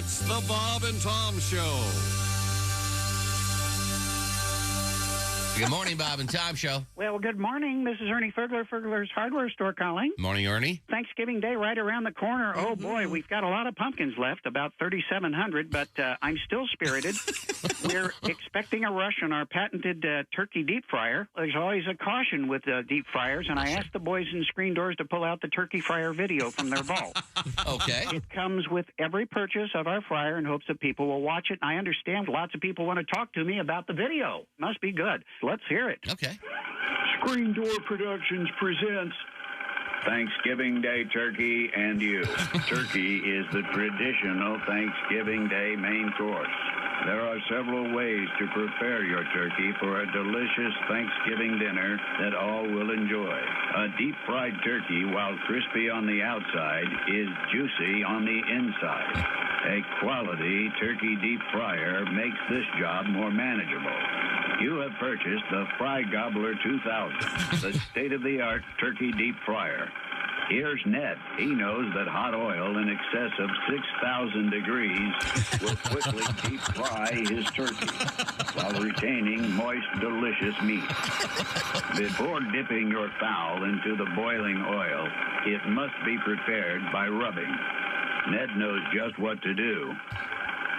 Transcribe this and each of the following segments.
It's the Bob and Tom Show. Good morning, Bob and Tom Show. Well, good morning. This is Ernie Furgler, Furgler's Hardware Store calling. Morning, Ernie. Thanksgiving Day right around the corner. Oh, boy, we've got a lot of pumpkins left, about 3,700, but I'm still spirited. We're expecting a rush on our patented turkey deep fryer. There's always a caution with deep fryers, and I asked the boys in Screen Doors to pull out the turkey fryer video from their vault. Okay. It comes with every purchase of our fryer in hopes that people will watch it. I understand lots of people want to talk to me about the video. Must be good. Let's hear it. Okay. Screen Door Productions presents Thanksgiving Day Turkey and You. Turkey is the traditional Thanksgiving Day main course. There are several ways to prepare your turkey for a delicious Thanksgiving dinner that all will enjoy. A deep-fried turkey, while crispy on the outside, is juicy on the inside. A quality turkey deep fryer makes this job more manageable. You have purchased the Fry Gobbler 2000, the state-of-the-art turkey deep fryer. Here's Ned. He knows that hot oil in excess of 6,000 degrees will quickly deep fry his turkey while retaining moist, delicious meat. Before dipping your fowl into the boiling oil, it must be prepared by rubbing. Ned knows just what to do.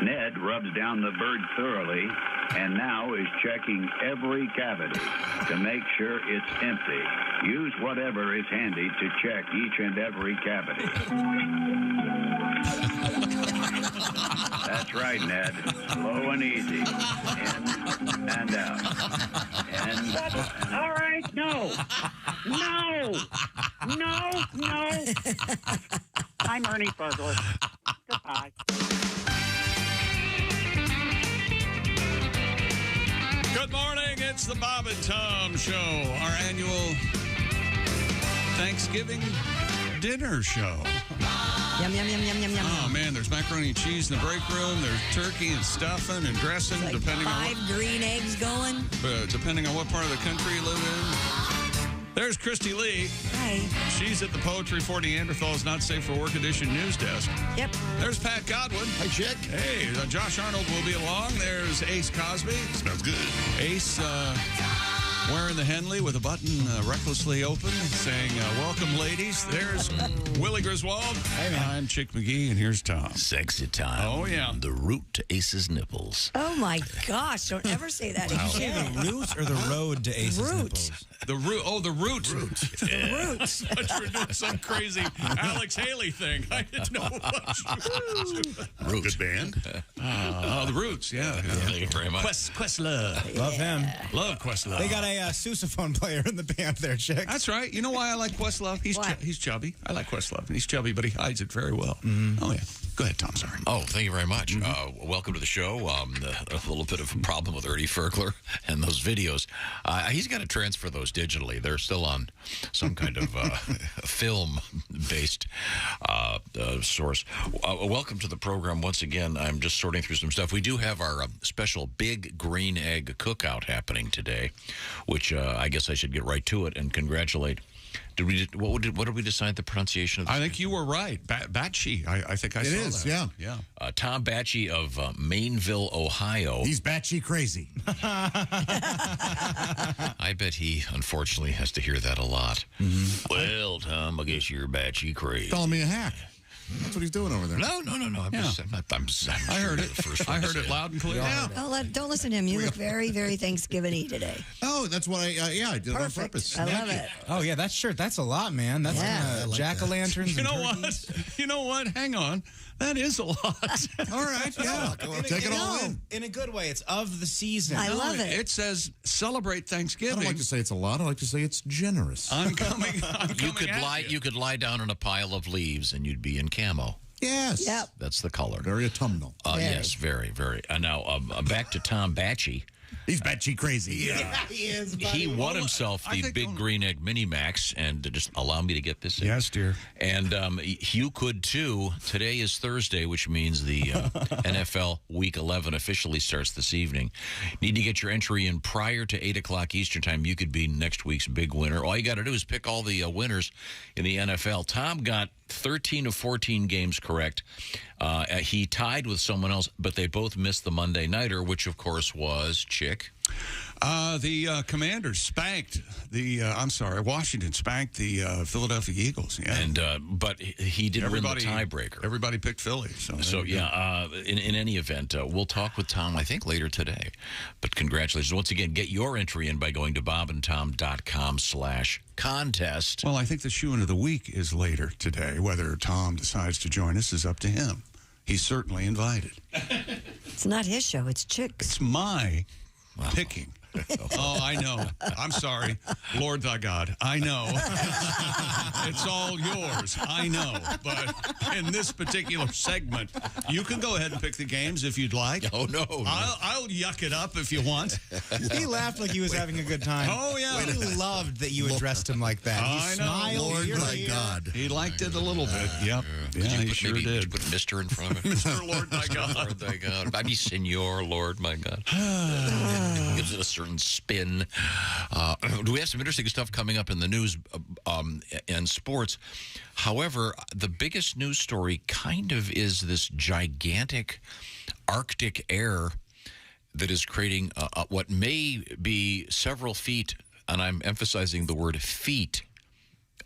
Ned rubs down the bird thoroughly and now is checking every cavity to make sure it's empty. Use whatever is handy to check each and every cavity. That's right, Ned. Slow and easy. In and out. All right, no. I'm Ernie Furgler. Goodbye. Good morning. It's the Bob and Tom Show, our annual Thanksgiving dinner show. Yum, yum, yum, yum, yum, yum. Oh, man, there's macaroni and cheese in the break room. There's turkey and stuffing and dressing, Like depending on five green eggs going. depending on what part of the country you live in. There's Christy Lee. Hi. She's at the Poetry for Neanderthals Not Safe for Work Edition news desk. Yep. There's Pat Godwin. Hi, chick. Hey, Josh Arnold will be along. There's Ace Cosby. Smells good. Ace wearing the Henley with a button recklessly open, saying, welcome, ladies. There's Willie Griswold. Hey, man. I'm Chick McGee, and here's Tom. Sexy time. Oh, yeah. The root to Ace's nipples. Oh, my gosh. Don't ever say that again. The root or the road to Ace's Root. nipples? The root. Oh, the root. The roots. I thought you were doing some crazy Alex Haley thing. I didn't know what you were doing. Root. Good band. Oh, the Roots, yeah. Thank you very much. Questlove. Love him. Love Questlove. They got a sousaphone player in the band there, chick. That's right. You know why I like Questlove? He's chubby. I like Questlove. He's chubby, but he hides it very well. Oh, yeah. Go ahead, Tom. Sorry. Oh, thank you very much. Welcome to the show. A little bit of a problem with Ernie Furgler and those videos. He's got to transfer those digitally. They're still on some kind of film-based source. Welcome to the program once again. I'm just sorting through some stuff. We do have our special big green egg cookout happening today, which I guess I should get right to it and congratulate. What did we decide the pronunciation of this? I think you were right. Batchy. I think I saw that. It is, yeah. Yeah. Tom Batchy of Mainville, Ohio. He's batchy crazy. I bet he, unfortunately, has to hear that a lot. Well, Tom, I guess you're batchy crazy. Calling me a hack. That's what he's doing over there. No. I'm I heard it. The first I one to heard say it loud and clear. Yeah. Don't listen to him. You look very, very Thanksgiving-y today. Oh, that's what I did it on Perfect. purpose. I love it. Oh, yeah, that shirt, that's a lot, man. That's Yeah. jack-o'-lanterns You and know turkeys. what? You know what? Hang on. That is a lot. All right, yeah. Take it all in. In a good way. It's of the season. I love it. It says celebrate I Thanksgiving. don't like to say it's a lot. I like to say it's generous. I'm coming You could lie down on a pile of leaves and you'd be in camo. Yes. Yep. That's the color. Very autumnal. Yes, very, very. Now, back to Tom Batchy. He's batchy crazy. Yeah, he is. He won himself I the think Big only- Green Egg Mini Max, and just allow me to get this in. Yes, dear. And you could too. Today is Thursday, which means the NFL Week 11 officially starts this evening. Need to get your entry in prior to 8 o'clock Eastern Time. You could be next week's big winner. All you got to do is pick all the winners in the NFL. Tom got 13 of 14 games correct. He tied with someone else, but they both missed the Monday Nighter, which, of course, was Chick. The Commanders spanked Washington spanked the Philadelphia Eagles. Yeah. And but he didn't win the tiebreaker. Everybody picked Philly. So yeah, in any event, we'll talk with Tom, I think, later today. But congratulations. Once again, get your entry in by going to bobandtom.com/contest. Well, I think the shoe-in of the week is later today. Whether Tom decides to join us is up to him. He's certainly invited. It's not his show. It's Chick's. It's my picking. Oh, I know. I'm sorry. Lord thy God. I know. It's all yours. I know. But in this particular segment, you can go ahead and pick the games if you'd like. Oh, no. I'll yuck it up if you want. He laughed like he was having a good time. Oh, yeah. He loved that you addressed him like that. He I know. smiled Lord ear to my ear. God. He liked it a little bit. Yep. Yeah, he sure Did you did. put Mr. in front of it? Mr. Lord thy God. Lord thy God. Maybe Senor, Lord my God. Gives it a certain spin. Do we have some interesting stuff coming up in the news and sports? However, the biggest news story kind of is this gigantic Arctic air that is creating what may be several feet, and I'm emphasizing the word feet,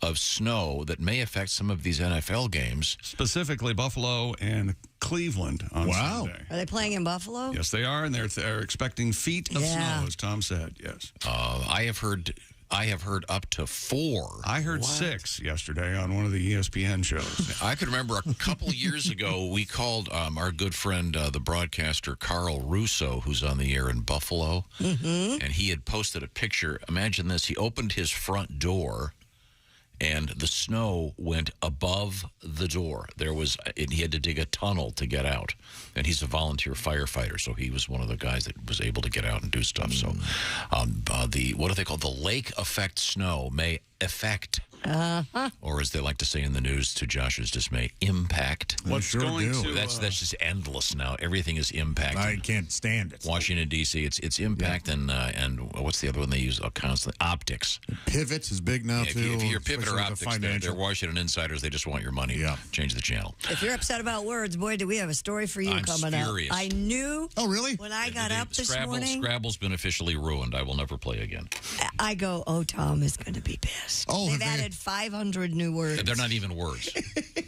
of snow that may affect some of these NFL games. Specifically Buffalo and Cleveland on Sunday. Are they playing in Buffalo? Yes, they are, and they're expecting feet of snow, as Tom said. Yes. I have heard up to 4. I heard 6 yesterday on one of the ESPN shows. I could remember a couple years ago, we called our good friend, the broadcaster Carl Russo, who's on the air in Buffalo, and he had posted a picture. Imagine this. He opened his front door, and the snow went above the door. He had to dig a tunnel to get out. And he's a volunteer firefighter, so he was one of the guys that was able to get out and do stuff. So what do they call the lake effect snow may affect, or as they like to say in the news, to Josh's dismay, impact. What's sure going do. to... That's just endless now. Everything is impact. I can't stand it. Washington, D.C., it's impact and what's the other one they use constantly? Optics. Pivot is big now, too. If you're Pivot or especially with the Optics, they're Washington insiders. They just want your money. Yeah. Change the channel. If you're upset about words, boy, do we have a story for you I'm coming furious. up. I knew Oh, really? when I got up this Scrabble, morning, Scrabble's been officially ruined. I will never play again. I go, oh, Tom is going to be pissed. Oh, They've have they- added 500 new words. They're not even words.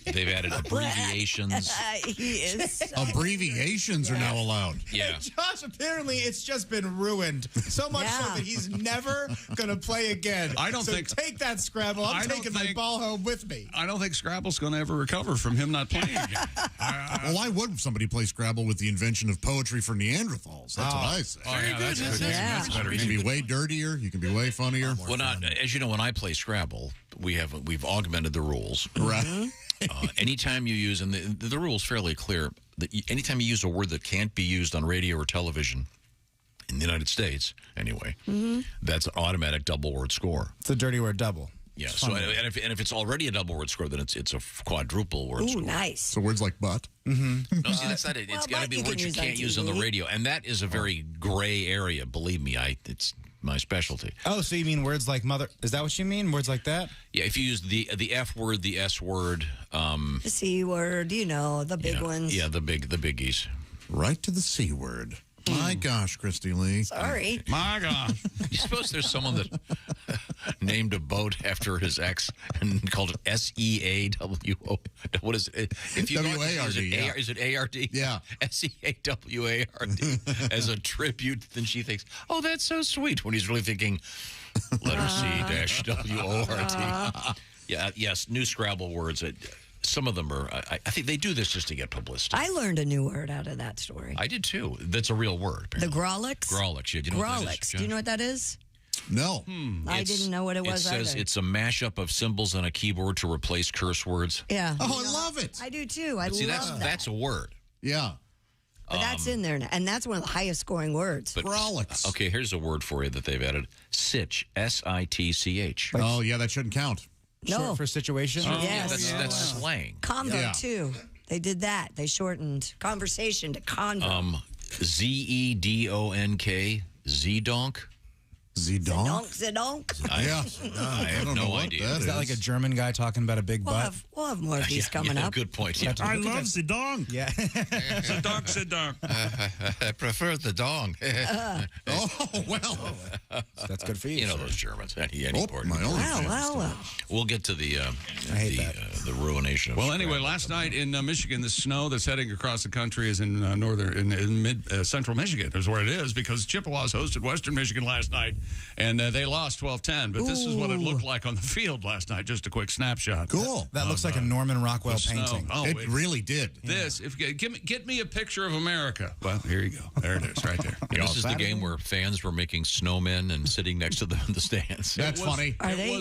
They've added abbreviations. He is so Abbreviations are now allowed. Yeah. Josh, apparently it's just been ruined. So much so Yeah. that he's never going to play again. I don't so think- take that Scrabble. I I'm don't taking my think- ball home with me. I don't think Scrabble's going to ever recover from him not playing again. Well, why would somebody play Scrabble with the invention of poetry for Neanderthals? That's what I say. Oh, yeah, that's good. Yeah. That's better. You can be way dirtier. You can be way funnier. Well, as you know, when I play Scrabble, we've augmented the rules. Right. Anytime you use, and the rule's fairly clear, that anytime you use a word that can't be used on radio or television, in the United States, anyway, that's an automatic double word score. It's a dirty word double. Yeah. So, and if it's already a double word score, then it's a quadruple word Ooh, score. nice. So words like butt. No, see, that's not it. It's got to but be you can words you use on can't use on the TV. radio, and that is a very gray area. Believe me, it's my specialty. Oh, so you mean words like mother? Is that what you mean? Words like that? Yeah, if you use the F word, the S word, The C word, the big ones. yeah, the biggies. Right to the C word. My gosh, Christy Lee. Sorry. My gosh. You suppose there's someone that named a boat after his ex and called it SEAWO? What is it? If you W-A-R-D, yeah. Is it ARD? Yeah. SEAWARD as a tribute. Then she thinks, oh, that's so sweet. When he's really thinking, letter C-WORD. Yeah. Yes. New Scrabble words. Some of them are. I think they do this just to get publicity. I learned a new word out of that story. I did too. That's a real word. The Apparently. Grolix. Grolix. Yeah. Do you know what that is, Grolix. John? Do you know what that is? No. I didn't know what it was It says either. it's a mashup of symbols on a keyboard to replace curse words. Yeah. Oh, I love it. I do too. I See, love that. that's a word. Yeah. But that's in there now. And that's one of the highest scoring words. But Frolics. okay, here's a word for you that they've added: sitch. SITCH. Oh, yeah, that shouldn't count. No. Short for situation? Yeah, Yes. that's slang. Convo Yeah. too. They did that. They shortened conversation to convo. ZEDONK. ZDonk. Zidane? Zedonk. I have don't know no what idea. that Is that like a German guy talking about a big butt? We'll have more of these coming up. Good point. Yeah. I love Zidane. Yeah. Sit down. I prefer the dong. Oh, well. That's good for you. You know sir. those Germans. Any Oh, part. my own. Wow. We'll get to the hate that. the ruination of Well, anyway, Scrabble. last night in Michigan, the snow that's heading across the country is in central Michigan. Is where it is because Chippewas hosted Western Michigan last night, and they lost 12-10. But this is what it looked like on the field last night. Just a quick snapshot. Cool. That looks like a Norman Rockwell Snow. painting. Oh, It really did. This, get me a picture of America. Well, here you go. There it is, right there. And this is the Saturday? game where fans were making snowmen and sitting next to the stands. That's funny.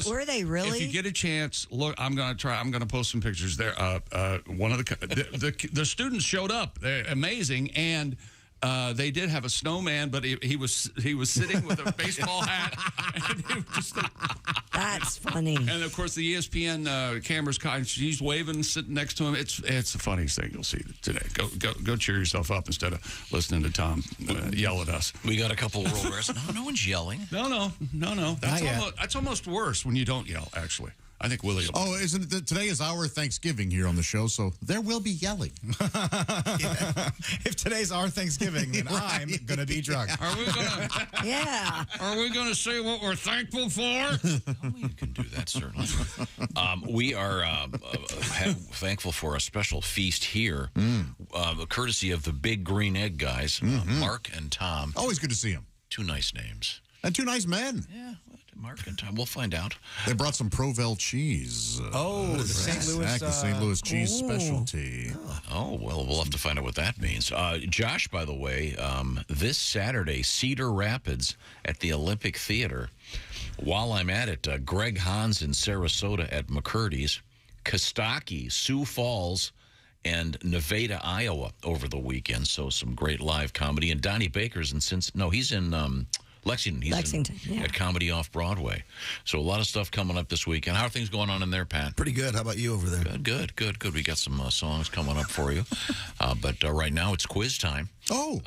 Were they really? If you get a chance, look. I'm going to post some pictures there. One of the students showed up. They're amazing, and they did have a snowman, but he was sitting with a baseball hat. And he was just That's funny. and of course, the ESPN cameras. She's waving, sitting next to him. It's the funniest thing you'll see today. Go cheer yourself up instead of listening to Tom yell at us. We got a couple of roll bears. No one's yelling. No. Not yet. That's almost worse when you don't yell. Actually, I think Willie. Oh, isn't it that today is our Thanksgiving here on the show, so there will be yelling. If today's our Thanksgiving, then I'm going to be drunk. Are we gonna? Yeah. Are we gonna say what we're thankful for? Oh, you can do that, certainly. We are thankful for a special feast here, courtesy of the Big Green Egg guys, Mark and Tom. Always good to see him. Two nice names. And two nice men. Yeah, Mark and Tom. We'll find out. They brought some Provel cheese. Oh, the St. Louis. Exactly, St. Louis cheese specialty. Oh, well, we'll have to find out what that means. Josh, by the way, this Saturday, Cedar Rapids at the Olympic Theater. While I'm at it, Greg Hans in Sarasota at McCurdy's, Kostaki, Sioux Falls, and Nevada, Iowa over the weekend. So some great live comedy. And Donnie Baker's he's in Lexington. He's Lexington, yeah. at Comedy Off Broadway. So a lot of stuff coming up this weekend. How are things going on in there, Pat? Pretty good. How about you over there? Good. We got some songs coming up for you. But right now it's quiz time. Oh.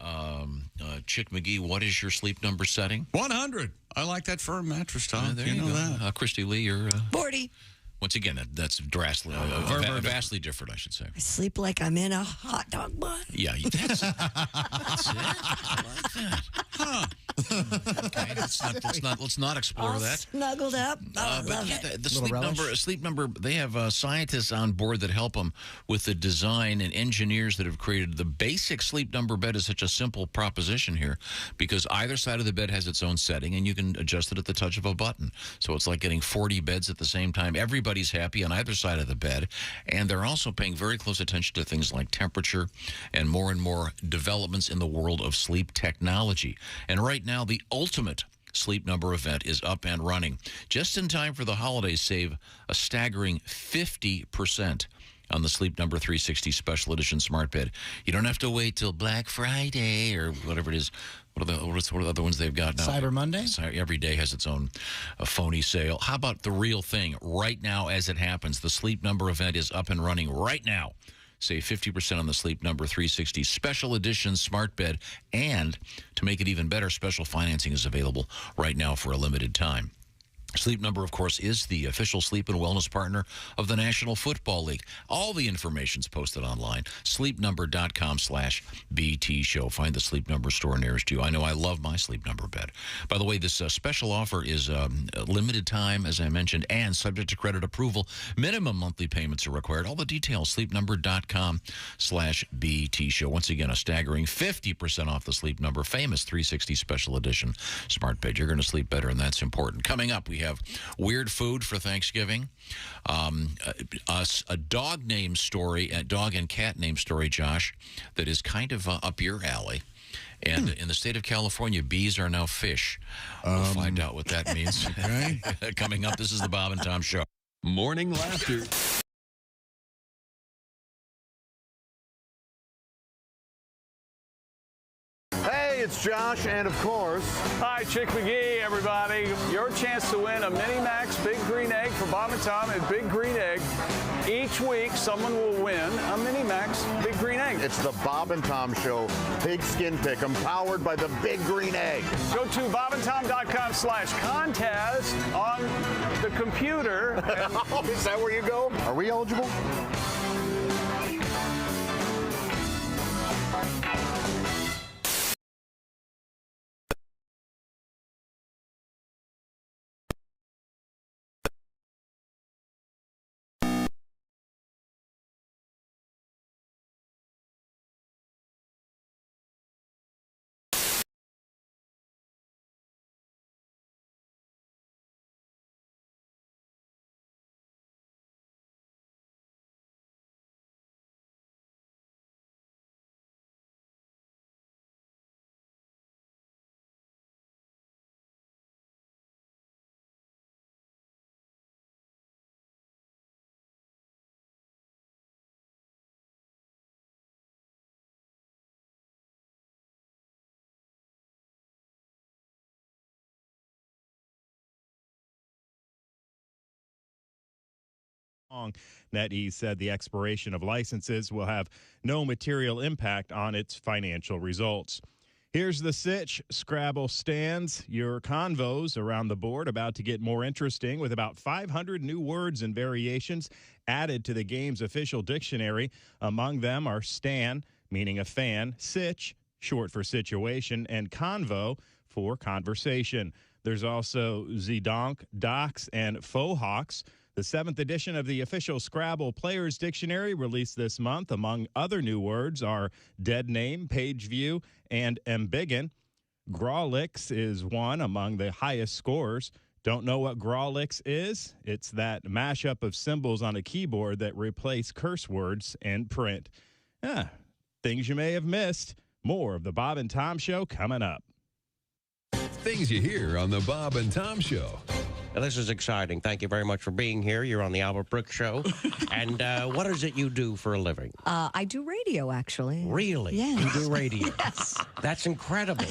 Chick McGee, what is your sleep number setting? 100. I like that firm mattress, Tom. There you know go. that. Christy Lee, you're 40. once again that's drastically, vastly different, I should say. I sleep like I'm in a hot dog bun. Yeah, that's it. I like that. Huh. Okay, let's not explore All that. snuggled up. I But love yeah, it. the sleep number. They have scientists on board that help them with the design, and engineers that have created the basic sleep number bed. Is such a simple proposition here because either side of the bed has its own setting, and you can adjust it at the touch of a button. So it's like getting 40 beds at the same time. Everybody's happy on either side of the bed, and they're also paying very close attention to things like temperature and more developments in the world of sleep technology. And right now, the ultimate Sleep Number event is up and running. Just in time for the holidays, save a staggering 50% on the Sleep Number 360 Special Edition Smart Bed. You don't have to wait till Black Friday or whatever it is. What are the other ones they've got now? Cyber Monday? Every day has its own phony sale. How about the real thing? Right now, as it happens, the Sleep Number event is up and running right now. Save 50% on the Sleep Number 360 Special Edition Smart Bed. And to make it even better, special financing is available right now for a limited time. Sleep Number, of course, is the official sleep and wellness partner of the National Football League. All the information's posted online. sleepnumber.com/BT show. Find the Sleep Number store nearest you. I know I love my Sleep Number bed. By the way, this special offer is limited time, as I mentioned, and subject to credit approval. Minimum monthly payments are required. All the details, sleepnumber.com/BT show. Once again, a staggering 50% off the Sleep Number famous 360 Special Edition Smart Bed. You're going to sleep better, and that's important. Coming up, we have weird food for Thanksgiving, a dog name story, a dog and cat name story, Josh, that is kind of up your alley. And in the state of California, bees are now fish. We'll find out what that means. Okay. Coming up, this is the Bob and Tom Show. Morning laughter. Hey, Hey, it's Josh, and of course... Hi, Chick McGee, everybody. Your chance to win a Mini Max Big Green Egg for Bob and Tom at Big Green Egg. Each week, someone will win a Mini Max Big Green Egg. It's the Bob and Tom Show Pigskin Pick'em, powered by the Big Green Egg. Go to bobandtom.com/contest on the computer. Is that where you go? Are we eligible? NetEase said the expiration of licenses will have no material impact on its financial results. Here's the sitch. Scrabble stands. Your convos around the board about to get more interesting with about 500 new words and variations added to the game's official dictionary. Among them are stan, meaning a fan, sitch, short for situation, and convo for conversation. There's also zedonk, docs, and fohawks. The 7th edition of the official Scrabble Players Dictionary, released this month, among other new words, are dead name, page view, and embiggen. Grawlix is one among the highest scores. Don't know what Grawlix is? It's that mashup of symbols on a keyboard that replace curse words in print. Things you may have missed. More of the Bob and Tom Show coming up. Things you hear on the Bob and Tom Show. Now, this is exciting. Thank you very much for being here. You're on the Albert Brooks Show. And what is it you do for a living? I do radio, actually. Really? Yes. You do radio? Yes. That's incredible.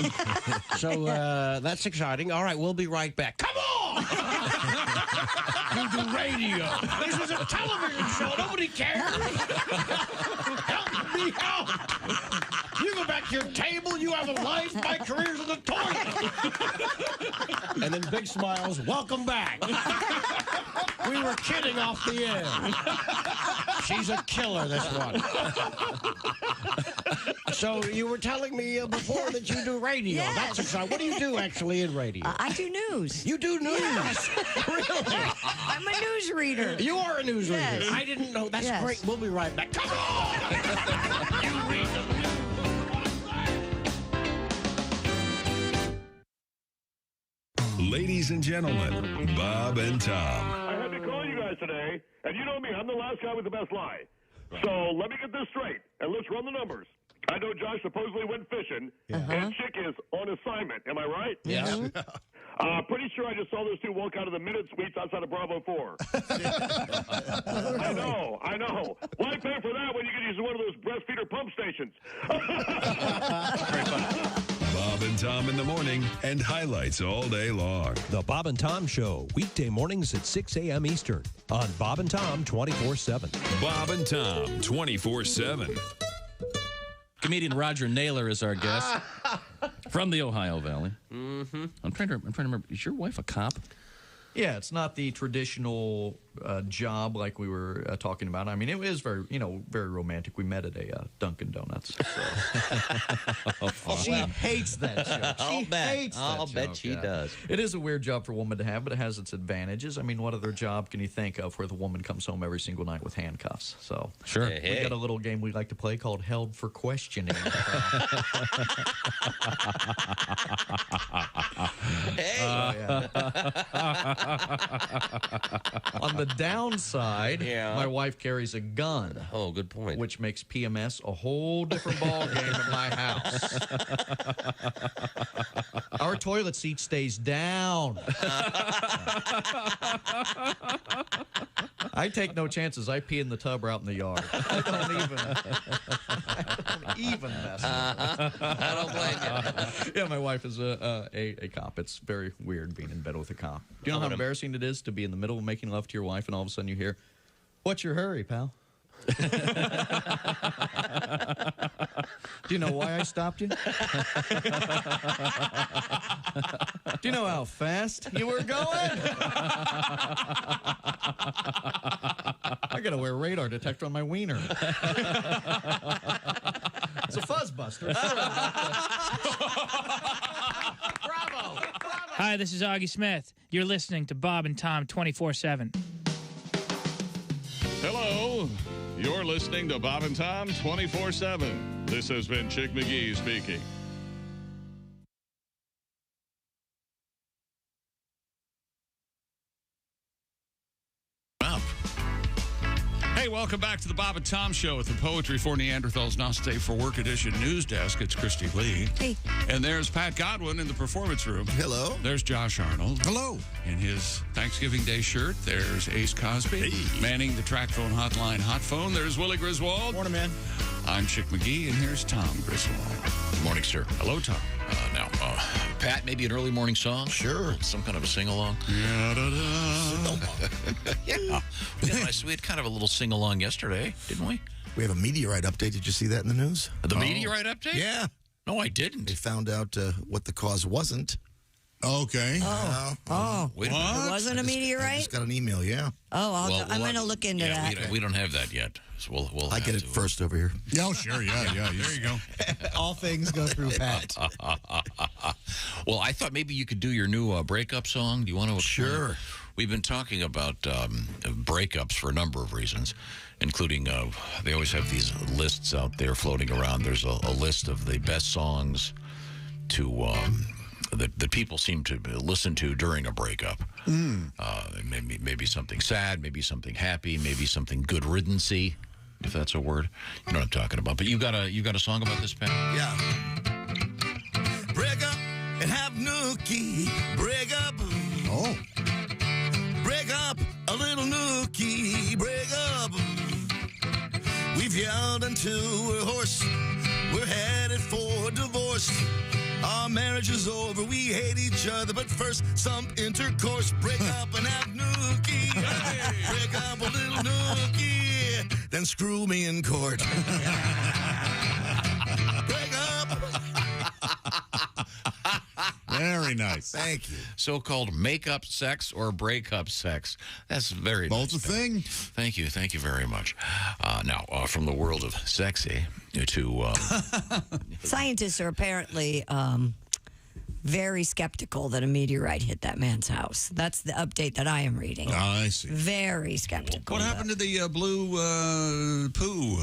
So that's exciting. All right, we'll be right back. Come on! You do radio. This is a television show. Nobody cares. Help me out. You go back to your table. You have a life. My career's in the toilet. And then big smiles. Welcome back. We were kidding off the air. She's a killer, this one. So you were telling me before that you do radio. Yes. That's exciting. What do you do actually in radio? I do news. You do news? Yes. Really? I'm a newsreader. You are a newsreader. Yes. I didn't know. That's Yes. great. We'll be right back. Come on! You read the news. Ladies and gentlemen, Bob and Tom. I had to call you guys today, and you know me, I'm the last guy with the best lie. So let me get this straight, and let's run the numbers. I know Josh supposedly went fishing, and Chick is on assignment. Am I right? Yes. Pretty sure I just saw those two walk out of the Minute Suites outside of Bravo 4. I know. Why pay for that when you can use one of those breastfeeder pump stations? Bob and Tom in the morning and highlights all day long. The Bob and Tom Show, weekday mornings at 6 a.m. Eastern on Bob and Tom 24/7. Bob and Tom 24/7. Comedian Roger Naylor is our guest from the Ohio Valley. Mm-hmm. I'm trying to remember. Is your wife a cop? Yeah, it's not the traditional job like we were talking about. I mean, it is very, very romantic. We met at a Dunkin' Donuts. So. She hates that joke. I'll bet she does. It is a weird job for a woman to have, but it has its advantages. I mean, what other job can you think of where the woman comes home every single night with handcuffs? So sure, we got a little game we like to play called Held for Questioning. On the downside, my wife carries a gun. Oh, good point. Which makes PMS a whole different ball game at my house. Our toilet seat stays down. I take no chances. I pee in the tub or out in the yard. I don't even messed I don't blame you. Yeah, my wife is a cop. It's very weird being in bed with a cop. Do you know how embarrassing it is to be in the middle of making love to your wife and all of a sudden you hear, "What's your hurry, pal?" Do you know why I stopped you? Do you know how fast you were going? I gotta wear a radar detector on my wiener. It's a fuzz buster. Bravo! Hi, this is Augie Smith. You're listening to Bob and Tom 24/7. Hello. You're listening to Bob and Tom 24/7. This has been Chick McGee speaking. Hey, welcome back to the Bob and Tom Show at the Poetry for Neanderthals Not Safe for Work edition news desk. It's Christy Lee. Hey. And there's Pat Godwin in the performance room. Hello. There's Josh Arnold. Hello. In his Thanksgiving Day shirt, there's Ace Cosby. Hey. Manning the track phone hotline hot phone. There's Willie Griswold. Morning, man. I'm Chick McGee, and here's Tom Griswold. Good morning, sir. Hello, Tom. Now, Pat, maybe an early morning song? Sure. Some kind of a sing-along? Yeah. We had kind of a little sing-along yesterday, didn't we? We have a meteorite update. Did you see that in the news? The meteorite update? Yeah. No, I didn't. They found out what the cause wasn't. Okay. Oh. Wait a It minute. wasn't a I meotherite? just got an email, yeah. Oh, Well, I'm going to look into that. We don't have that yet. So we'll I get it first over here. Yeah, oh, sure. Yeah. There you go. All things go through Pat. Well, I thought maybe you could do your new breakup song. Do you want to? Sure. We've been talking about breakups for a number of reasons, including they always have these lists out there floating around. There's a list of the best songs to that people seem to listen to during a breakup. Maybe something sad, maybe something happy, maybe something good riddance-y, if that's a word. You know what I'm talking about. But you got a song about this, Pat? Yeah. Break up and have nookie. Break up. Oh. Break up a little nookie. Break up. We've yelled until we're hoarse. We're headed for divorce. Our marriage is over. We hate each other, but first some intercourse. Break up and have nookie. Break up a little nookie. Then screw me in court. Break up. Very nice. Thank you. So-called make-up sex or break-up sex. That's very Both nice, a thing. Thank you very much. Now, from the world of sexy to Scientists are apparently very skeptical that a meteorite hit that man's house. That's the update that I am reading. I see. Very skeptical. What happened to the blue poo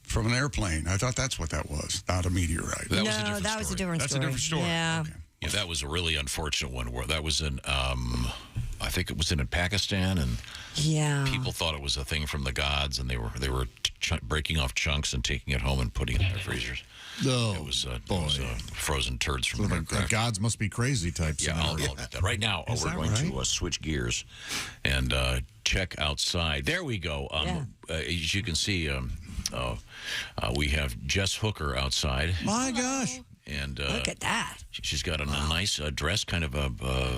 from an airplane? I thought that's what that was, not a meteorite. That was a different That's story. a different story. Yeah. Okay. Yeah, that was a really unfortunate one. Where that was in, I think it was in Pakistan, and Yeah. people thought it was a thing from the gods, and they were breaking off chunks and taking it home and putting it in their freezers. Oh, it was frozen turds from So the the aircraft. gods must be crazy type. Yeah, I'll get that. Right now, Is we're that going right? to switch gears and check outside. There we go. As you can see, we have Jess Hooker outside. My gosh. And look at that. She's got a nice dress, kind of a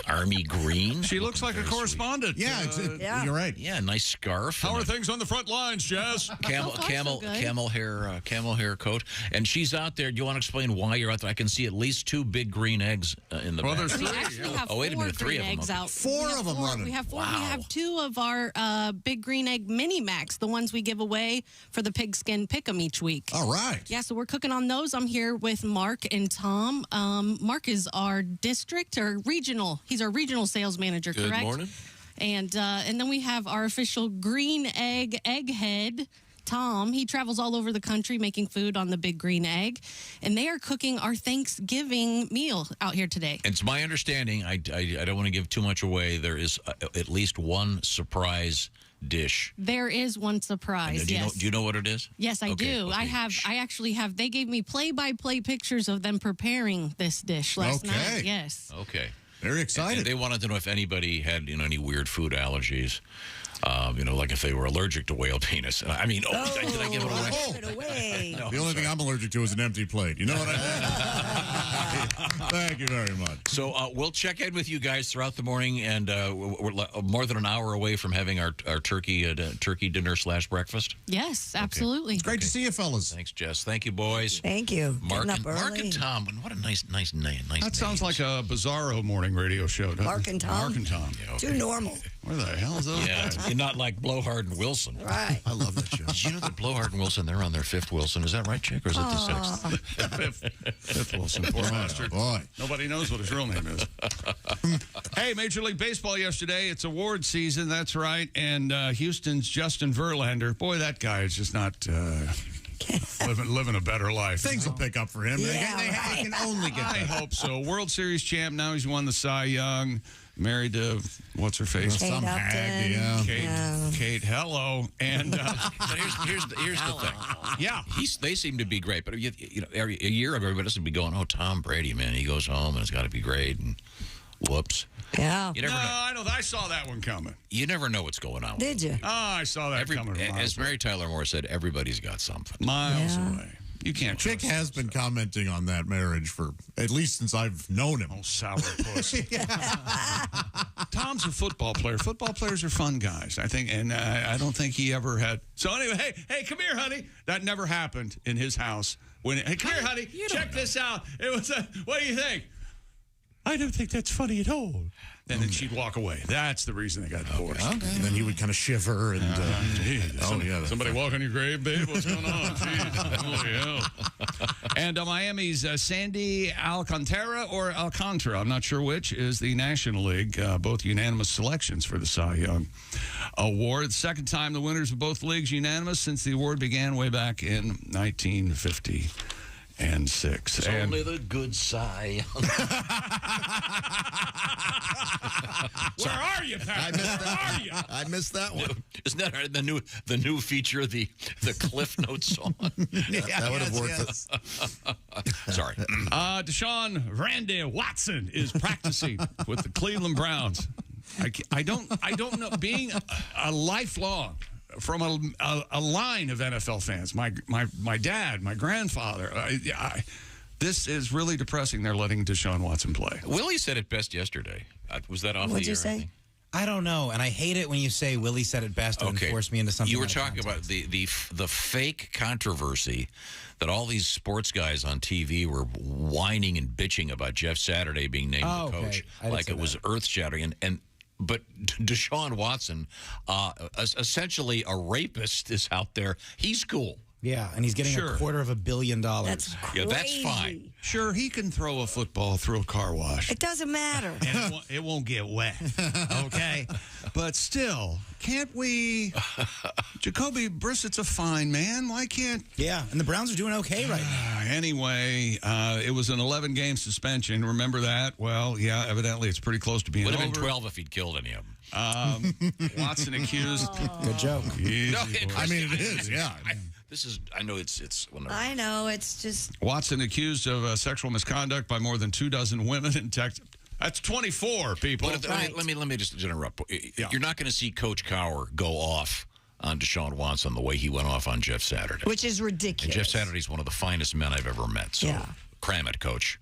army green. She looks like a correspondent. Yeah, you're right. Yeah, nice scarf. How are things on the front lines, Jess? Camel hair coat, and she's out there. Do you want to explain why you're out there? I can see at least 2 big green eggs in the back. There's We actually have wait a minute, 3 green of them. eggs out. Four of them running. We have 4. Wow. We have 2 of our big green egg mini Macs, the ones we give away for the pigskin pick'em each week. All right. Yeah, so we're cooking on those. I'm here with Mark and Tom. Mark is our district or regional. He's our regional sales manager, Good correct? morning. And then we have our official green egg egghead, Tom. He travels all over the country making food on the big green egg. And they are cooking our Thanksgiving meal out here today. And it's my understanding, I don't want to give too much away, there is at least one surprise dish. There is one surprise. And Yes. do you know what it is? Yes, I do. Okay. I actually have. They gave me play-by-play pictures of them preparing this dish last night. Yes. Okay. Very excited. And they wanted to know if anybody had any weird food allergies. Like if they were allergic to whale penis. I mean, did I give it away? Give it away. No, the only thing I'm allergic to is an empty plate. You know what I mean? Thank you very much. So we'll check in with you guys throughout the morning, and we're more than an hour away from having our turkey dinner / breakfast. Yes, absolutely. It's great to see you, fellas. Thanks, Jess. Thank you, boys. Thank you. Mark Getting and Tom. What a nice name. That sounds like a bizarro morning radio show, doesn't Mark it? and Tom. Mark and Tom. Yeah, okay. Too normal. Where the hell is those guys? You're not like Blowhard and Wilson. Right. I love that show. Did you know that Blowhard and Wilson, they're on their 5th Wilson? Is that right, Chick, or is it the 6th? Fifth Wilson, poor bastard. Boy. Nobody knows what his real name is. Hey, Major League Baseball yesterday. It's award season, that's right. And Houston's Justin Verlander. Boy, that guy is just not living a better life. Things will pick up for him. Yeah, they can only get I better. hope so. World Series champ. Now he's won the Cy Young. Married to, what's her face? Kate Some hag, Upton. yeah. Kate, hello. And But here's the thing. yeah. They seem to be great, but a year ago, everybody doesn't be going, "Oh, Tom Brady, man, he goes home and it's got to be great." And whoops. Yeah. You never know. I know. I saw that one coming. You never know what's going on. Did you? Oh, I saw that coming. As Mary Tyler Moore said, everybody's got something. Miles away. You can't. Chick has been commenting on that marriage for at least since I've known him. Oh, sourpuss. Tom's a football player. Football players are fun guys, I think, and I don't think he ever had. So anyway, hey, come here, honey. That never happened in his house. Hey, come here, honey. Check this out. It was what do you think? I don't think that's funny at all. And then she'd walk away. That's the reason they got divorced. Okay. And then he would kind of shiver and. Somebody walk on your grave, babe. What's going on? Holy hell. And Miami's Sandy Alcantara or Alcantara, I'm not sure which, is the National League. Both unanimous selections for the Cy Young Award. Second time the winners of both leagues unanimous since the award began way back in 1950. And 6. It's only the good Cy. Where are you, Pat? I missed that one. Isn't that the new feature of the Cliff Notes song? That would have worked. Sorry. Deshaun Randy Watson is practicing with the Cleveland Browns. I don't know. Being a lifelong from a line of NFL fans, my dad, my grandfather. This is really depressing. They're letting Deshaun Watson play. Willie said it best yesterday. Was that off What'd the you air? say? I don't know, and I hate it when you say Willie said it best and force me into something. You were talking about the fake controversy that all these sports guys on TV were whining and bitching about Jeff Saturday being named the coach, like it was earth-shattering. But Deshaun Watson, essentially a rapist, is out there. He's cool. Yeah, and he's getting $250 million. That's crazy. Yeah, that's fine. Sure, he can throw a football through a car wash. It doesn't matter. And it won't get wet, okay? But still, can't we? Jacoby Brissett's a fine man. Why can't? Yeah, and the Browns are doing okay right now. Anyway, it was an 11-game suspension. Remember that? Well, yeah, evidently it's pretty close to being Would over. have been 12 if he'd killed any of them. Watson accused. Good joke. It is, yeah. I know it's. I know, it's just. Watson accused of sexual misconduct by more than 24 women in Texas. That's 24 people. Let me just interrupt. You're not going to see Coach Cowher go off on Deshaun Watson the way he went off on Jeff Saturday. Which is ridiculous. And Jeff Saturday's one of the finest men I've ever met. So cram it, Coach.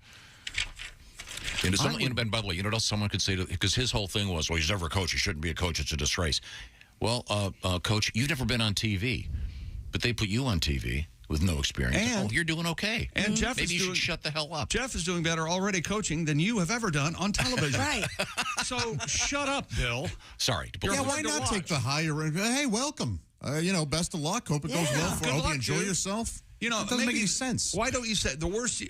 And by the way, you know what else someone could say? Because his whole thing was, well, he's never a coach. He shouldn't be a coach. It's a disgrace. Well, Coach, you've never been on TV. But they put you on TV with no experience. And you're doing okay. And Jeff maybe you should shut the hell up. Jeff is doing better already coaching than you have ever done on television. Right. So shut up, Bill. Sorry. Why not take the higher end? Hey, welcome. Best of luck. Hope it goes well for you. Hope you enjoy yourself. You know, it doesn't make any sense. Why don't you say the worst?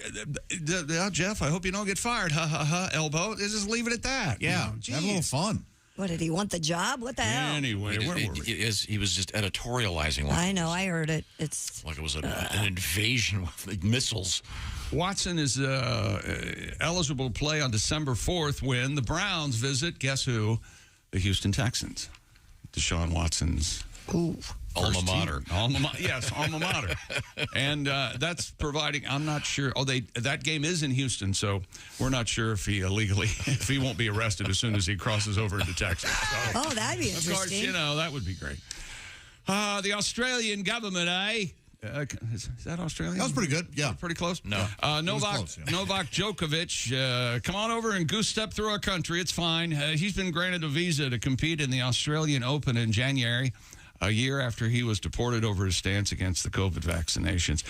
Jeff, I hope you don't get fired. Ha ha ha. Elbow. Just leave it at that. Yeah. Have a little fun. What, did he want the job? What the hell? Anyway, where were we? He was just editorializing. I know, I heard it. It's like it was an invasion with missiles. Watson is eligible to play on December 4th when the Browns visit, guess who? The Houston Texans. Deshaun Watson's Alma mater. Yes, alma mater. And that's providing, I'm not sure. That game is in Houston, so we're not sure if he if he won't be arrested as soon as he crosses over into Texas. So, that'd be interesting. Of course, that would be great. The Australian government, is that Australian? That was pretty good. Yeah. Pretty close? No. Novak Djokovic, come on over and goose step through our country. It's fine. He's been granted a visa to compete in the Australian Open in January, a year after he was deported over his stance against the COVID vaccinations.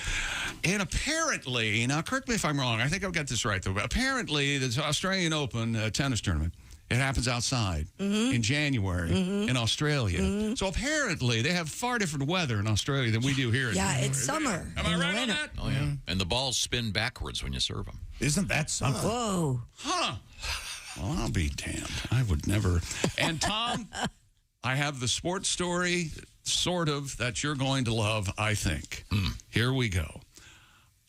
And apparently, now correct me if I'm wrong, I think I've got this right, though, but apparently the Australian Open tennis tournament, it happens outside in January in Australia. So apparently they have far different weather in Australia than we do here. It's summer. Am I right on that? Oh, yeah. And the balls spin backwards when you serve them. Isn't that something? Whoa. Huh. Well, I'll be damned. I would never. And Tom, I have the sports story, sort of, that you're going to love, I think. Here we go.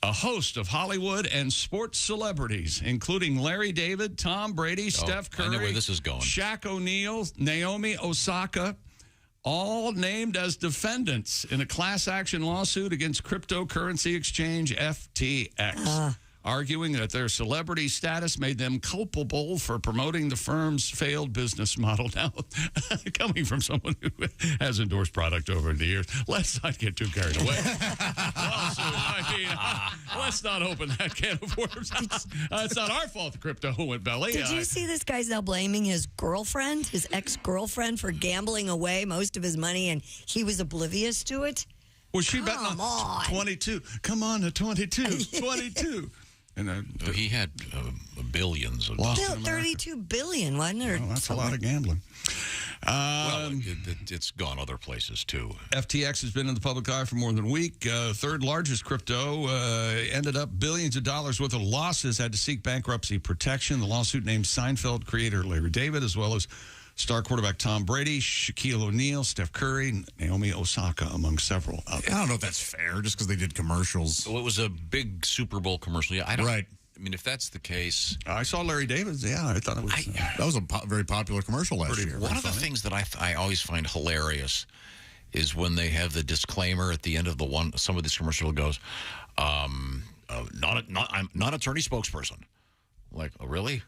A host of Hollywood and sports celebrities, including Larry David, Tom Brady, Steph Curry, I know where this is going. Shaq O'Neal, Naomi Osaka, all named as defendants in a class action lawsuit against cryptocurrency exchange FTX. Arguing that their celebrity status made them culpable for promoting the firm's failed business model. Now, coming from someone who has endorsed product over the years, let's not get too carried away. Let's not open that can of worms. It's not our fault the crypto went belly. Did you see this guy's now blaming his girlfriend, his ex-girlfriend, for gambling away most of his money, and he was oblivious to it? Was she betting on 22? Come on, a 22. 22. And he had billions of dollars. 32 billion, wasn't it? Oh, that's a lot of gambling. It's gone other places, too. FTX has been in the public eye for more than a week. Third largest crypto ended up billions of dollars worth of losses, had to seek bankruptcy protection. The lawsuit named Seinfeld creator Larry David, as well as star quarterback Tom Brady, Shaquille O'Neal, Steph Curry, Naomi Osaka, among several others. I don't know if that's fair, just because they did commercials. Well, it was a big Super Bowl commercial. Yeah, right. I mean, if that's the case... I saw Larry David's. Yeah, I thought it was... that was a very popular commercial last year. One of the things that I always find hilarious is when they have the disclaimer at the end of some of these commercials goes, I'm not attorney spokesperson. Like, oh, really?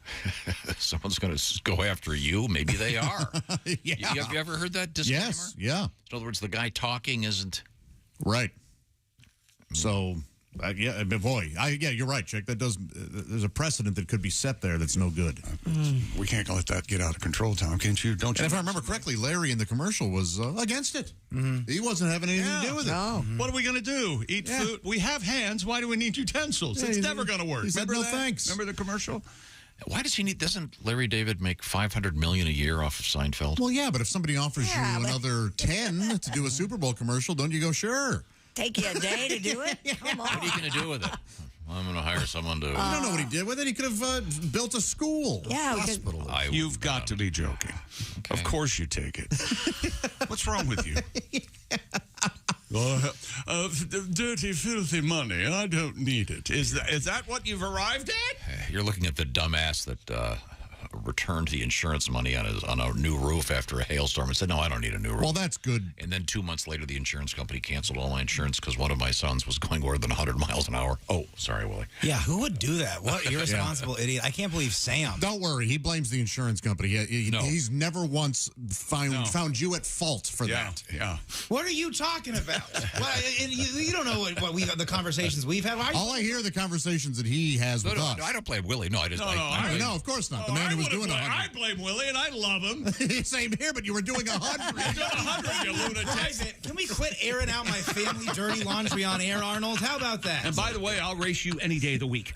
Someone's going to go after you? Maybe they are. Yeah. Have you ever heard that disclaimer? Yes, yeah. In other words, the guy talking isn't... Right. So, you're right, Chick. There's a precedent that could be set there that's no good. We can't let that get out of control, Tom. Can't you? Don't you? And if I remember correctly, Larry in the commercial was against it. He wasn't having anything to do with it. No. What are we going to do? Eat food? We have hands. Why do we need utensils? It's never going to work. He said Remember no that? thanks. Remember the commercial? Why does he need... Doesn't Larry David make $500 million a year off of Seinfeld? Well, yeah, but if somebody offers you another 10 to do a Super Bowl commercial, don't you go, sure? Take you a day to do it? Come on. What are you going to do with it? I'm going to hire someone to... You don't know what he did with it. He could have built a school. Yeah. Hospital. You've got to be joking. Okay. Of course you take it. What's wrong with you? Dirty, filthy money. I don't need it. Is that what you've arrived at? You're looking at the dumbass that returned the insurance money on a new roof after a hailstorm and said, no, I don't need a new roof. Well, that's good. And then 2 months later, the insurance company canceled all my insurance because one of my sons was going more than 100 miles an hour. Oh, sorry, Willie. Yeah, who would do that? What irresponsible idiot. I can't believe Sam. Don't worry. He blames the insurance company. He's never once found you at fault for that. Yeah. What are you talking about? You don't know what the conversations we've had. All I hear are the conversations that he has with us. No, I don't blame Willie. No, I just... No, of course not. The man who was doing 100. I blame Willie, and I love him. Same here, but you were doing 100. You're doing 100, you lunatic. Can we quit airing out my family dirty laundry on air, Arnold? How about that? And by the way, I'll race you any day of the week.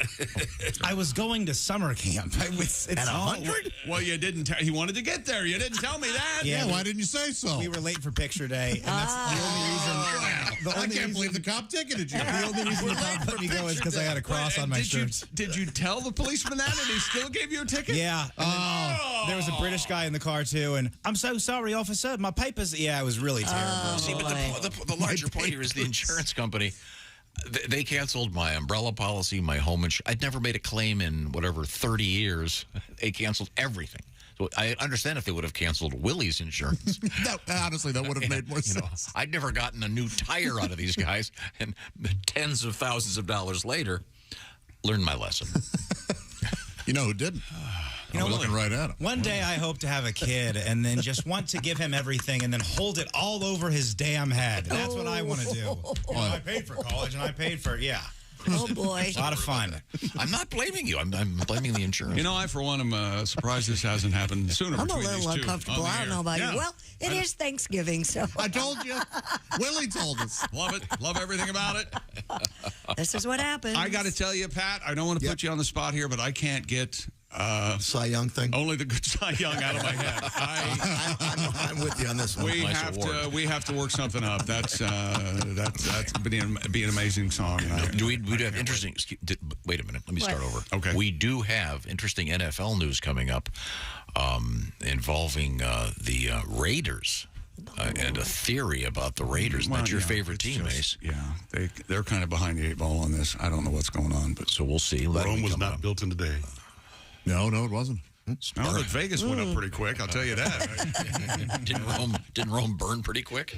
I was going to summer camp. At 100? Well, you didn't. He wanted to get there. You didn't tell me that. Yeah, why didn't you say so? We were late for picture day, and that's the only reason. I can't believe the cop ticketed you. The only reason the cop let me go is because I had a cross on my shirt. Did you tell the policeman that, and he still gave you a ticket? Yeah. There was a British guy in the car, too, and I'm so sorry, officer. My papers... Yeah, it was really terrible. See, but the larger point here is the insurance company. They canceled my umbrella policy, my home insurance. I'd never made a claim in, 30 years. They canceled everything. So Well, I understand if they would have canceled Willie's insurance. Honestly, that would have made more sense. I'd never gotten a new tire out of these guys, and tens of thousands of dollars later, learned my lesson. You know who didn't? I'm looking right at him. One day I hope to have a kid and then just want to give him everything and then hold it all over his damn head. That's what I want to do. You know, I paid for college and I paid for, Oh, boy. A lot of fun. I'm not blaming you. I'm blaming the insurance. You know, I, for one, am surprised this hasn't happened sooner. I'm a between little these two uncomfortable. on the I don't air. know about Yeah. you. Well, it is Thanksgiving, so. I told you. Willie told us. Love it. Love everything about it. This is what happens. I got to tell you, Pat, I don't want to put you on the spot here, but I can't get Cy Young thing. Only the good Cy Young out of my head. I'm with you on this one. We have to work something up. That's be an amazing song. We do have interesting. Wait a minute. Let me start over. Okay. We do have interesting NFL news coming up involving the Raiders. And a theory about the Raiders. That's your favorite team, Ace. Yeah, they're kind of behind the 8 ball on this. I don't know what's going on, but so we'll see. Rome was not built in a day. No, it wasn't. No, but Vegas went up pretty quick. I'll tell you that. Didn't Rome burn pretty quick?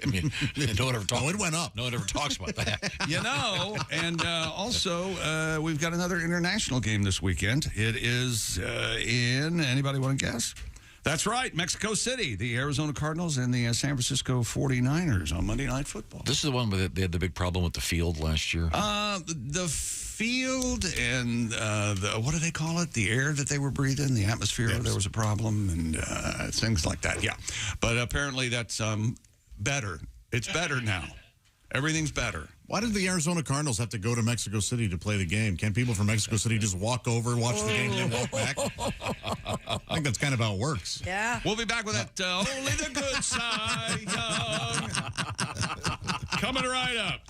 I mean, no one ever talks. Oh, it went up. No one ever talks about that. You know, and also we've got another international game this weekend. It is in. Anybody want to guess? That's right, Mexico City, the Arizona Cardinals and the San Francisco 49ers on Monday Night Football. This is the one where they had the big problem with the field last year. The field and what do they call it? The air that they were breathing, the atmosphere. Yes. There was a problem and things like that. Yeah, but apparently that's better. It's better now. Everything's better. Why did the Arizona Cardinals have to go to Mexico City to play the game? Can't people from Mexico City just walk over, watch the game, and then walk back? I think that's kind of how it works. Yeah. We'll be back with that Only the Good Cy Young. Coming right up.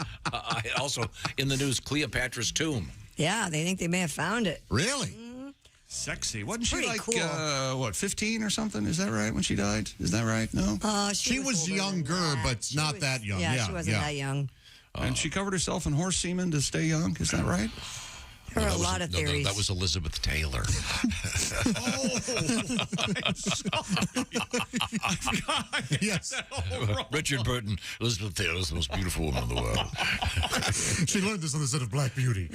Also, in the news, Cleopatra's tomb. Yeah, they think they may have found it. Really? Sexy. Wasn't she Pretty like, cool. 15 or something? Is that right when she died? Is that right? No? She was younger, but not that young. Yeah, she wasn't that young. And she covered herself in horse semen to stay young. Is that right? There are a lot of theories. That was Elizabeth Taylor. Yes. Richard Burton. Elizabeth Taylor is the most beautiful woman in the world. She learned this on the set of Black Beauty.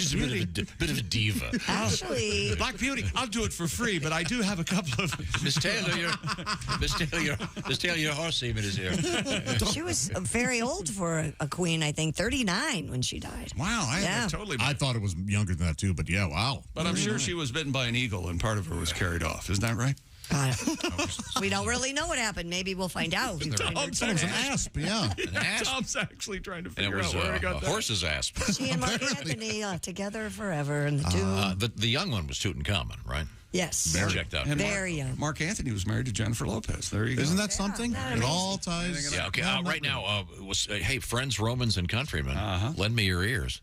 She's a bit of a diva. Actually, Black Beauty. I'll do it for free, but I do have a couple of. Miss Taylor, your horse semen is here. she was very old for a queen, I think, 39 when she died. Wow, I thought it was younger than that too, but yeah, wow. But I'm sure she was bitten by an eagle and part of her was carried off. Isn't that right? We don't really know what happened. Maybe we'll find out. It was an asp, yeah. An asp. Tom's actually trying to And figure it was out where he got a that. horse's asp. She and Mark Anthony together forever in the tomb. The young one was Tutankhamun, right? Yes. Checked out. And Very young. Mark Anthony was married to Jennifer Lopez. There you go. Isn't that something? It all ties. Yeah, okay. Right now, hey, friends, Romans, and countrymen, lend me your ears.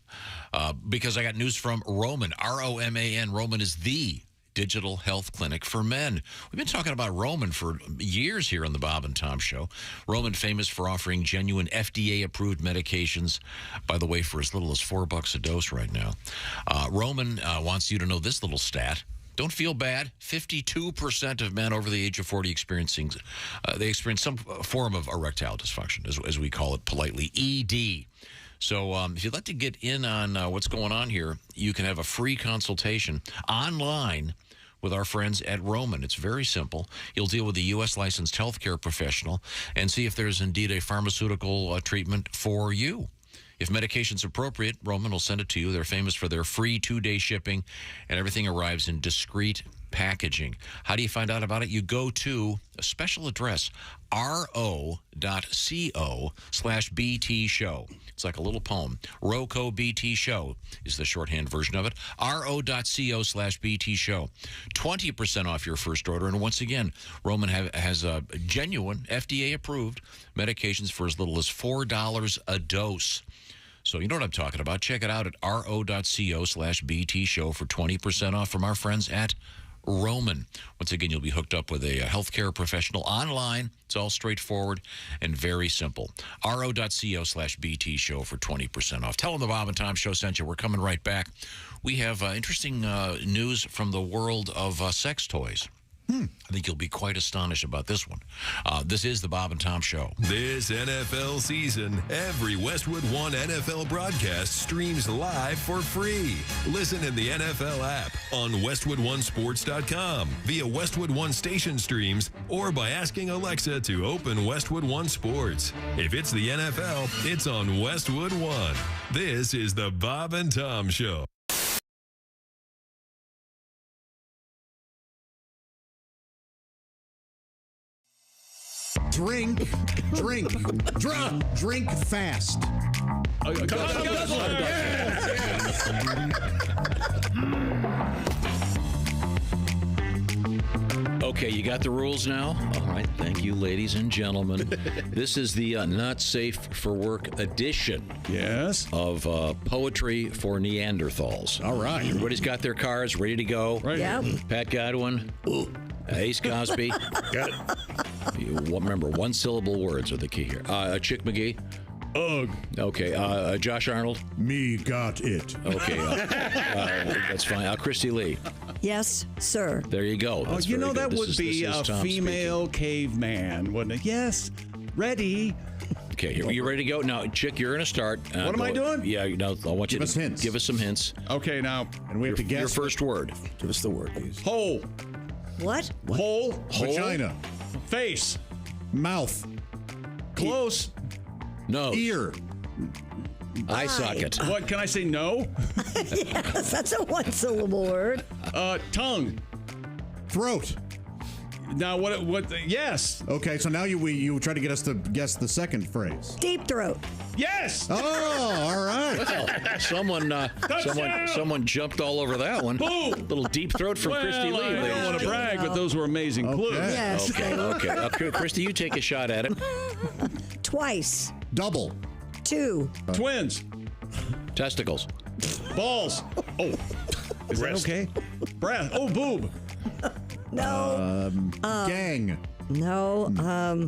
Because I got news from Roman, R-O-M-A-N. Roman is the digital health clinic for men. We've been talking about Roman for years here on the Bob and Tom Show. Roman, famous for offering genuine FDA-approved medications, by the way, for as little as $4 a dose right now. Roman wants you to know this little stat. Don't feel bad. 52% of men over the age of 40 experience some form of erectile dysfunction, as we call it politely, ED. So if you'd like to get in on what's going on here, you can have a free consultation online with our friends at Roman. It's very simple. You'll deal with a U.S. licensed healthcare professional and see if there's indeed a pharmaceutical treatment for you. If medication's appropriate, Roman will send it to you. They're famous for their free 2-day shipping, and everything arrives in discreet packaging. How do you find out about it? You go to a special address, ro.co/BT show. It's like a little poem. ROCO BT show is the shorthand version of it. ro.co/BT show. 20% off your first order. And once again, Roman has a genuine FDA-approved medications for as little as $4 a dose. So you know what I'm talking about. Check it out at ro.co/BT show for 20% off from our friends at Roman. Once again, you'll be hooked up with a healthcare professional online. It's all straightforward and very simple. ro.co/BT show for 20% off. Tell them the Bob and Tom Show sent you. We're coming right back. We have interesting news from the world of sex toys. I think you'll be quite astonished about this one. This is the Bob and Tom Show. This NFL season, every Westwood One NFL broadcast streams live for free. Listen in the NFL app, on WestwoodOneSports.com, via Westwood One station streams, or by asking Alexa to open Westwood One Sports. If it's the NFL, it's on Westwood One. This is the Bob and Tom Show. Drink fast. Okay, you got the rules now? All right, thank you, ladies and gentlemen. This is the Not Safe for Work edition. Yes. Of Poetry for Neanderthals. All right. Everybody's got their cars ready to go. Right. Yep. Pat Godwin. Ace Cosby. Got it. Remember, one-syllable words are the key here. Chick McGee. Ugh. Okay. Josh Arnold. Me got it. Okay. That's fine. Christy Lee. Yes, sir. There you go. That's you know, very that good. would be a Tom female caveman, wouldn't it? Yes. Ready. Okay, you ready to go? Now, Chick, you're going to start. What am I doing? Yeah, I want you to hints. give us some hints. Okay, now. And we have to guess. Your first word. Give us the word, please. Hole. What? Hole. Vagina. Face. Mouth. Close. Nose. Ear. Eye socket. What, can I say no? Yes, that's a one-syllable word. Tongue. Throat. Now, what, yes. Okay, so now you try to get us to guess the second phrase. Deep throat. Yes. Oh, all right. Well, someone jumped all over that one. Boom. Little deep throat from Christy Lee. I don't want to brag, but those were amazing clues. Yes. Okay. Christy, you take a shot at it. Twice. Double. 2. Twins. Testicles. Balls. Oh. Is that okay? Breath. Oh, boob. No. Gang. No.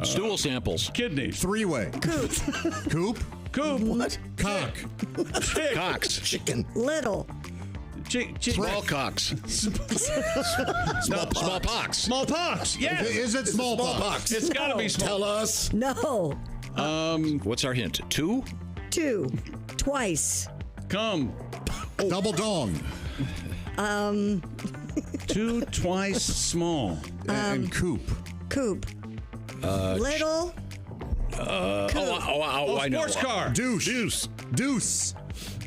Stool samples. Kidneys. Three-way. Coop. Coop. Coop. What? Cock. Chick. Cocks. Chicken. Little. Small cocks. Smallpox. Smallpox. Yes. Is it smallpox? It's got to be small. Tell us. No. What's our hint? 2? 2. Twice. Come. Double dong. 2 twice small. And coop. Coop. Little. I know. Sports car. Douche. Deuce.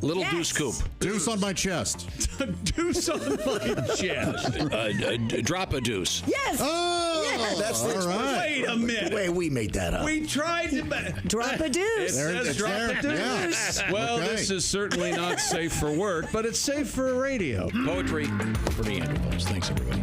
Little Yes. deuce coop. Deuce on my chest. Deuce on my chest. Drop a deuce. Yes. Oh, Yes. That's the all right. Wait a minute. Wait, we made that up. We tried to. Drop a It deuce. says it's drop there. a deuce. Yeah. Well, Okay. this is certainly not safe for work, but it's safe for radio. Poetry for Neanderthals. Thanks, everybody.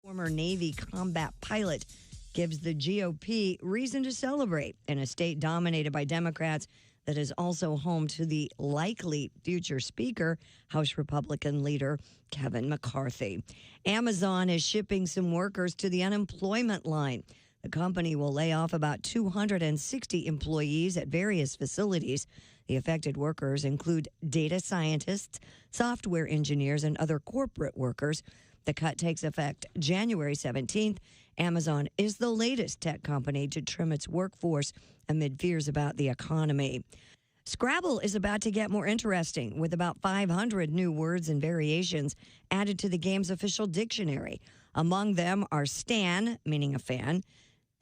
Former Navy combat pilot gives the GOP reason to celebrate in a state dominated by Democrats that is also home to the likely future Speaker, House Republican leader Kevin McCarthy. Amazon is shipping some workers to the unemployment line. The company will lay off about 260 employees at various facilities. The affected workers include data scientists, software engineers, and other corporate workers. The cut takes effect January 17th. Amazon is the latest tech company to trim its workforce amid fears about the economy. Scrabble is about to get more interesting, with about 500 new words and variations added to the game's official dictionary. Among them are stan, meaning a fan,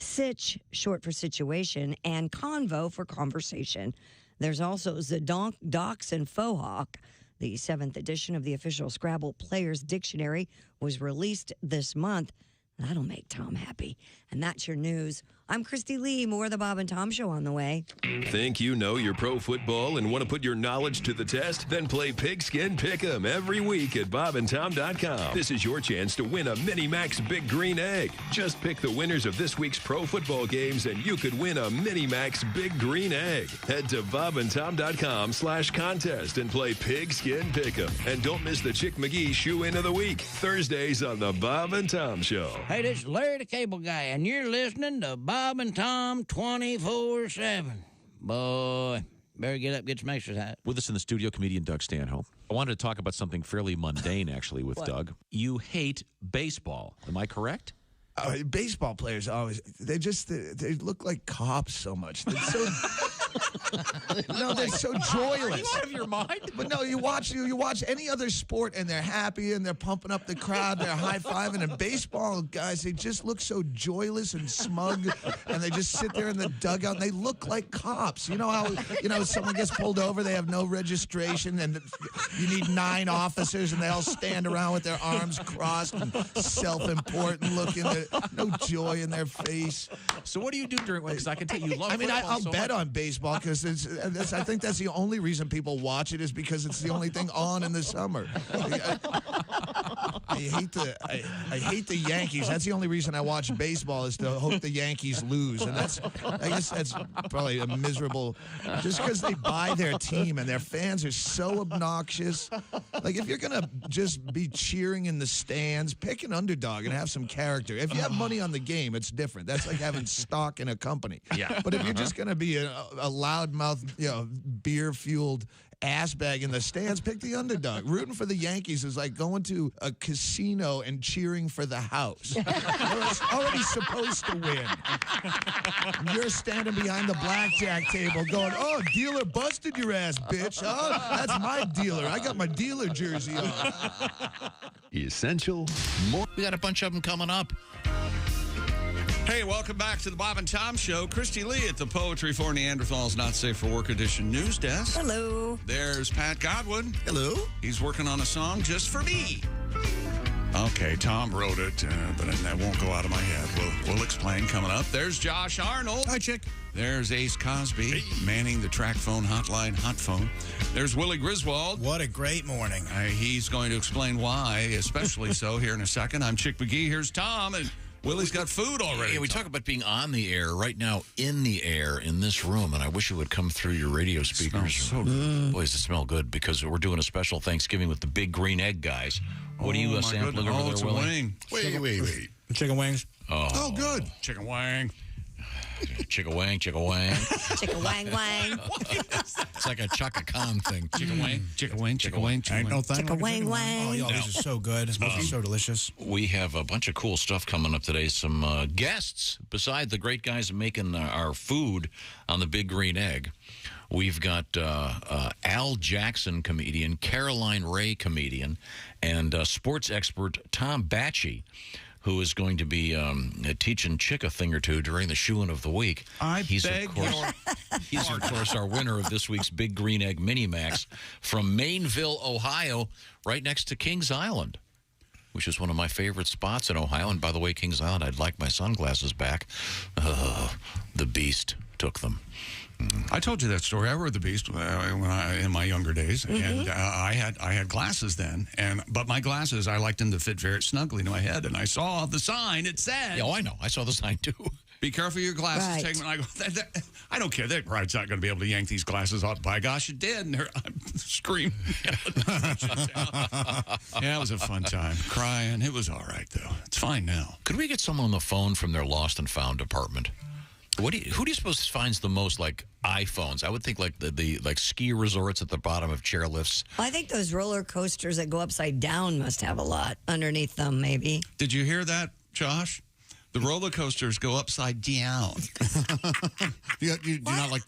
sitch, short for situation, and convo for conversation. There's also Zadonk, Docs, and Fohawk. The 7th edition of the official Scrabble Players Dictionary was released this month. That'll make Tom happy. And that's your news. I'm Christy Lee. More of the Bob and Tom Show on the way. Think you know your pro football and want to put your knowledge to the test? Then play Pigskin Pick'em every week at bobandtom.com. This is your chance to win a Mini Max Big Green Egg. Just pick the winners of this week's pro football games and you could win a Mini Max Big Green Egg. Head to bobandtom.com/contest and play Pigskin Pick'em. And don't miss the Chick McGee Shoe-In of the Week, Thursdays on the Bob and Tom Show. Hey, this is Larry the Cable Guy, and you're listening to Bob and Tom 24/7. Boy, better get up, get some exercise. With us in the studio, comedian Doug Stanhope. I wanted to talk about something fairly mundane, actually, with Doug. You hate baseball. Am I correct? Baseball players they look like cops so much. They're so no, they're so joyless. Are you out of your mind? But no, you watch any other sport and they're happy and they're pumping up the crowd, they're high-fiving. And baseball guys, they just look so joyless and smug, and they just sit there in the dugout and they look like cops. You know how someone gets pulled over, they have no registration, and you need 9 officers, and they all stand around with their arms crossed and self-important looking. No joy in their face. So what do you do during? Because I can tell you love. I'll bet on baseball because I think that's the only reason people watch it is because it's the only thing on in the summer. I hate the Yankees. That's the only reason I watch baseball is to hope the Yankees lose, and I guess that's probably a miserable. Just because they buy their team and their fans are so obnoxious. Like if you're gonna just be cheering in the stands, pick an underdog and have some character. If you have money on the game, it's different. That's like having stock in a company. Yeah. But if you're just going to be a loudmouth, beer-fueled ass bag in the stands, pick the underdog. Rooting for the Yankees is like going to a casino and cheering for the house. You're already supposed to win. You're standing behind the blackjack table going, "Oh, dealer busted your ass, bitch. Oh, that's my dealer. I got my dealer jersey on." Essential. We got a bunch of them coming up. Hey, welcome back to the Bob and Tom Show. Christy Lee at the Poetry for Neanderthals Not Safe for Work Edition news desk. Hello. There's Pat Godwin. Hello. He's working on a song just for me. Okay, Tom wrote it, but that won't go out of my head. We'll explain coming up. There's Josh Arnold. Hi, Chick. There's Ace Cosby manning the track phone hotline, hot phone. There's Willie Griswold. What a great morning. He's going to explain why, especially so, here in a second. I'm Chick McGee. Here's Tom, and Willie's got food already. Yeah, we talk about being on the air right now, in the air in this room, and I wish it would come through your radio speakers. So good. Boy, does it smell good, because we're doing a special Thanksgiving with the Big Green Egg guys. What are you sampling over there, it's Willie? A wing. Wait. Chicken wings. Oh, good. Chicken wing. Chicka wang, chicka wang. Chicka wang wang. It's like a Chaka Khan thing. Chicka wang, chicka wang, chicka wang, Ain't no thing. Chicka wang wang. Oh, y'all, these are so good. It's supposed to be so delicious. We have a bunch of cool stuff coming up today. Some guests, besides the great guys making our food on the Big Green Egg. We've got Al Jackson, comedian, Caroline Ray, comedian, and sports expert Tom Batchy, who is going to be teaching Chick a thing or two during the shoe-in of the week. He's, of course, our winner of this week's Big Green Egg Mini-Max from Maineville, Ohio, right next to Kings Island, which is one of my favorite spots in Ohio. And by the way, Kings Island, I'd like my sunglasses back. The beast took them. I told you that story. I rode the Beast in my younger days, and I had glasses then. But my glasses, I liked them to fit very snugly to my head. And I saw the sign. It said, "Oh, I know. I saw the sign too. Be careful of your glasses." Right. Take them. And I go, I don't care. That ride's not going to be able to yank these glasses off. By gosh, it did. And I'm screaming. Yeah, it was a fun time. Crying. It was all right though. It's fine now. Could we get someone on the phone from their lost and found department? Who do you suppose finds the most like iPhones? I would think like the like ski resorts at the bottom of chairlifts. I think those roller coasters that go upside down must have a lot underneath them, maybe. Did you hear that, Josh? The roller coasters go upside down. you do not like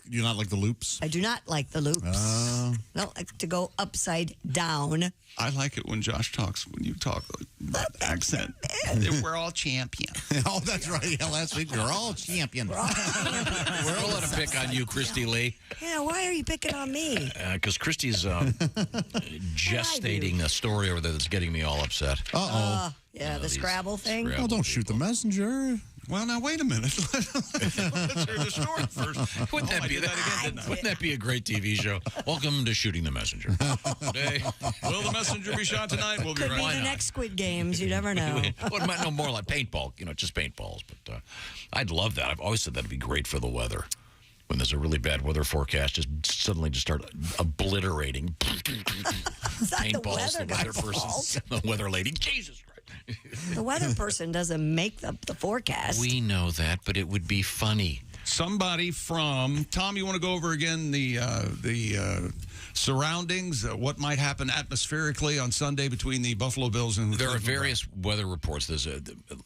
the loops? I do not like the loops. No, like to go upside down. I like it when Josh talks, when you talk that accent. We're all champions. Oh, that's right. Yeah, last week we were all champions. We're all going to pick on you, Christy Lee. Yeah, why are you picking on me? Because Christy's gestating a story over there that's getting me all upset. Yeah, the Scrabble thing. Oh, don't shoot the messenger. Well, now, wait a minute. Let's hear the story first. Wouldn't that be a great TV show? Welcome to Shooting the Messenger. Today, will the messenger be shot tonight? We'll be Could right be the next Squid Games. You never know. Well, it might know more like paintball, just paintballs. But I'd love that. I've always said that'd be great for the weather. When there's a really bad weather forecast, just suddenly just start obliterating paintballs. The weather person, the weather lady. Jesus Christ. The weather person doesn't make the forecast. We know that, but it would be funny. Somebody from Tom, you want to go over again the surroundings, what might happen atmospherically on Sunday between the Buffalo Bills and the There are Cleveland various weather reports.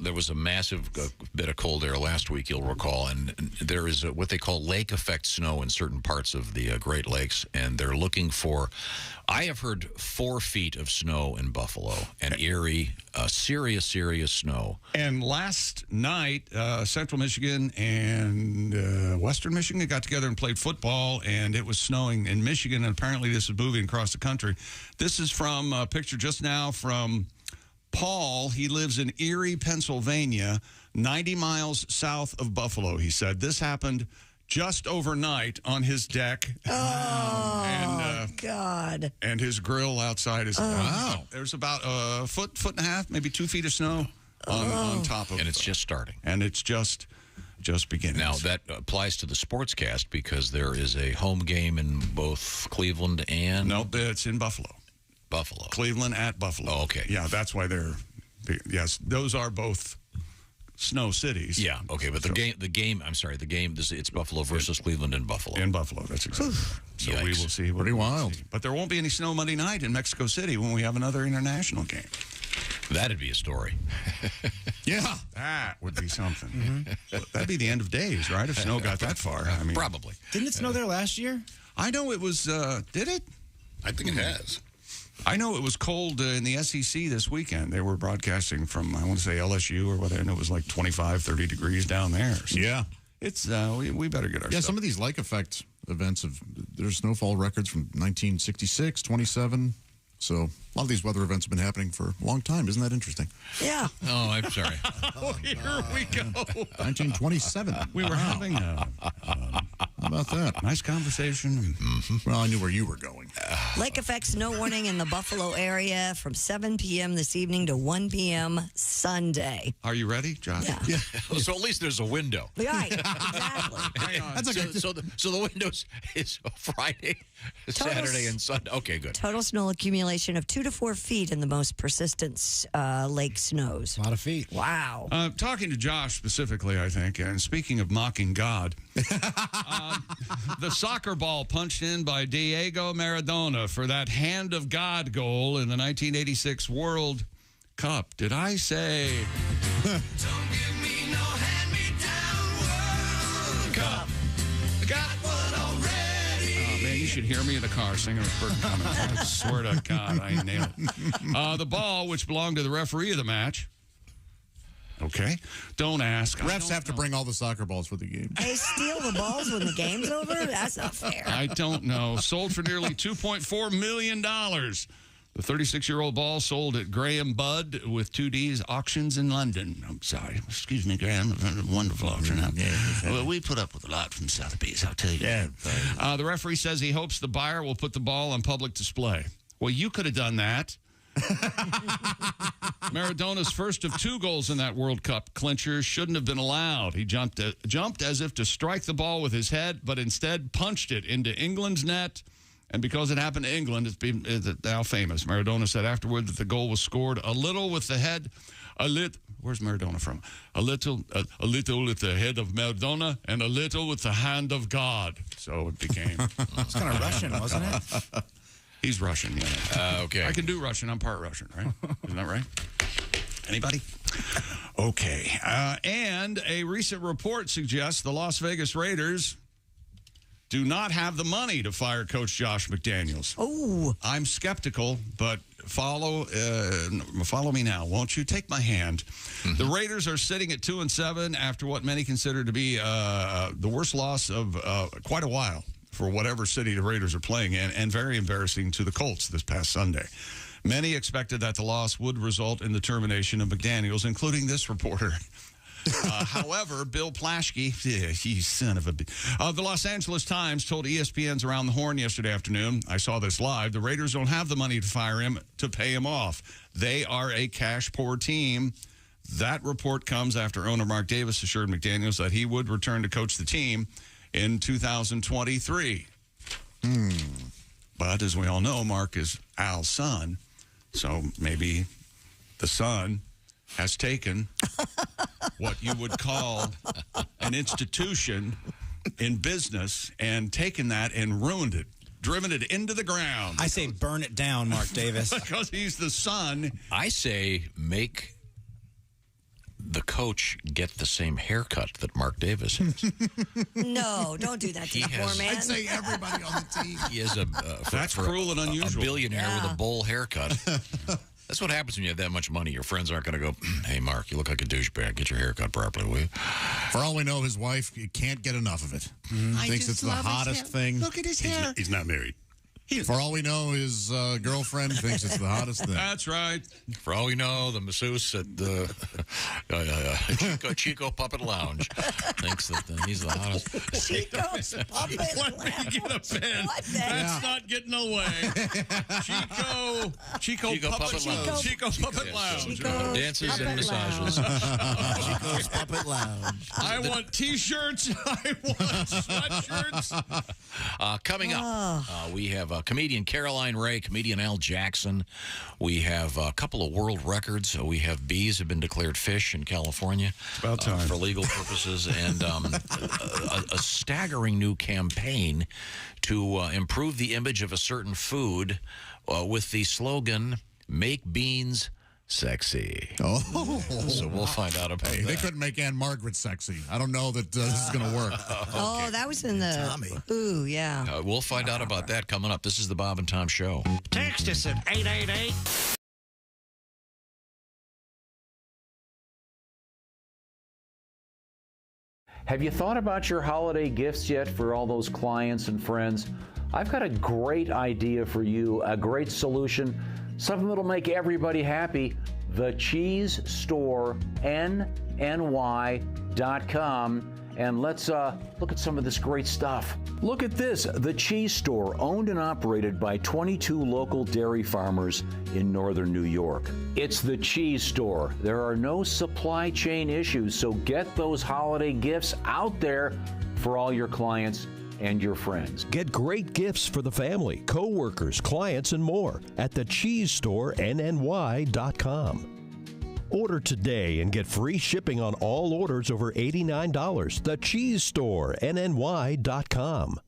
There was a massive bit of cold air last week, you'll recall, and there is what they call lake effect snow in certain parts of the Great Lakes, and they're looking for. I have heard 4 feet of snow in Buffalo and Erie, serious snow. And last night, Central Michigan and Western Michigan got together and played football, and it was snowing in Michigan, and apparently this is moving across the country. This is from a picture just now from Paul. He lives in Erie, Pennsylvania, 90 miles south of Buffalo, he said. This happened just overnight on his deck. God. And his grill outside is wow. There's about a foot and a half, maybe 2 feet of snow on top of it. And it's just starting. And it's just beginning. Now, that applies to the sportscast because there is a home game in both Cleveland and... No, it's in Buffalo. Buffalo. Cleveland at Buffalo. Oh, okay. Yeah, that's why they're... Yes, those are both snow cities. Yeah, okay, but the game, it's Buffalo versus Cleveland in Buffalo. In Buffalo, that's exactly right. So we will see. Pretty wild. But there won't be any snow Monday night in Mexico City when we have another international game. That'd be a story. Yeah. That would be something. That'd be the end of days, right? If snow got that far. I mean, probably. Didn't it snow there last year? I know it was, did it? I think it has. I know it was cold in the SEC this weekend. They were broadcasting from, I want to say LSU or whatever, and it was like 25, 30 degrees down there. So yeah. It's, we better get our stuff. Some of these lake effect events, there's snowfall records from 1966, 27. So a lot of these weather events have been happening for a long time. Isn't that interesting? Yeah. Oh, I'm sorry. Here we go. 1927. We were having how about that? Nice conversation. Well, I knew where you were going. Lake effect snow warning in the Buffalo area from 7 p.m. this evening to 1 p.m. Sunday. Are you ready, Josh? Yeah. So at least there's a window. Right, exactly. So the window is Friday, Saturday, and Sunday. Okay, good. Total snow accumulation of 2 to 4 feet in the most persistent lake snows. A lot of feet. Wow. Talking to Josh specifically, I think, and speaking of mocking God, the soccer ball punched in by Diego Maradona for that hand of God goal in the 1986 World Cup. Did I say? Don't give me no hand-me-down World Cup. Got one already. Oh, man, you should hear me in the car singing with Burton Cummings. I swear to God, I nailed it. The ball, which belonged to the referee of the match. Okay. Don't ask. Refs have to bring all the soccer balls for the game. They steal the balls when the game's over? That's not fair. I don't know. Sold for nearly $2.4 million. The 36-year-old ball sold at Graham Budd with 2Ds Auctions in London. I'm sorry. Excuse me, Graham. Wonderful auction. Well, we put up with a lot from Sotheby's, I'll tell you. Yeah. The referee says he hopes the buyer will put the ball on public display. Well, you could have done that. Maradona's first of 2 goals in that World Cup clincher shouldn't have been allowed. He jumped as if to strike the ball with his head, but instead punched it into England's net And because it happened to England, it's now famous. Maradona said afterward that the goal was scored a little with the head, where's Maradona from? A little with the head of Maradona and a little with the hand of God. So it became. It's kind of Russian, wasn't it? He's Russian, yeah. Okay. I can do Russian. I'm part Russian, right? Isn't that right? Anybody? Okay. And a recent report suggests the Las Vegas Raiders do not have the money to fire Coach Josh McDaniels. Oh. I'm skeptical, but follow me now, won't you? Take my hand. The Raiders are sitting at 2-7 after what many consider to be the worst loss of quite a while for whatever city the Raiders are playing in, and very embarrassing to the Colts this past Sunday. Many expected that the loss would result in the termination of McDaniels, including this reporter. However, Bill Plaschke, you son of a... the Los Angeles Times told ESPN's Around the Horn yesterday afternoon, I saw this live, the Raiders don't have the money to fire him to pay him off. They are a cash-poor team. That report comes after owner Mark Davis assured McDaniels that he would return to coach the team in 2023. But as we all know, Mark is Al's son, so maybe the son has taken what you would call an institution in business and taken that and ruined it, driven it into the ground. I say burn it down, Mark Davis. Because he's the son. I say make the coach get the same haircut that Mark Davis has. No, don't do that to He the poor has- man. I'd say everybody on the team. He is a That's cruel and unusual. A billionaire with a bowl haircut. That's what happens when you have that much money. Your friends aren't going to go, hey, Mark, you look like a douchebag. Get your hair cut properly, will you? For all we know, his wife can't get enough of it. Thinks it's the hottest thing. Look at his hair. He's not married. For all we know, his girlfriend thinks it's the hottest thing. That's right. For all we know, the masseuse at the Chico Puppet Lounge thinks that he's the hottest. Chico's Puppet Let me get a pen. What the That's not getting away. Chico Puppet Lounge. Chico Puppet Lounge. Dances and massages. Chico's Puppet Lounge. I want T-shirts. I want sweatshirts. Coming up, we have comedian Caroline Ray, comedian Al Jackson. We have a couple of world records. We have bees have been declared fish in California about time. For legal purposes, and a staggering new campaign to improve the image of a certain food with the slogan, "Make beans sexy." Oh. So we'll find out about Hey, that. they couldn't make Ann Margaret sexy. I don't know that this is going to work. Oh, that was in the... Tommy. Ooh, yeah. We'll find out about that coming up. This is the Bob and Tom Show. Text us at 888. Have you thought about your holiday gifts yet for all those clients and friends? I've got a great idea for you, a great solution, something that'll make everybody happy. The Cheese Store, NNY.com. And let's look at some of this great stuff. Look at this, The Cheese Store, owned and operated by 22 local dairy farmers in northern New York. It's The Cheese Store. There are no supply chain issues, so get those holiday gifts out there for all your clients and your friends. Get great gifts for the family, co-workers, clients, and more at the Cheese Store, NNY.com. Order today and get free shipping on all orders over $89. The Cheese Store, NNY.com.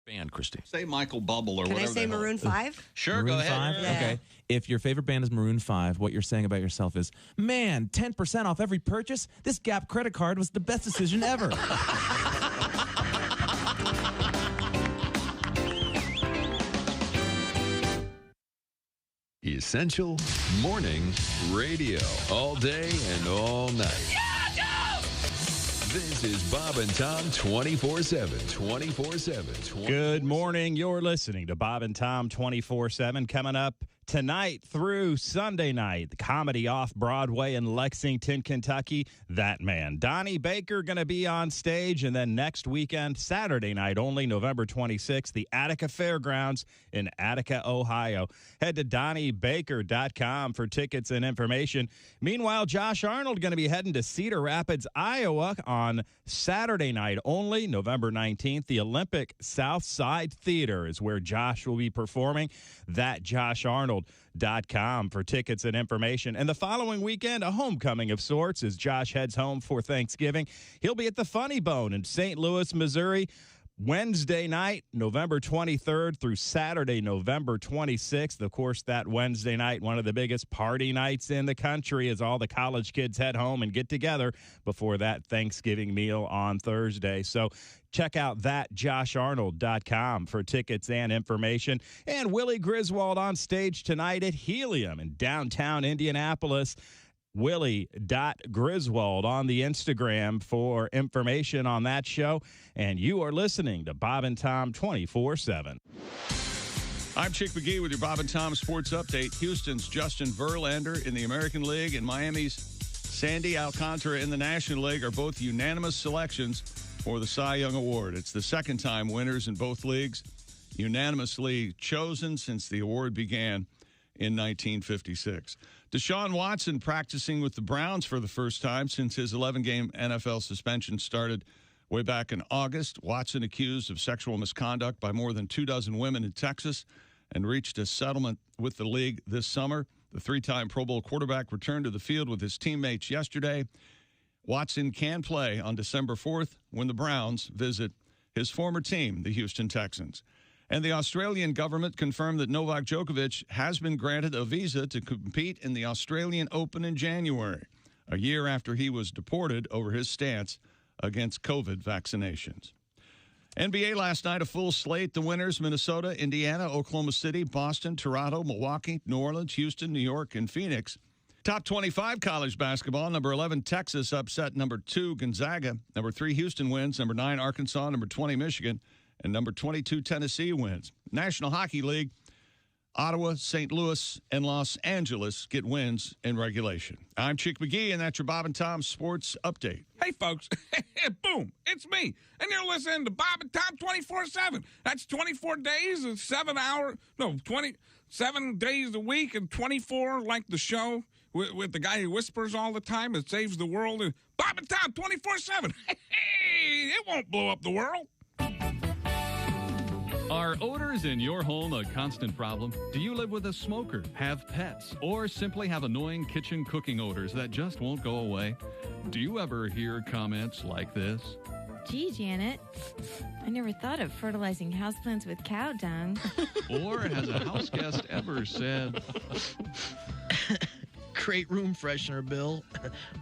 Band, Christy. Say Michael Bubble or Can I whatever. say Maroon 5? Sure, Maroon go ahead. 5? Yeah. Okay. If your favorite band is Maroon 5, what you're saying about yourself is, man, 10% off every purchase? This Gap credit card was the best decision ever. Essential Morning Radio. All day and all night. This is Bob and Tom 24-7. 24-7. Good morning. You're listening to Bob and Tom 24-7. Coming up tonight through Sunday night, the comedy off-Broadway in Lexington, Kentucky, That Man. Donnie Baker going to be on stage. And then next weekend, Saturday night only, November 26th, the Attica Fairgrounds in Attica, Ohio. Head to DonnieBaker.com for tickets and information. Meanwhile, Josh Arnold going to be heading to Cedar Rapids, Iowa on Saturday night only, November 19th. The Olympic Southside Theater is where Josh will be performing. That JoshArnold.com for tickets and information. And the following weekend, a homecoming of sorts as Josh heads home for Thanksgiving. He'll be at the Funny Bone in St. Louis, Missouri, Wednesday night, November 23rd through Saturday, November 26th. Of course, that Wednesday night, one of the biggest party nights in the country as all the college kids head home and get together before that Thanksgiving meal on Thursday. So check out that JoshArnold.com for tickets and information. And Willie Griswold on stage tonight at Helium in downtown Indianapolis. Willie.Griswold on the Instagram for information on that show. And you are listening to Bob and Tom 24-7. I'm Chick McGee with your Bob and Tom Sports Update. Houston's Justin Verlander in the American League and Miami's Sandy Alcantara in the National League are both unanimous selections for the Cy Young Award. It's the second time winners in both leagues unanimously chosen since the award began in 1956. Deshaun Watson practicing with the Browns for the first time since his 11-game NFL suspension started way back in August. Watson accused of sexual misconduct by more than 24 women in Texas and reached a settlement with the league this summer. The three-time Pro Bowl quarterback returned to the field with his teammates yesterday. Watson can play on December 4th when the Browns visit his former team, the Houston Texans. And the Australian government confirmed that Novak Djokovic has been granted a visa to compete in the Australian Open in January, a year after he was deported over his stance against COVID vaccinations. NBA last night, a full slate. The winners, Minnesota, Indiana, Oklahoma City, Boston, Toronto, Milwaukee, New Orleans, Houston, New York, and Phoenix. Top 25 college basketball. Number 11, Texas upset number 2, Gonzaga. Number 3, Houston wins. Number 9, Arkansas. Number 20, Michigan. And number 22, Tennessee wins. National Hockey League, Ottawa, St. Louis, and Los Angeles get wins in regulation. I'm Chick McGee, and that's your Bob and Tom Sports Update. Hey, folks. Boom. It's me. And you're listening to Bob and Tom 24-7. That's 24 days and 27 days a week and 24 like the show with the guy who whispers all the time and saves the world. And Bob and Tom 24-7. Hey, it won't blow up the world. Are odors in your home a constant problem? Do you live with a smoker, have pets, or simply have annoying kitchen cooking odors that just won't go away? Do you ever hear comments like this? Gee, Janet, I never thought of fertilizing houseplants with cow dung. Or has a house guest ever said, Great room freshener, Bill.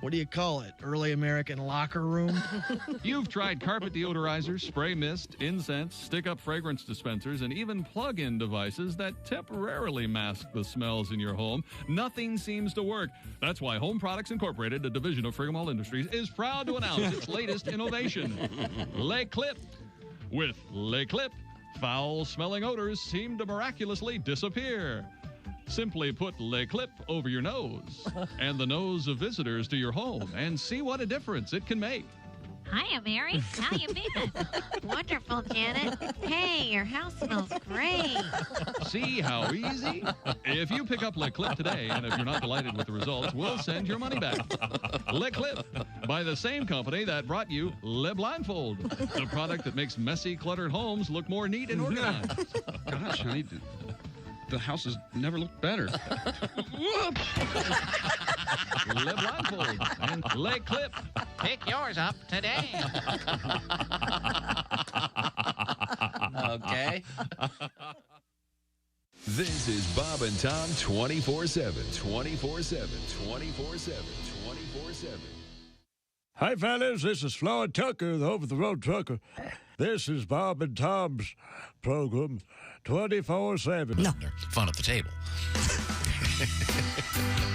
What do you call it? Early American locker room? You've tried carpet deodorizers, spray mist, incense, stick-up fragrance dispensers, and even plug-in devices that temporarily mask the smells in your home. Nothing seems to work. That's why Home Products Incorporated, a division of Frigamall Industries, is proud to announce its latest innovation, Le Clip. With Le Clip, foul-smelling odors seem to miraculously disappear. Simply put Le Clip over your nose and the nose of visitors to your home and see what a difference it can make. Hiya, Mary. How you been? Wonderful, Janet. Hey, your house smells great. See how easy? If you pick up Le Clip today, and if you're not delighted with the results, we'll send your money back. Le Clip, by the same company that brought you Le Blindfold, the product that makes messy, cluttered homes look more neat and organized. Gosh, honey, the house has never looked better. Le Blindfold and Le Clip. Pick yours up today. Okay. Okay. This is Bob and Tom 24/7, 24/7, 24/7, 24/7. Hi, fellas. This is Floyd Tucker, the over-the-road trucker. This is Bob and Tom's program, 24/7. No. Fun at the table.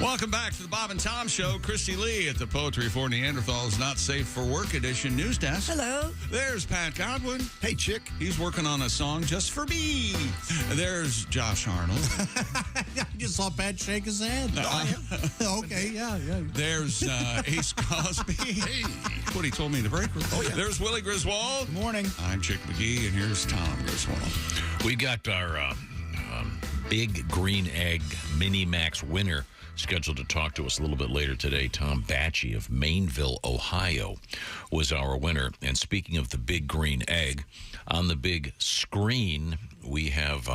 Welcome back to the Bob and Tom Show. Christy Lee at the Poetry for Neanderthals Not Safe for Work Edition news desk. Hello. There's Pat Godwin. Hey, chick. He's working on a song just for me. There's Josh Arnold. I just saw Pat shake his head. Okay, yeah. There's Ace Crosby. Hey. That's what he told me to break with. Oh, yeah. There's Willie Griswold. Good morning. I'm Chick McGee, and here's Tom Griswold. We got our Big Green Egg Mini Max winner scheduled to talk to us a little bit later today. Tom Batchy of Mainville, Ohio, was our winner. And speaking of the Big Green Egg, on the big screen, we have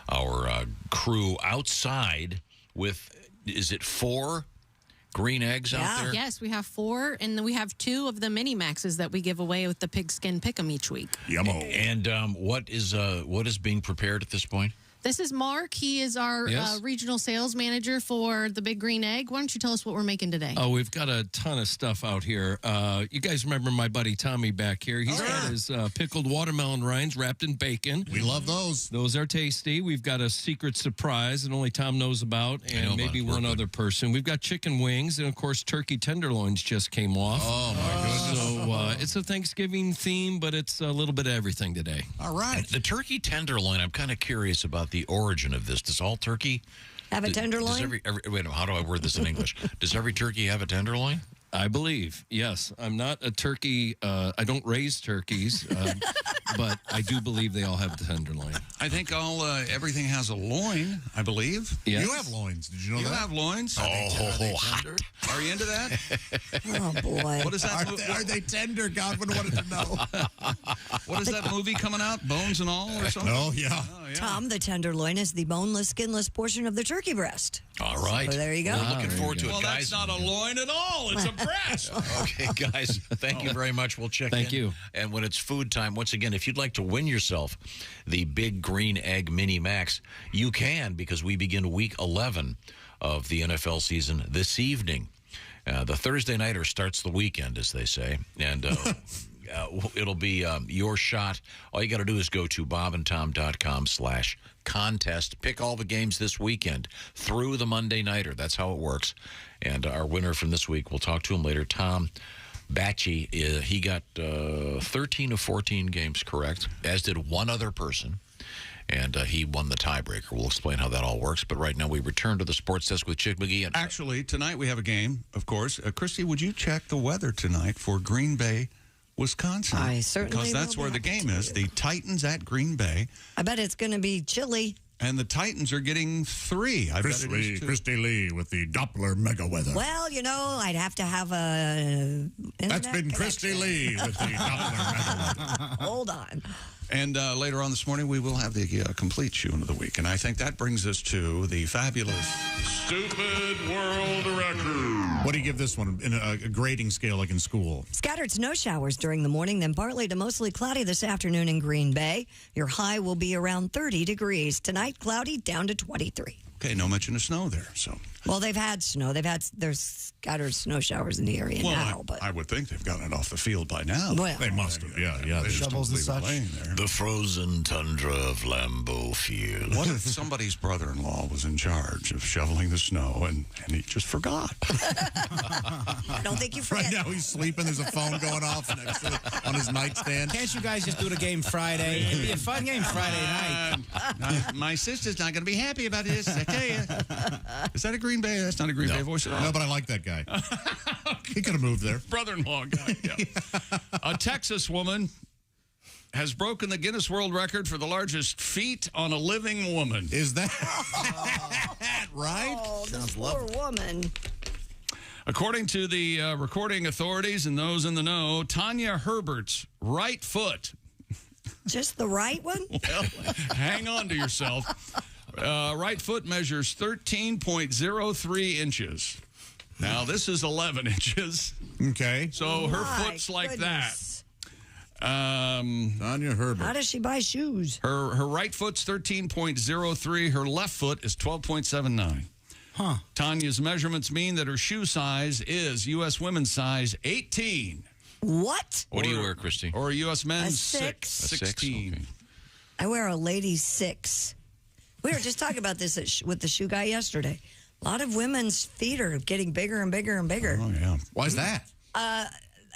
our crew outside with, is it 4 green eggs out there? Yes, we have 4, and then we have 2 of the mini maxes that we give away with the pigskin pick'em each week. Yummo. And what is being prepared at this point? This is Mark. He is our regional sales manager for the Big Green Egg. Why don't you tell us what we're making today? Oh, we've got a ton of stuff out here. You guys remember my buddy Tommy back here? He's got his pickled watermelon rinds wrapped in bacon. We love those. Those are tasty. We've got a secret surprise that only Tom knows about, and maybe one other person. We've got chicken wings, and, of course, turkey tenderloins just came off. Oh, my goodness. So it's a Thanksgiving theme, but it's a little bit of everything today. All right. The turkey tenderloin, I'm kind of curious about the origin of this. Does all turkey have a tenderloin? Does every, wait, how do I word this in English? Does every turkey have a tenderloin? I believe, yes. I'm not a turkey. I don't raise turkeys, but I do believe they all have the tenderloin. I think everything has a loin, I believe. Yes. You have loins. Did you know that? You have loins. Hot. Are you into that? Oh, boy. What is that? Are they tender? Godwin wanted to know. What is that movie coming out? Bones and All or something? Oh, yeah. Tom, the tenderloin is the boneless, skinless portion of the turkey breast. All right. So there you go. We're looking forward to it, well, guys. that's not a loin at all. It's a breast. Okay, guys, thank you very much. We'll check in. Thank you. And when it's food time, once again, if you'd like to win yourself the Big Green Egg Mini Max, you can, because we begin week 11 of the NFL season this evening. The Thursday nighter starts the weekend, as they say, and it'll be your shot. All you got to do is go to bobandtom.com/contest. Pick all the games this weekend through the Monday nighter. That's how it works. And our winner from this week, we'll talk to him later, Tom Batchy. He got 13 of 14 games correct, as did one other person. And he won the tiebreaker. We'll explain how that all works. But right now, we return to the sports desk with Chick McGee. And actually, tonight we have a game, of course. Christy, would you check the weather tonight for Green Bay, Wisconsin? I certainly Because that's will where the game is. The Titans at Green Bay. I bet it's going to be chilly. And the Titans are getting 3. I bet it is 2. Christy Lee with the Doppler mega weather. Well, you know, I'd have to have a That's been Christy Lee with the Doppler mega weather. Hold on. And later on this morning, we will have the complete Shoe-In of the Week. And I think that brings us to the fabulous Stupid World Record. What do you give this one in a grading scale like in school? Scattered snow showers during the morning, then partly to mostly cloudy this afternoon in Green Bay. Your high will be around 30 degrees. Tonight, cloudy down to 23. Okay, no mention of snow there. So, well, they've had snow. There's scattered snow showers in the area now. But I would think they've gotten it off the field by now. Well, they must have. Yeah. They Shovels and such. The frozen tundra of Lambeau Field. What if somebody's brother-in-law was in charge of shoveling the snow and he just forgot? I don't think you forget. Right now he's sleeping. There's a phone going off next to on his nightstand. Can't you guys just do the game Friday? It'd be a fun game Friday night. My sister's not going to be happy about this, I tell you. Is that a Green Bay? That's not a Green Bay voice at all. No, but I like that guy. He could have moved there. Brother-in-law guy, yeah. A Texas woman has broken the Guinness World Record for the largest feet on a living woman. Is that right? Oh, this poor woman. According to the recording authorities and those in the know, Tanya Herbert's right foot. Just the right one? Well, hang on to yourself. Right foot measures 13.03 inches. Now, this is 11 inches. Okay. So her foot's like that. Tanya Herbert. How does she buy shoes? Her right foot's 13.03. Her left foot is 12.79. Huh. Tanya's measurements mean that her shoe size is U.S. women's size 18. What? What do you wear, Christy? Or U.S. men's A six. 16. Okay. I wear a ladies 6. We were just talking about this with the shoe guy yesterday. A lot of women's feet are getting bigger and bigger and bigger. Oh, yeah. Why is that?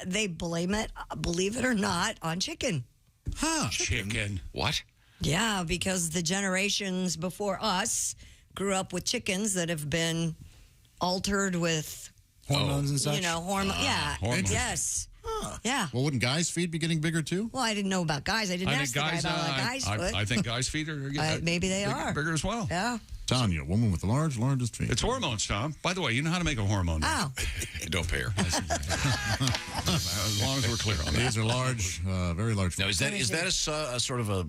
They blame it, believe it or not, on chicken. Huh. Chicken. What? Yeah, because the generations before us grew up with chickens that have been altered with Hormones and such? You know, yeah. hormones. Yes. Yeah. Well, wouldn't guys' feet be getting bigger too? Well, I didn't know about guys. I didn't ask the guy about guys' foot. I think guys' feet are getting Maybe they are. bigger as well. Yeah. Tanya, woman with the largest feet. It's hormones, Tom. By the way, you know how to make a hormone. Oh. Don't pay her. As long as we're clear on that. These are large, very large. Now, is that a sort of a...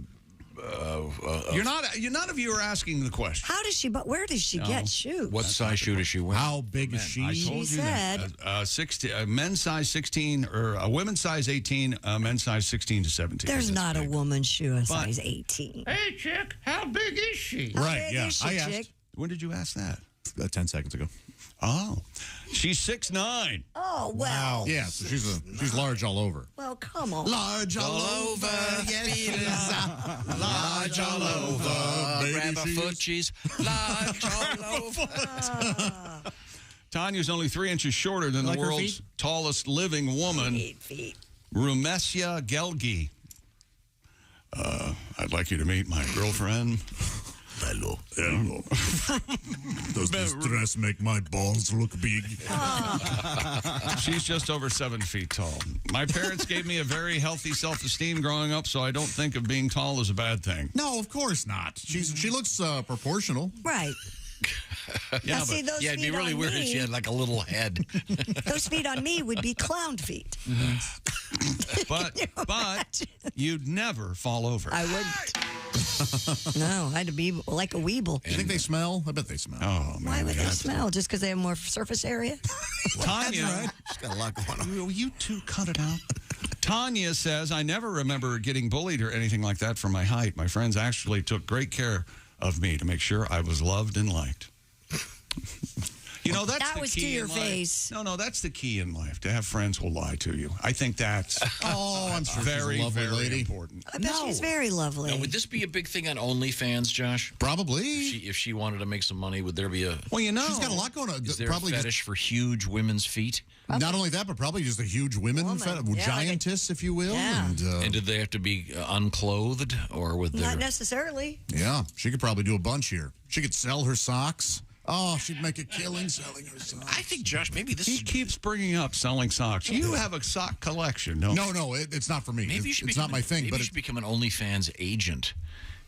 None of you are asking the question. How does she? But where does she get shoes? What size shoe does she wear? How big is she? I told She you said- that. 16, men's size 16, or a women's size 18, men's size 16 to 17. There's not a woman's shoe a size 18. Hey, chick, how big is she? Right, big yeah. is she, I chick? asked When did you ask that? 10 seconds ago. Oh, she's 6'9". Oh, well. Yeah, so she's large all over. Well, come on. Large all over. Large all over. Baby, Grab a foot, cheese. Large all over. Tanya's only 3 inches shorter than Like the her world's feet? tallest living woman, 8 feet. Rumesia Gelgi. I'd like you to meet my girlfriend. Hello. Does this dress make my balls look big? She's just over 7 feet tall. My parents gave me a very healthy self-esteem growing up, so I don't think of being tall as a bad thing. No, of course not. She looks proportional. Right. Yeah, now, see, those Yeah, it'd be feet really on weird me, if she had like a little head. Those feet on me would be clown feet. but you'd never fall over. I wouldn't. No, I'd be like a weeble. You think they smell? I bet they smell. Oh, man. Why would they smell? Just because they have more surface area? Tanya, She's got a lot going on. will you two cut it out? Tanya says, I never remember getting bullied or anything like that for my height. My friends actually took great care of me to make sure I was loved and liked. You know, that's That the was key to your in life. face. No, that's the key in life, to have friends who will lie to you. I think that's I'm sure very, she's a lovely very lady. important. I bet she's very lovely. Now, would this be a big thing on OnlyFans, Josh? Probably. If she wanted to make some money, would there be a... Well, you know. She's got a lot going on. Is there Probably a fetish for huge women's feet? not only that, but probably just a huge woman, Yeah, like giantess, if you will. Yeah. And did they have to be unclothed, or would Not they... necessarily. Yeah, she could probably do a bunch here. She could sell her socks. Oh, she'd make a killing selling her socks. I think, Josh, maybe this He is... keeps bringing up selling socks. You have a sock collection, don't you? No, it's not for me. Maybe you should it's not my thing. Maybe But you should become an OnlyFans agent.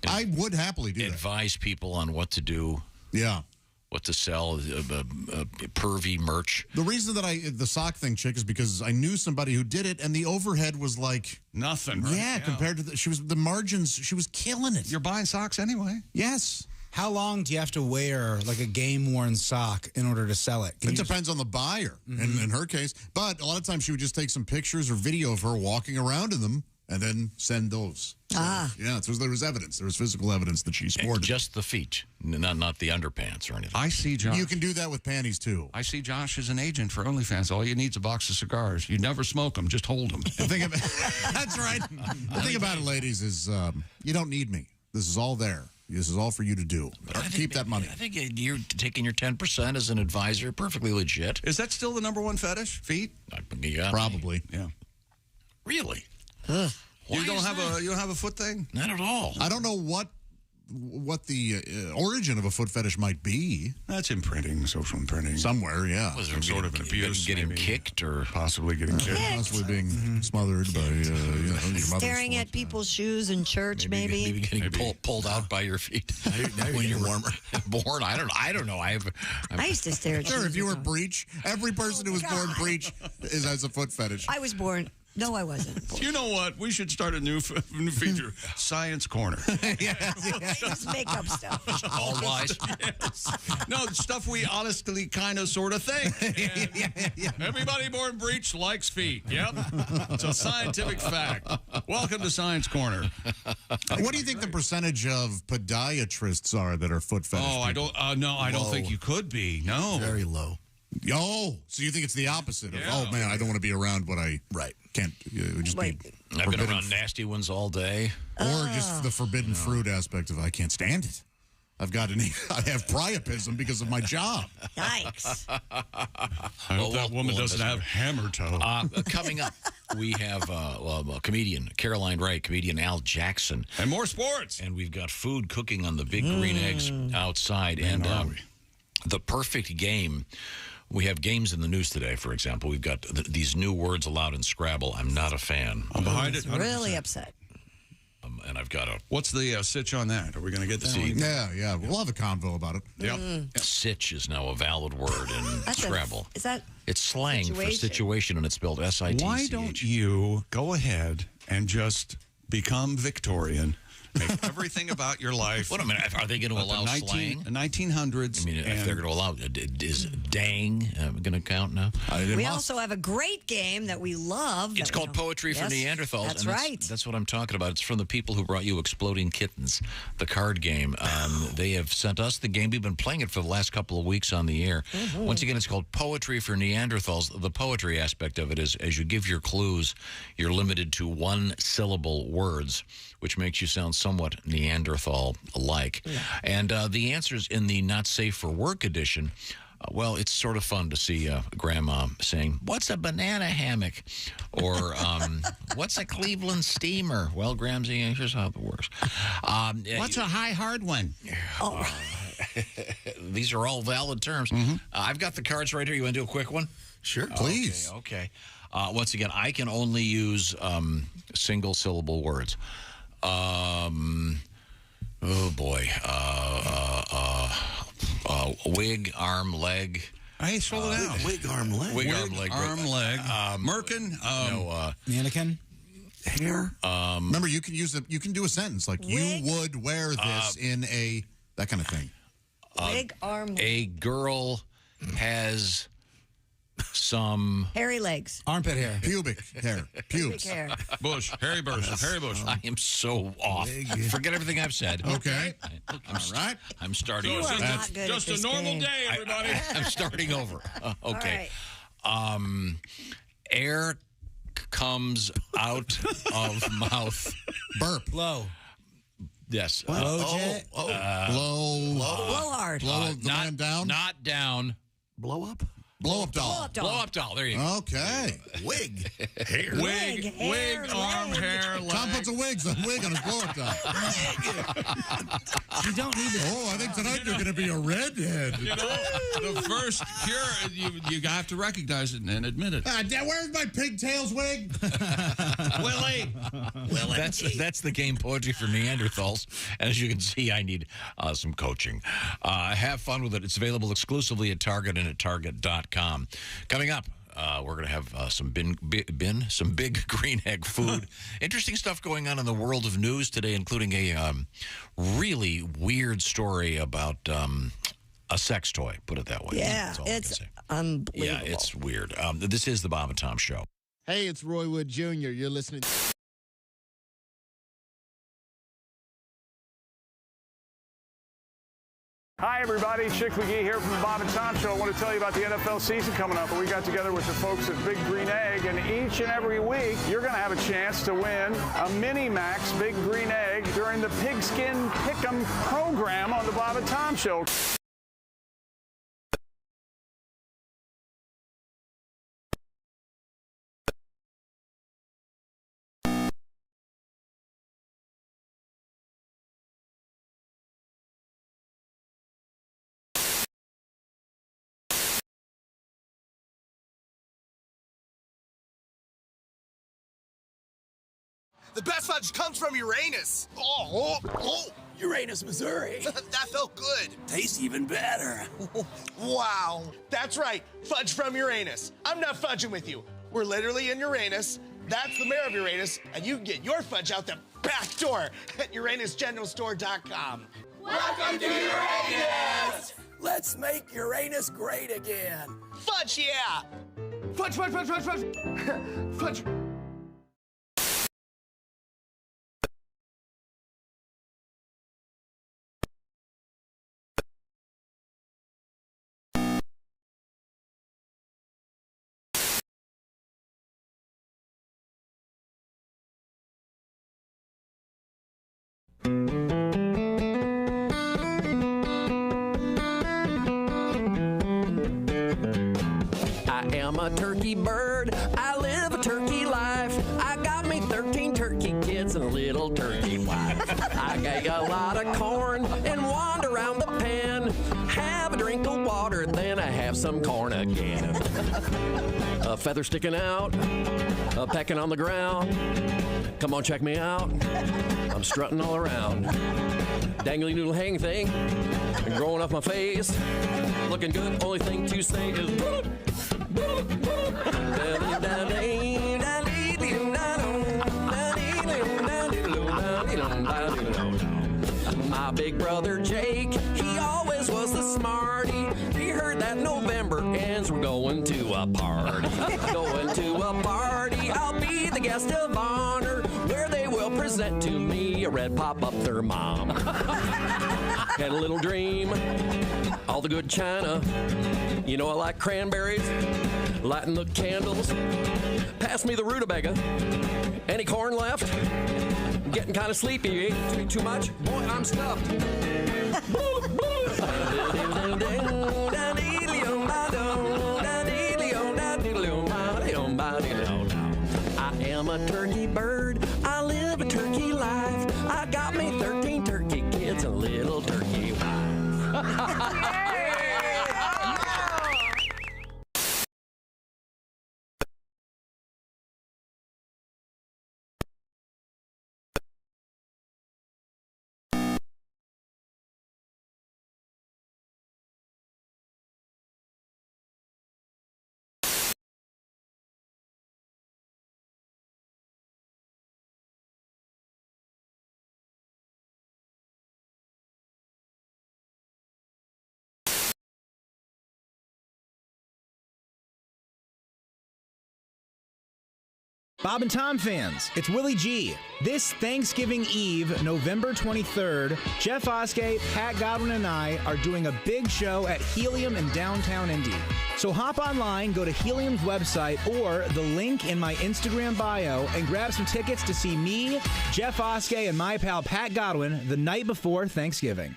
I would happily do that. Advise people on what to do. Yeah. What to sell, pervy merch. The reason that the sock thing, chick, is because I knew somebody who did it, and the overhead was like nothing. Right? Yeah, compared to the margins, she was killing it. You're buying socks anyway. Yes. How long do you have to wear like a game-worn sock in order to sell it? It depends on the buyer, in her case. But a lot of times she would just take some pictures or video of her walking around in them and then send those. So, yeah, so there was evidence. There was physical evidence that she sported. Just the feet, not the underpants or anything. I see Josh. You can do that with panties, too. I see Josh as an agent for OnlyFans. All you need is a box of cigars. You never smoke them, just hold them. That's right. The thing about it, ladies, is you don't need me. This is all there. This is all for you to do. Keep that money. I think you're taking your 10% as an advisor. Perfectly legit. Is that still the ¡1 fetish? Feet? Yeah. Probably. Yeah. Really? You don't have a foot thing? Not at all. I don't know what the origin of a foot fetish might be. That's imprinting, social imprinting. Somewhere, yeah. Was there sort of an abuse? Getting kicked or possibly getting kicked? Possibly being smothered by your mother's Staring at people's shoes in church, maybe. Maybe getting pulled out by your feet when you're born. I don't know. I used to stare at Sure, shoes if you were before. breech, every person who was born breech has a foot fetish. I was born No, I wasn't. You know what? We should start a new feature, Science Corner. Just make up stuff. All wise. Yes. No, stuff we honestly kind of sort of think. Everybody born breech likes feet. Yep. It's a scientific fact. Welcome to Science Corner. What do you think the percentage of podiatrists are that are foot fetish Oh, I people? don't. No, I don't think you could be. No. Very low. Oh, so you think it's the opposite of, oh, man, I don't want to be around what I can't. It would just be I've been around nasty ones all day. Or just the forbidden fruit aspect of I can't stand it. I have priapism because of my job. Yikes. I hope that woman doesn't have hammer toe. Coming up, we have a comedian, Caroline Wright, comedian Al Jackson. And more sports. And we've got food cooking on the big green eggs outside. Man, and the perfect game. We have games in the news today, for example. We've got these new words allowed in Scrabble. I'm not a fan. I'm behind it. 100%. Really upset. And I've got a... What's the sitch on that? Are we going to get that one? Yeah. We'll have a convo about it. Yep. Sitch is now a valid word in Scrabble. Is that... It's slang for situation, and it's spelled S-I-T-C-H. Why don't you go ahead and just become Victorian? Make everything about your life. What a minute. Are they going to allow slang? The 1900s. I mean, if they're going to allow... Is dang going to count now? We also have a great game that we love. It's called Poetry for Neanderthals. That's and right. That's what I'm talking about. It's from the people who brought you Exploding Kittens, the card game. They have sent us the game. We've been playing it for the last couple of weeks on the air. Once again, it's called Poetry for Neanderthals. The poetry aspect of it is, as you give your clues, you're limited to one-syllable words, which makes you sound somewhat Neanderthal-like. Yeah. And the answers in the Not Safe for Work edition, well, it's sort of fun to see Grandma saying, "What's a banana hammock?" Or, "What's a Cleveland steamer?" Well, Gramsci, here's how it works. What's a high hard one? These are all valid terms. I've got the cards right here. You want to do a quick one? Sure, please. Okay. Once again, I can only use single-syllable words. Oh boy. Wig, arm, leg. Hey, slow it down. Wig, arm, leg. Wig, arm, leg. Leg. Merkin. Mannequin. Hair. Remember, you can use you can do a sentence like Wig. you would wear this in a that kind of thing. Wig, arm, leg. A girl has some hairy legs. Armpit hair. Pubic hair. Pubes. Hair. Bush. Hairy Bush. Hairy Bush. I am so off. Forget everything I've said. Okay. I'm starting You over. are not good Just at a this normal game. day, everybody. I'm starting over. Okay. All Air comes out of mouth. Burp. Blow. Yes. Blow. Blow hard. Blow the man down. Not down. Blow up. Blow up doll. Blow up doll. There you go. Okay. Wig. Hair. Wig, arm, hair, leg. Tom puts a wig on his blow up doll. You don't need to. Oh, I think tonight you're going to be a redhead. You know, the first cure, you have to recognize it and admit it. Where's my pigtails wig? Willie. That's the game Poetry for Neanderthals. And as you can see, I need some coaching. Have fun with it. It's available exclusively at Target and at Target.com. Coming up, we're going to have some big green egg food. Interesting stuff going on in the world of news today, including a really weird story about a sex toy, put it that way. Yeah, it's unbelievable. Yeah, it's weird. This is the Bob and Tom Show. Hey, it's Roy Wood Jr. You're listening. Hi, everybody. Chick McGee here from the Bob and Tom Show. I want to tell you about the NFL season coming up. We got together with the folks at Big Green Egg, and each and every week, you're going to have a chance to win a Mini Max Big Green Egg during the Pigskin Pick'em program on the Bob and Tom Show. The best fudge comes from Uranus. Uranus, Missouri. That felt good. Tastes even better. Wow. That's right. Fudge from Uranus. I'm not fudging with you. We're literally in Uranus, That's the mayor of Uranus, and you can get your fudge out the back door at UranusGeneralStore.com. Welcome to Uranus! Let's make Uranus great again. Fudge, yeah! Fudge, fudge, fudge, fudge, fudge! Fudge! I am a turkey bird. I live a turkey life. I got me 13 turkey kids and a little turkey wife. I get a lot of corn and wander around the pen. Have a drink of water, then I have some corn again. A feather sticking out, a pecking on the ground. Come on, check me out. I'm strutting all around. Dangly noodle hang thing, growing off my face. Looking good, only thing to say is my big brother Jake, he always was the smarty. He heard that November ends, we're going to a party. Going to a party, I'll be the guest of honor, where they will present to me a red pop-up thermom. Had a little dream, all the good china. You know I like cranberries, lighting the candles. Pass me the rutabaga. Any corn left? Getting kind of sleepy. You ate too much? Boy, I'm stuffed. I am a turkey bird. I live a turkey life. I got me 13 turkey kids and a little turkey wife. Bob and Tom fans, it's Willie G. This Thanksgiving Eve, November 23rd, Jeff Oskey, Pat Godwin, and I are doing a big show at Helium in downtown Indy. So hop online, go to Helium's website or the link in my Instagram bio and grab some tickets to see me, Jeff Oskey, and my pal Pat Godwin the night before Thanksgiving.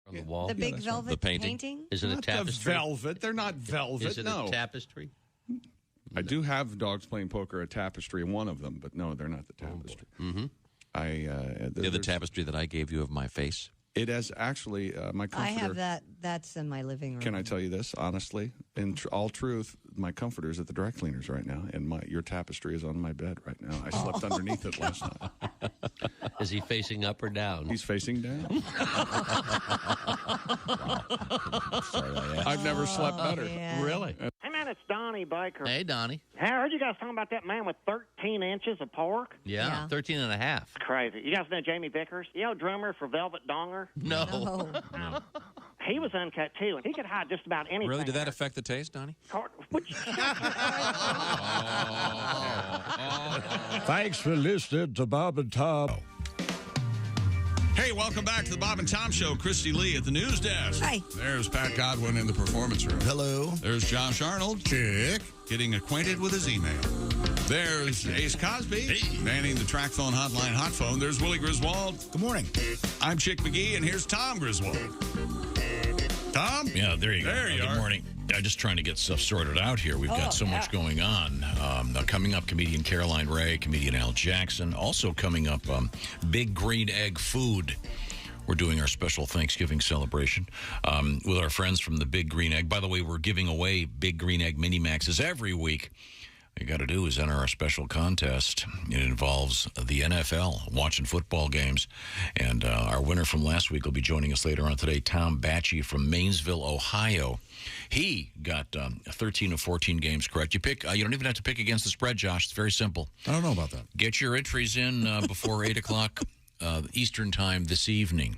On the wall. The big velvet the painting? Is it a Not tapestry? The velvet. They're not velvet. Is it no. a tapestry? I do have Dogs Playing Poker, a tapestry, one of them, but no, they're not the tapestry. Mm-hmm. The tapestry that I gave you of my face. It is actually my comforter. I have that. That's in my living room. Can I tell you this honestly? In all truth, my comforter is at the dry cleaners right now, and your tapestry is on my bed right now. I slept underneath it last night. Is he facing up or down? He's facing down. I've never slept better. Really? Hey, man, it's Donnie Baker. Hey, Donnie. Hey, I heard you guys talking about that man with 13 inches of pork. Yeah, 13 and a half. Crazy. You guys know Jamie Vickers? You know, drummer for Velvet Donger? No. No. He was uncut, too, and he could hide just about anything. Really? Did that affect the taste, Donnie? Thanks for listening to Bob and Tom. Hey, welcome back to the Bob and Tom Show. Christy Lee at the news desk. Hi. There's Pat Godwin in the performance room. Hello. There's Josh Arnold. Chick. Getting acquainted with his email. There's Ace Cosby. Manning the track phone hotline hot phone. There's Willie Griswold. Good morning. I'm Chick McGee, and here's Tom Griswold. Tom? Yeah, there you go. There you Good are. morning. I'm just trying to get stuff sorted out here. We've got so much going on. Coming up, comedian Caroline Ray, comedian Al Jackson. Also coming up, Big Green Egg Food. We're doing our special Thanksgiving celebration with our friends from the Big Green Egg. By the way, we're giving away Big Green Egg Mini Maxes every week. All you got to do is enter our special contest. It involves the NFL, watching football games. And our winner from last week will be joining us later on today, Tom Batchy from Maysville, Ohio. He got 13 of 14 games correct. You pick. You don't even have to pick against the spread, Josh. It's very simple. I don't know about that. Get your entries in before 8 o'clock Eastern time this evening,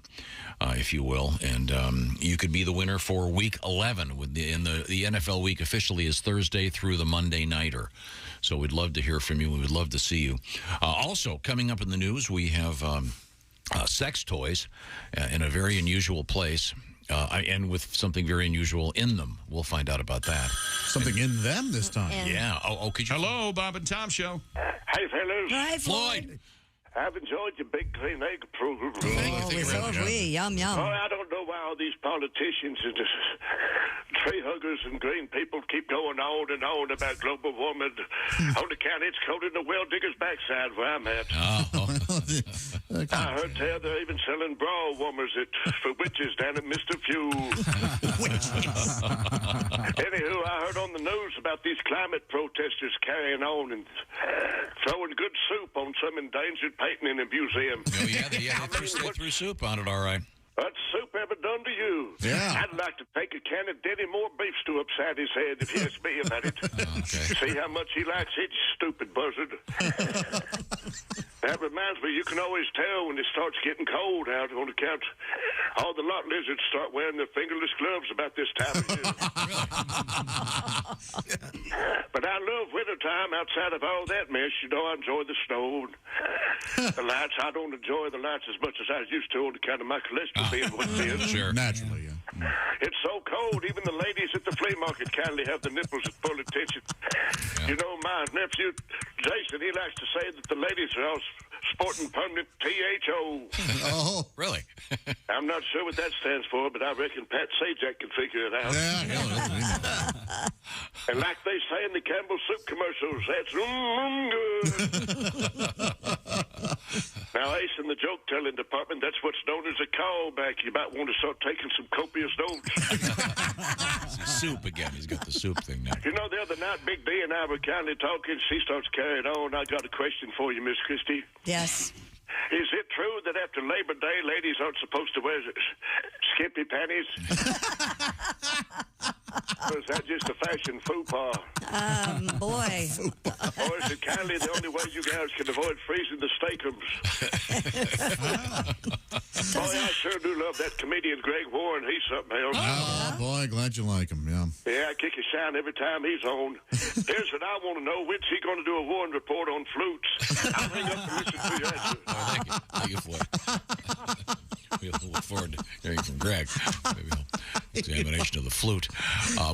if you will. And you could be the winner for Week 11. The NFL week officially is Thursday through the Monday nighter. So we'd love to hear from you. We would love to see you. Also, coming up in the news, we have sex toys in a very unusual place. And with something very unusual in them. We'll find out about that. Something in them this time. Yeah. Oh, could you? Hello, Bob and Tom Show. Hey, fellas. Hi, Floyd. I've enjoyed your Big Green Egg program. So have we. Yum, yum. Oh, I don't know why all these politicians and tree huggers and green people keep going on and on about global warming. On the county, it's colder than the well digger's backside where I'm at. I heard tell they're even selling bra warmers for witches down at Mr. Few. Anywho, I heard on the news about these climate protesters carrying on and throwing good soup on some endangered painting in a museum. Oh, yeah, they threw soup on it, all right. What's soup ever done to you? Yeah. I'd like to take a can of Denny Moore beef stew upside his head if he asks me about it. See how much he likes it, you stupid buzzard. That reminds me, you can always tell when it starts getting cold out on account all the lot lizards start wearing their fingerless gloves about this time of year. But I love wintertime outside of all that mess. You know, I enjoy the snow. The lights, I don't enjoy the lights as much as I used to on account of my cholesterol being what it is. Sure. Naturally, yeah. It's so cold, even the ladies at the flea market kindly have the nipples at full attention. Yeah. You know, my nephew, Jason, he likes to say that the ladies are all sporting permanent THO. Oh, really? I'm not sure what that stands for, but I reckon Pat Sajak can figure it out. Yeah, and like they say in the Campbell Soup commercials, that's good. Now, Ace, in the joke-telling department, that's what's known as a callback. You might want to start taking some copious notes. Soup again. He's got the soup thing now. You know, the other night, Big D and I were kindly talking. She starts carrying on. I got a question for you, Miss Christie. Yes. Is it true that after Labor Day, ladies aren't supposed to wear skimpy panties? Or is that just a fashion faux pas? Boy. Or is it kindly the only way you guys can avoid freezing the steakums? Boy, I sure do love that comedian Greg Warren. He's something else. Oh, boy, glad you like him, yeah. Yeah, I kick his shine every time he's on. Here's what I want to know. When's he going to do a Warren report on flutes? I'll hang up and listen to your answer. Thank you. Thank you, Floyd. We look forward to hearing from Greg. Maybe examination of the flute.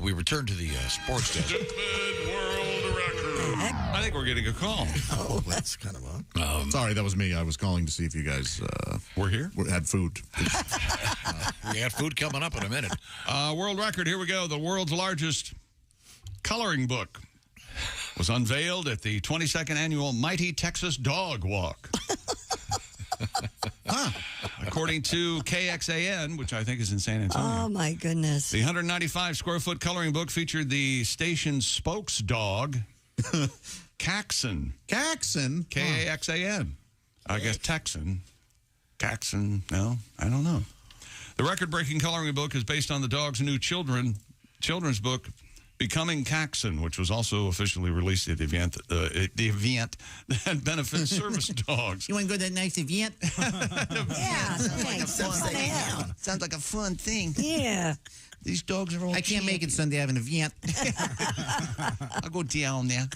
We return to the sports desk. World record. I think we're getting a call. Oh, that's kind of odd. Sorry, that was me. I was calling to see if you guys were here. Had food. We got food coming up in a minute. World record. Here we go. The world's largest coloring book was unveiled at the 22nd annual Mighty Texas Dog Walk. According to KXAN, which I think is in San Antonio. Oh, my goodness. The 195-square-foot coloring book featured the station's spokes dog, Caxon. Caxon? K-A-X-A-N. I guess Texan. Caxon. No, I don't know. The record-breaking coloring book is based on the dog's new children's book, Becoming Caxon, which was also officially released at the event that benefits service dogs. You want to go to that nice event? Yeah, Sounds like a fun thing. Yeah. These dogs are all I can't make it Sunday. I have an event. I'll go down there.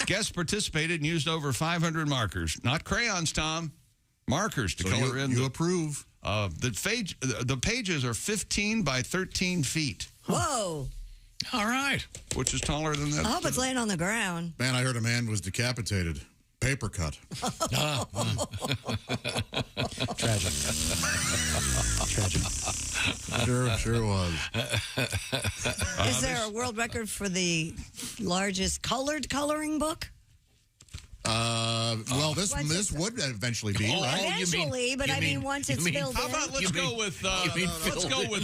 Guests participated and used over 500 markers. Not crayons, Tom. markers to color in. You approve. The pages are 15 by 13 feet. Whoa. All right. Which is taller than that. I hope it's laying on the ground. Man, I heard a man was decapitated. Paper cut. Tragic. Sure was. Is there a world record for the largest coloring book? Well, this would eventually be, right? Eventually, but I mean, once it's filled in. How about let's go with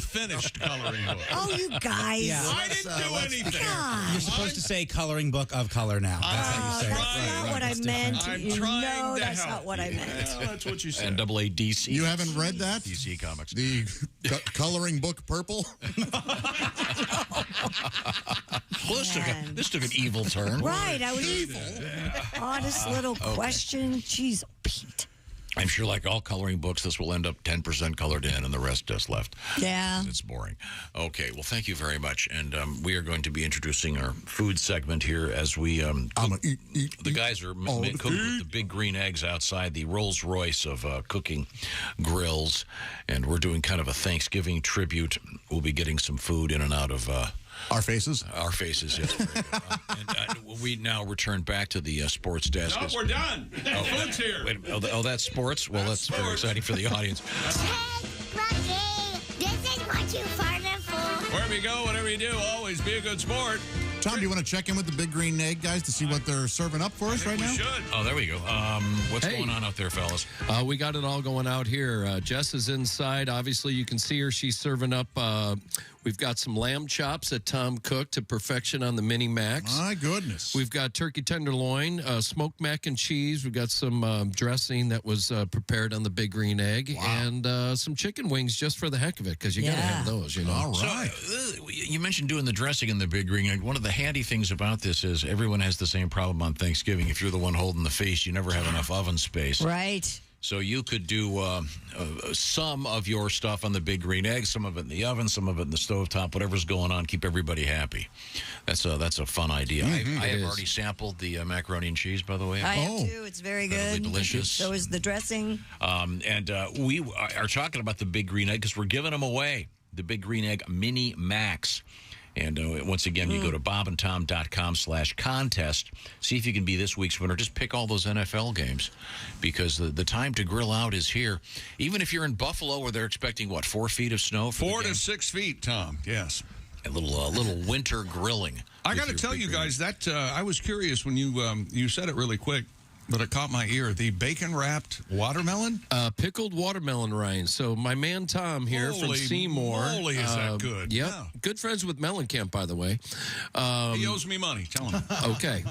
finished coloring book. Oh, you guys! Yeah. I didn't do anything. You're supposed to say coloring book of color now. That's how you say it. That's not what I meant. I'm You trying know to that's help. not what I meant. Yeah, that's what you said. And AADC. You haven't read that? DC Comics. The coloring book purple? Well, this took an evil turn. Right, I was evil. Honest little question. Jeez, Pete. I'm sure, like all coloring books, this will end up 10% colored in and the rest just left. Yeah. It's boring. Okay, well, thank you very much. And we are going to be introducing our food segment here as we... the guys are cooking with the big green eggs outside the Rolls Royce of cooking grills. And we're doing kind of a Thanksgiving tribute. We'll be getting some food in and out of... Our faces? Our faces, yes. And we now return back to the sports desk. No, we're done. Food's here. Wait, that's sports? Well, that's very exciting for the audience. Hey, Rocky, this is what you farted for. Wherever you go, whatever you do, always be a good sport. Tom, do you want to check in with the Big Green Egg guys to see what they're serving up for us right now? We should. Oh, there we go. What's going on out there, fellas? We got it all going out here. Jess is inside. Obviously, you can see her. She's serving up. We've got some lamb chops that Tom cooked to perfection on the Mini Max. My goodness. We've got turkey tenderloin, smoked mac and cheese. We've got some dressing that was prepared on the Big Green Egg, and some chicken wings just for the heck of it, because you got to have those, you know. All right. So, you mentioned doing the dressing in the Big Green Egg. One of the handy things about this is everyone has the same problem on Thanksgiving. If you're the one holding the feast, you never have enough oven space. Right. So you could do some of your stuff on the Big Green Egg, some of it in the oven, some of it in the stovetop, whatever's going on. Keep everybody happy. That's a fun idea. Mm-hmm. I have already sampled the macaroni and cheese, by the way. I have too. It's very good. Delicious. So is the dressing. And we are talking about the Big Green Egg because we're giving them away. The Big Green Egg Mini Max. And once again, you go to bobandtom.com/contest. See if you can be this week's winner. Just pick all those NFL games because the time to grill out is here. Even if you're in Buffalo where they're expecting, 4 feet of snow? For 4 to 6 feet, Tom. Yes. A little winter grilling. I got to tell you guys that I was curious when you said it really quick. But it caught my ear. The bacon-wrapped watermelon? Pickled watermelon rinds. So my man Tom here from Seymour. Holy is that good. Yep. Yeah. Good friends with Mellencamp, by the way. He owes me money. Tell him. Okay.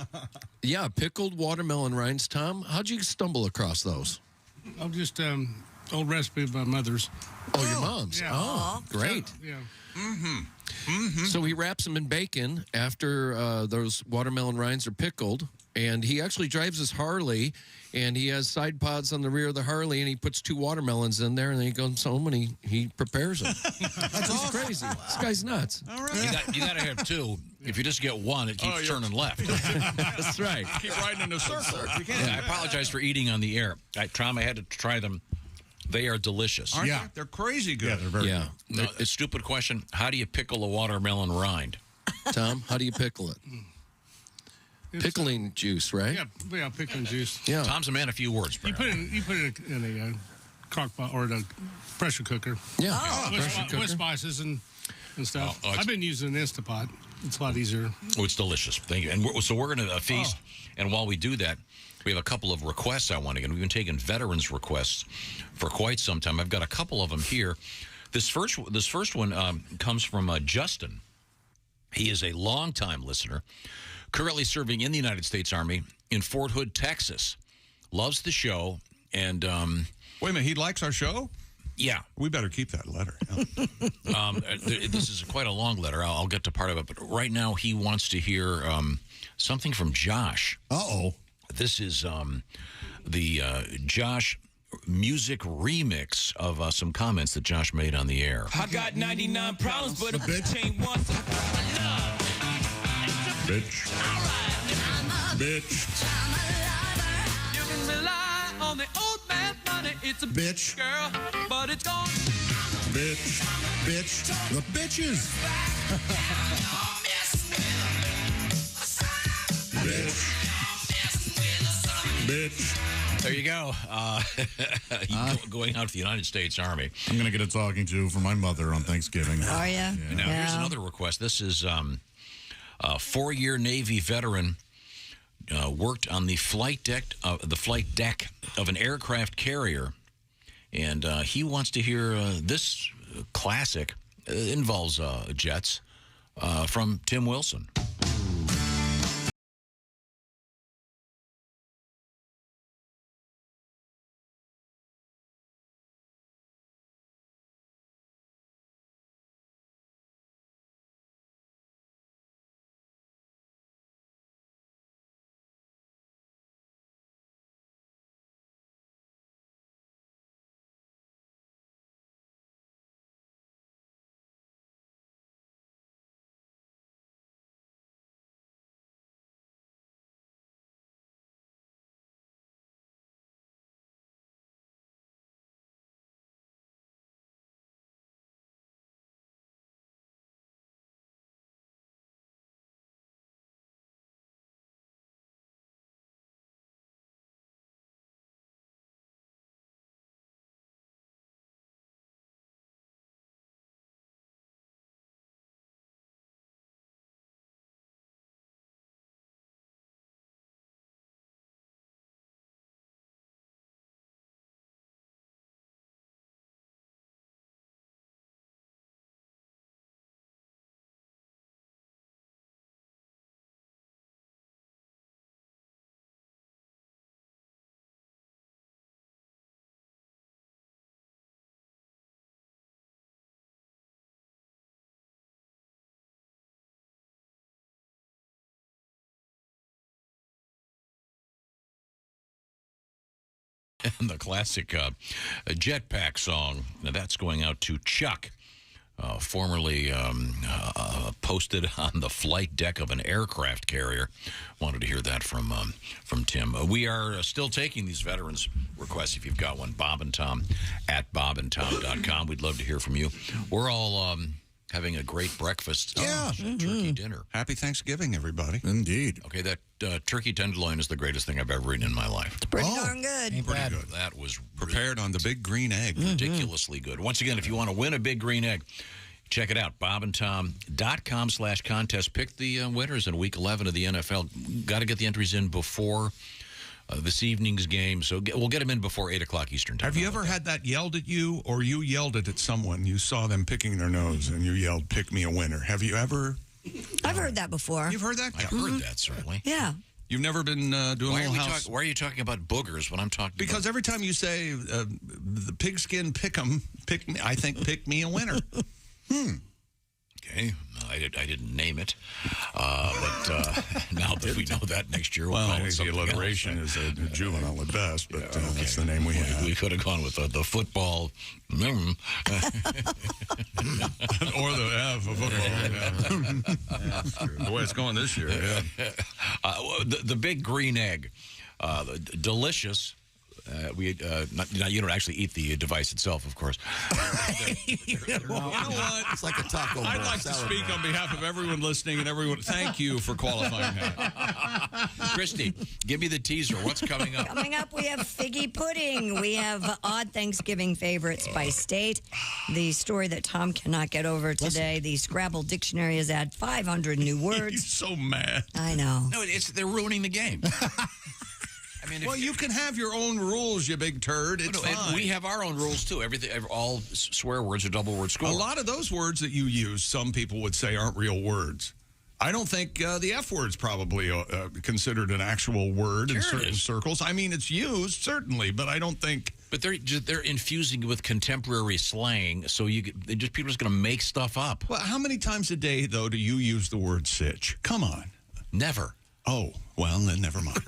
Yeah, pickled watermelon rinds. Tom, how'd you stumble across those? Oh, just old recipe of my mother's. Oh, your mom's? Yeah. Oh, great. Yeah. So he wraps them in bacon after those watermelon rinds are pickled. And he actually drives his Harley, and he has side pods on the rear of the Harley, and he puts 2 watermelons in there, and then he goes home and he prepares them. He's crazy. This guy's nuts. All right. You got to have 2. If you just get 1, it keeps turning left. That's right. Keep riding in a circle. You can't. Yeah, I apologize for eating on the air. Tom, I had to try them. They are delicious. Aren't they? They're crazy good. Yeah, they're very good. No, a stupid question. How do you pickle a watermelon rind? Tom, how do you pickle it? Pickling juice, right? Yeah, pickling juice. Yeah. Tom's a man of few words. You put it in a crock pot or a pressure cooker. Yeah. With spices and stuff. I've been using an Instapot. It's a lot easier. Oh, it's delicious. Thank you. And so we're going to feast. And while we do that, we have a couple of requests I want to get. We've been taking veterans requests for quite some time. I've got a couple of them here. This first one comes from Justin. He is a longtime listener, currently serving in the United States Army in Fort Hood, Texas. Loves the show. And wait a minute, he likes our show? Yeah. We better keep that letter. This is quite a long letter. I'll get to part of it. But right now he wants to hear something from Josh. Uh-oh. This is the Josh music remix of some comments that Josh made on the air. I got 99 problems, but a bitch ain't one. Bitch. Bitch. You can rely on the old man money. It's a Bitch. girl, but it's gone. Bitch. Bitch. The bitches. Bitch. Bitch. There you go. Going out to the United States Army. I'm going to get a talking to from my mother on Thanksgiving. Oh, yeah? Now, here's another request. This is a 4-year Navy veteran worked on the flight deck of an aircraft carrier, and he wants to hear this classic. It involves jets from Tim Wilson. And the classic jetpack song. Now that's going out to Chuck, formerly posted on the flight deck of an aircraft carrier. Wanted to hear that from Tim. We are still taking these veterans requests. If you've got one, Bob and Tom at bobandtom.com. We'd love to hear from you. We're all having a great breakfast. Turkey dinner. Happy Thanksgiving, everybody. Indeed. Okay, that turkey tenderloin is the greatest thing I've ever eaten in my life. It's pretty darn good. Pretty good. That was prepared on the big green egg. Ridiculously good. Once again, if you want to win a big green egg, check it out. bobandtom.com/contest. Pick the winners in Week 11 of the NFL. Got to get the entries in before this evening's game, so we'll get them in before 8 o'clock Eastern time. Have you ever had that yelled at you, or you yelled it at someone? You saw them picking their nose, and you yelled, "Pick me a winner." Have you ever? I've heard that before. You've heard that? I've heard that, certainly. Yeah. You've never been doing why a little house? Why are you talking about boogers when I'm talking Because every time you say the pigskin pick 'em, pick me, I think pick me a winner. Okay, I didn't name it, but now that we know that, next year we'll call it something else. Alliteration is a juvenile at best, but that's the name we have. We could have gone with the football, or the F of football. The way it's going this year. The big green egg, delicious. You don't actually eat the device itself, of course. You know what? It's like a taco. I'd like to speak on behalf of everyone listening and everyone. Thank you for qualifying that. Christy, give me the teaser. What's coming up? Coming up, we have figgy pudding. We have odd Thanksgiving favorites by state. The story that Tom cannot get over today. The Scrabble dictionary has had 500 new words. He's so mad. I know. No, they're ruining the game. I mean, well, you can have your own rules, you big turd. It's fine. We have our own rules too. All swear words are double word score. A lot of those words that you use, some people would say aren't real words. I don't think the F word's probably considered an actual word in certain circles. I mean, it's used certainly, but I don't think. But they're infusing with contemporary slang, so people are just going to make stuff up. Well, how many times a day though do you use the word sitch? Come on, never. Oh, well, then never mind.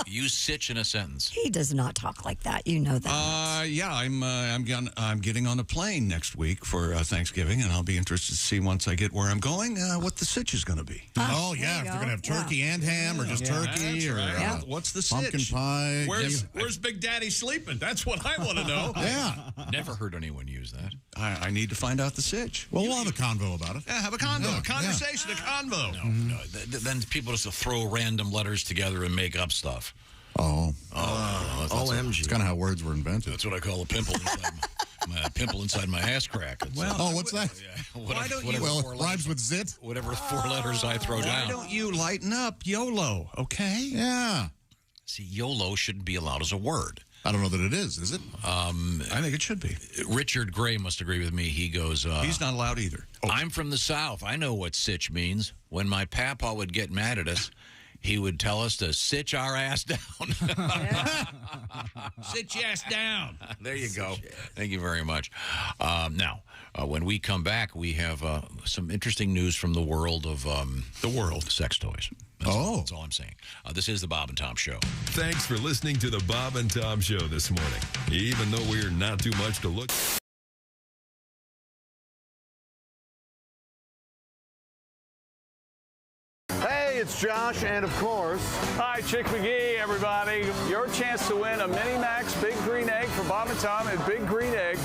Use sitch in a sentence. He does not talk like that. You know that. Yeah, I'm getting on a plane next week for Thanksgiving, and I'll be interested to see once I get where I'm going what the sitch is going to be. Oh, yeah, if they're going to have turkey and ham, or just turkey, or what's the pumpkin sitch? pie. Where's Big Daddy sleeping? That's what I want to know. Yeah. Never heard anyone use that. I need to find out the sitch. Well, we'll have a convo about it. Yeah, have a convo, a conversation, a convo. No. Then people just throw random letters together and make up stuff. OMG. It's kind of how words were invented. That's what I call a pimple inside my ass crack. What's that? Why don't you? Well, it rhymes with zit. Whatever 4 letters I throw down. Why don't you lighten up, YOLO? Okay. Yeah. See, YOLO shouldn't be allowed as a word. I don't know that it is it? I think it should be. Richard Gray must agree with me. He goes, he's not allowed either. I'm from the South. I know what sitch means. When my papa would get mad at us, he would tell us to sitch our ass down. Sit your ass down. There you go. Thank you very much. Now, when we come back, we have some interesting news from the world of sex toys. That's all I'm saying. This is the Bob and Tom Show. Thanks for listening to the Bob and Tom Show this morning. Even though we're not too much to look. Hey, it's Josh, and of course, hi, Chick McGee, everybody. Your chance to win a Mini Max Big Green Egg for Bob and Tom at Big Green Egg.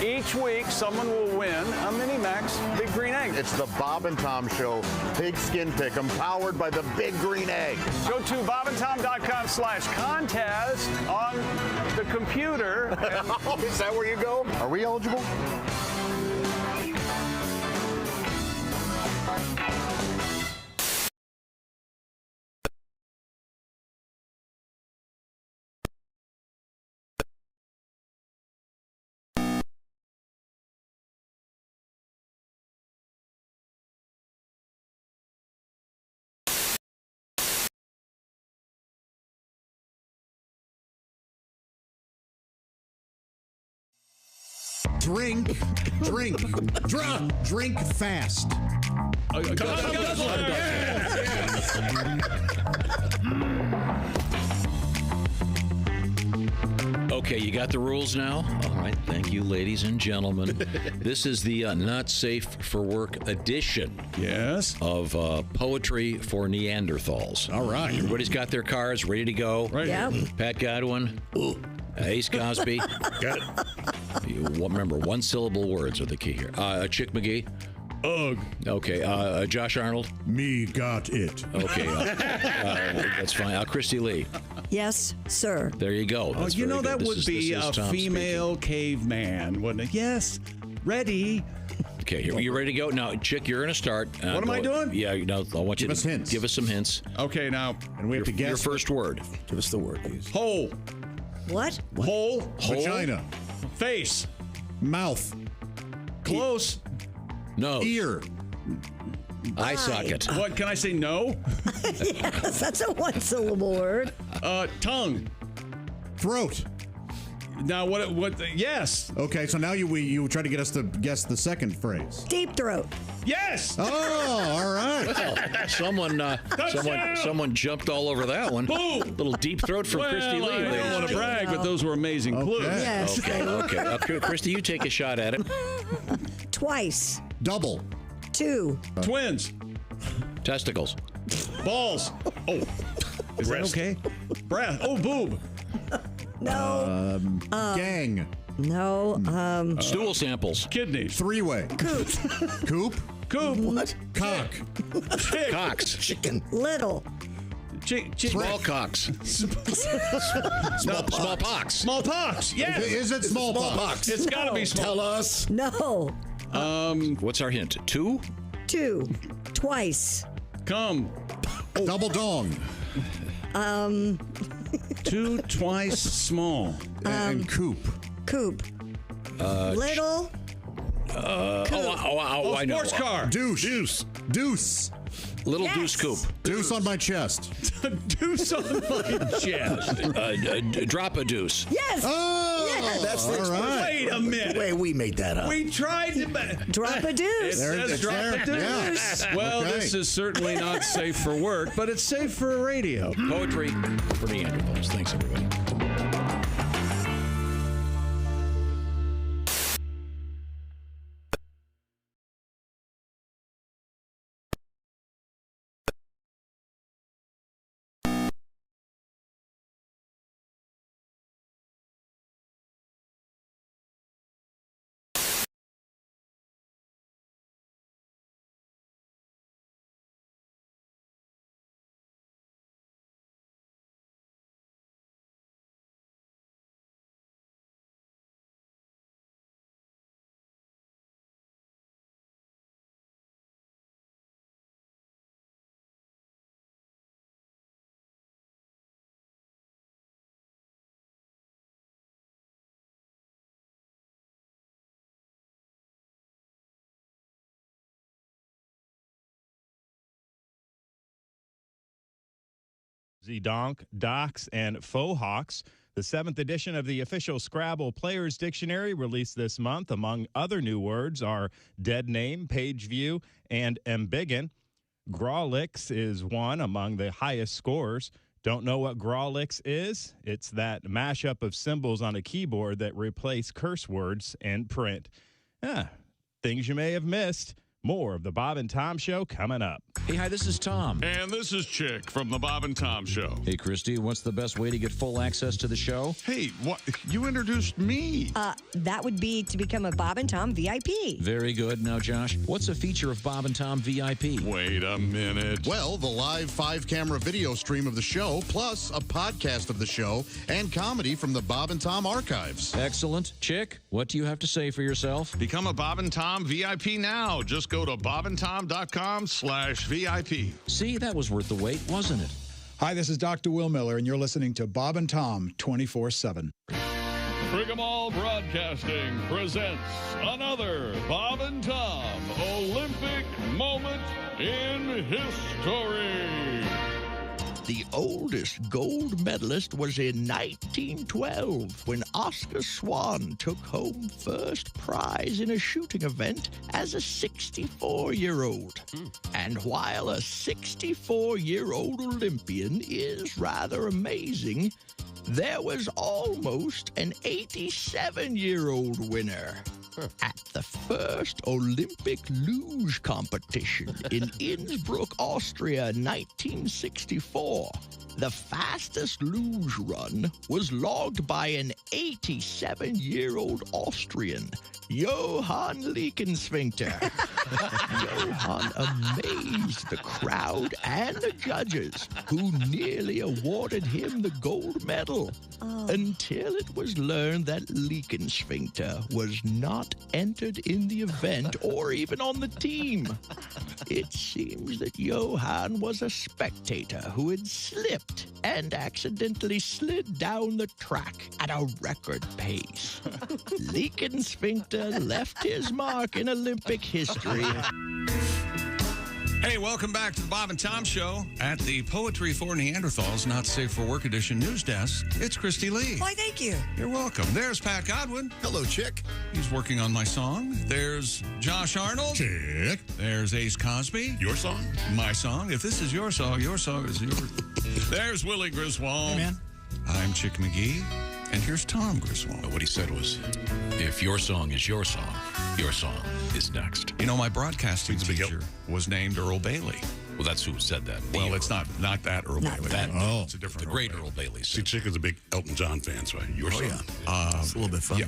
Each week, someone will win a Mini Max Big Green Egg. It's the Bob and Tom Show Pig Skin Pick'em, powered by the Big Green Egg. Go to bobandtom.com/contest on the computer. Is that where you go? Are we eligible? Drink fast. Okay, you got the rules now? All right, thank you, ladies and gentlemen. This is the Not Safe for Work edition of Poetry for Neanderthals. All right. Everybody's got their cards ready to go. Right. Yep. Pat Godwin. Ace Cosby. Got it. Remember, one-syllable words are the key here. Chick McGee. Ugh. Okay. Josh Arnold. Me got it. Okay. That's fine. Christy Lee. Yes, sir. There you go. That's you know, very good. that would be a Tom female caveman, wouldn't it? Yes. Ready. Okay, here, you ready to go? Now, Chick, you're going to start. What am I doing? Yeah, I want you to give us some hints. Okay, now. And we have to guess. Your first word. Give us the word, please. Hole. What? Hole. Vagina. Face. Mouth. Close. Nose. Ear. Eye socket. What, can I say no? Yes, that's a one-syllable word. Tongue. Throat. Now, what, yes. Okay, so now you try to get us to guess the second phrase. Deep throat. Yes. Oh, all right. Well, someone jumped all over that one. Boom. Little deep throat from Christy Lee. I don't want to brag, but those were amazing clues. Yes. Okay. Christy, you take a shot at it. Twice. Double. 2. Twins. Testicles. Balls. Oh. Is that okay? Breath. Oh, boob. No. Gang. No. Stool samples. Kidneys. Three-way. Coop. Coop. Coop. What? Cock. Chick. Cocks. Chicken. Little. Small cocks. Smallpox. Smallpox. Yes. Is it smallpox? It's got to be small. Tell us. No. What's our hint? 2? 2. Twice. Come. Double dong. 2 twice small. And coop. Coop. Little. I know. Sports car. Deuce. Deuce. Little deuce coop. Deuce on my chest. Deuce on my chest. Drop a deuce. Yes. Oh, That's the All right. Wait a minute. Wait, we made that up. We tried to... Drop a deuce. It says drop a deuce. Yeah. Well, Okay. this is certainly not safe for work, but it's safe for radio. Poetry for Neanderthals. Thanks, everybody. Donk, Docs, and Faux Hawks. The 7th edition of the official Scrabble Players Dictionary released this month. Among other new words are dead name, page view, and embiggen. Grawlix is one among the highest scores. Don't know what Grawlix is? It's that mashup of symbols on a keyboard that replace curse words in print. Things you may have missed. More of the Bob and Tom Show coming up. Hey, hi, this is Tom. And this is Chick from the Bob and Tom Show. Hey, Christy, what's the best way to get full access to the show? Hey, what? You introduced me. That would be to become a Bob and Tom VIP. Very good. Now, Josh, what's a feature of Bob and Tom VIP? Wait a minute. Well, the live 5-camera video stream of the show, plus a podcast of the show, and comedy from the Bob and Tom archives. Excellent. Chick, what do you have to say for yourself? Become a Bob and Tom VIP now. Just go to bobandtom.com/VIP. See, that was worth the wait, wasn't it? Hi, this is Dr. Will Miller, and you're listening to Bob and Tom 24/7. Brigham Broadcasting presents another Bob and Tom Olympic moment in history. The oldest gold medalist was in 1912 when Oscar Swan took home first prize in a shooting event as a 64-year-old. And while a 64-year-old Olympian is rather amazing, there was almost an 87-year-old winner at the first Olympic luge competition in Innsbruck, Austria, 1964. The fastest luge run was logged by an 87-year-old Austrian, Johann Lickensfinkter. Johann amazed the crowd and the judges, who nearly awarded him the gold medal, until it was learned that Lickensfinkter was not entered in the event or even on the team. It seems that Johann was a spectator who had slipped and accidentally slid down the track at a record pace. Lickensfinkter left his mark in Olympic history. Hey, welcome back to the Bob and Tom Show at the Poetry for Neanderthals Not Safe for Work Edition news desk. It's Christy Lee. Why, thank you. You're welcome. There's Pat Godwin. Hello, Chick. He's working on my song. There's Josh Arnold. Chick. There's Ace Cosby. Your song? My song. If this is your song is yours. There's Willie Griswold. Hey, man. I'm Chick McGee. And here's Tom Griswold. What he said was, if your song is your song is next. You know, my broadcasting teacher was named Earl Bailey. Well, that's who said that. Well, it's not that Earl Bailey. It's a different The great Earl Bailey. See, Chick is a big Elton John fan, so your song. Yeah. It's a little bit fun. Yeah,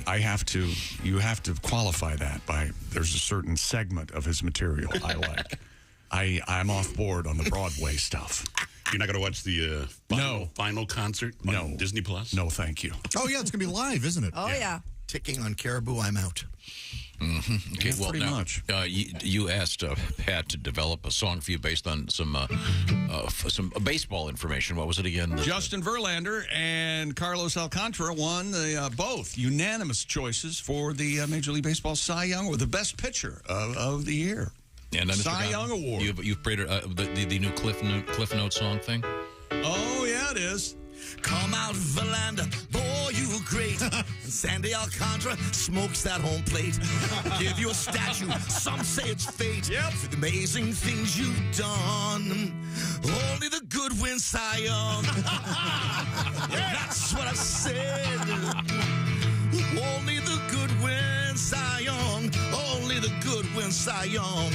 you have to qualify that by, there's a certain segment of his material I like. I'm off board on the Broadway stuff. You're not going to watch the final concert on Disney Plus? No, thank you. Oh, yeah, it's going to be live, isn't it? Oh, yeah. Ticking on Caribou, I'm out. Mm-hmm. Okay, Yeah, well, pretty now, much. You asked Pat to develop a song for you based on some baseball information. What was it again? Justin Verlander and Carlos Alcantara won both unanimous choices for the Major League Baseball Cy Young, or the best pitcher of the year. And then Cy Young Award. You've played the new Cliff Note song thing? Oh, yeah, it is. Come out, Verlander, boy, you great. Sandy Alcantara smokes that home plate. Give you a statue, some say it's fate. For the amazing things you've done. Only the good win, Cy Young. That's what I said. Only the good win, Cy Young. Only the good win, Cy Young.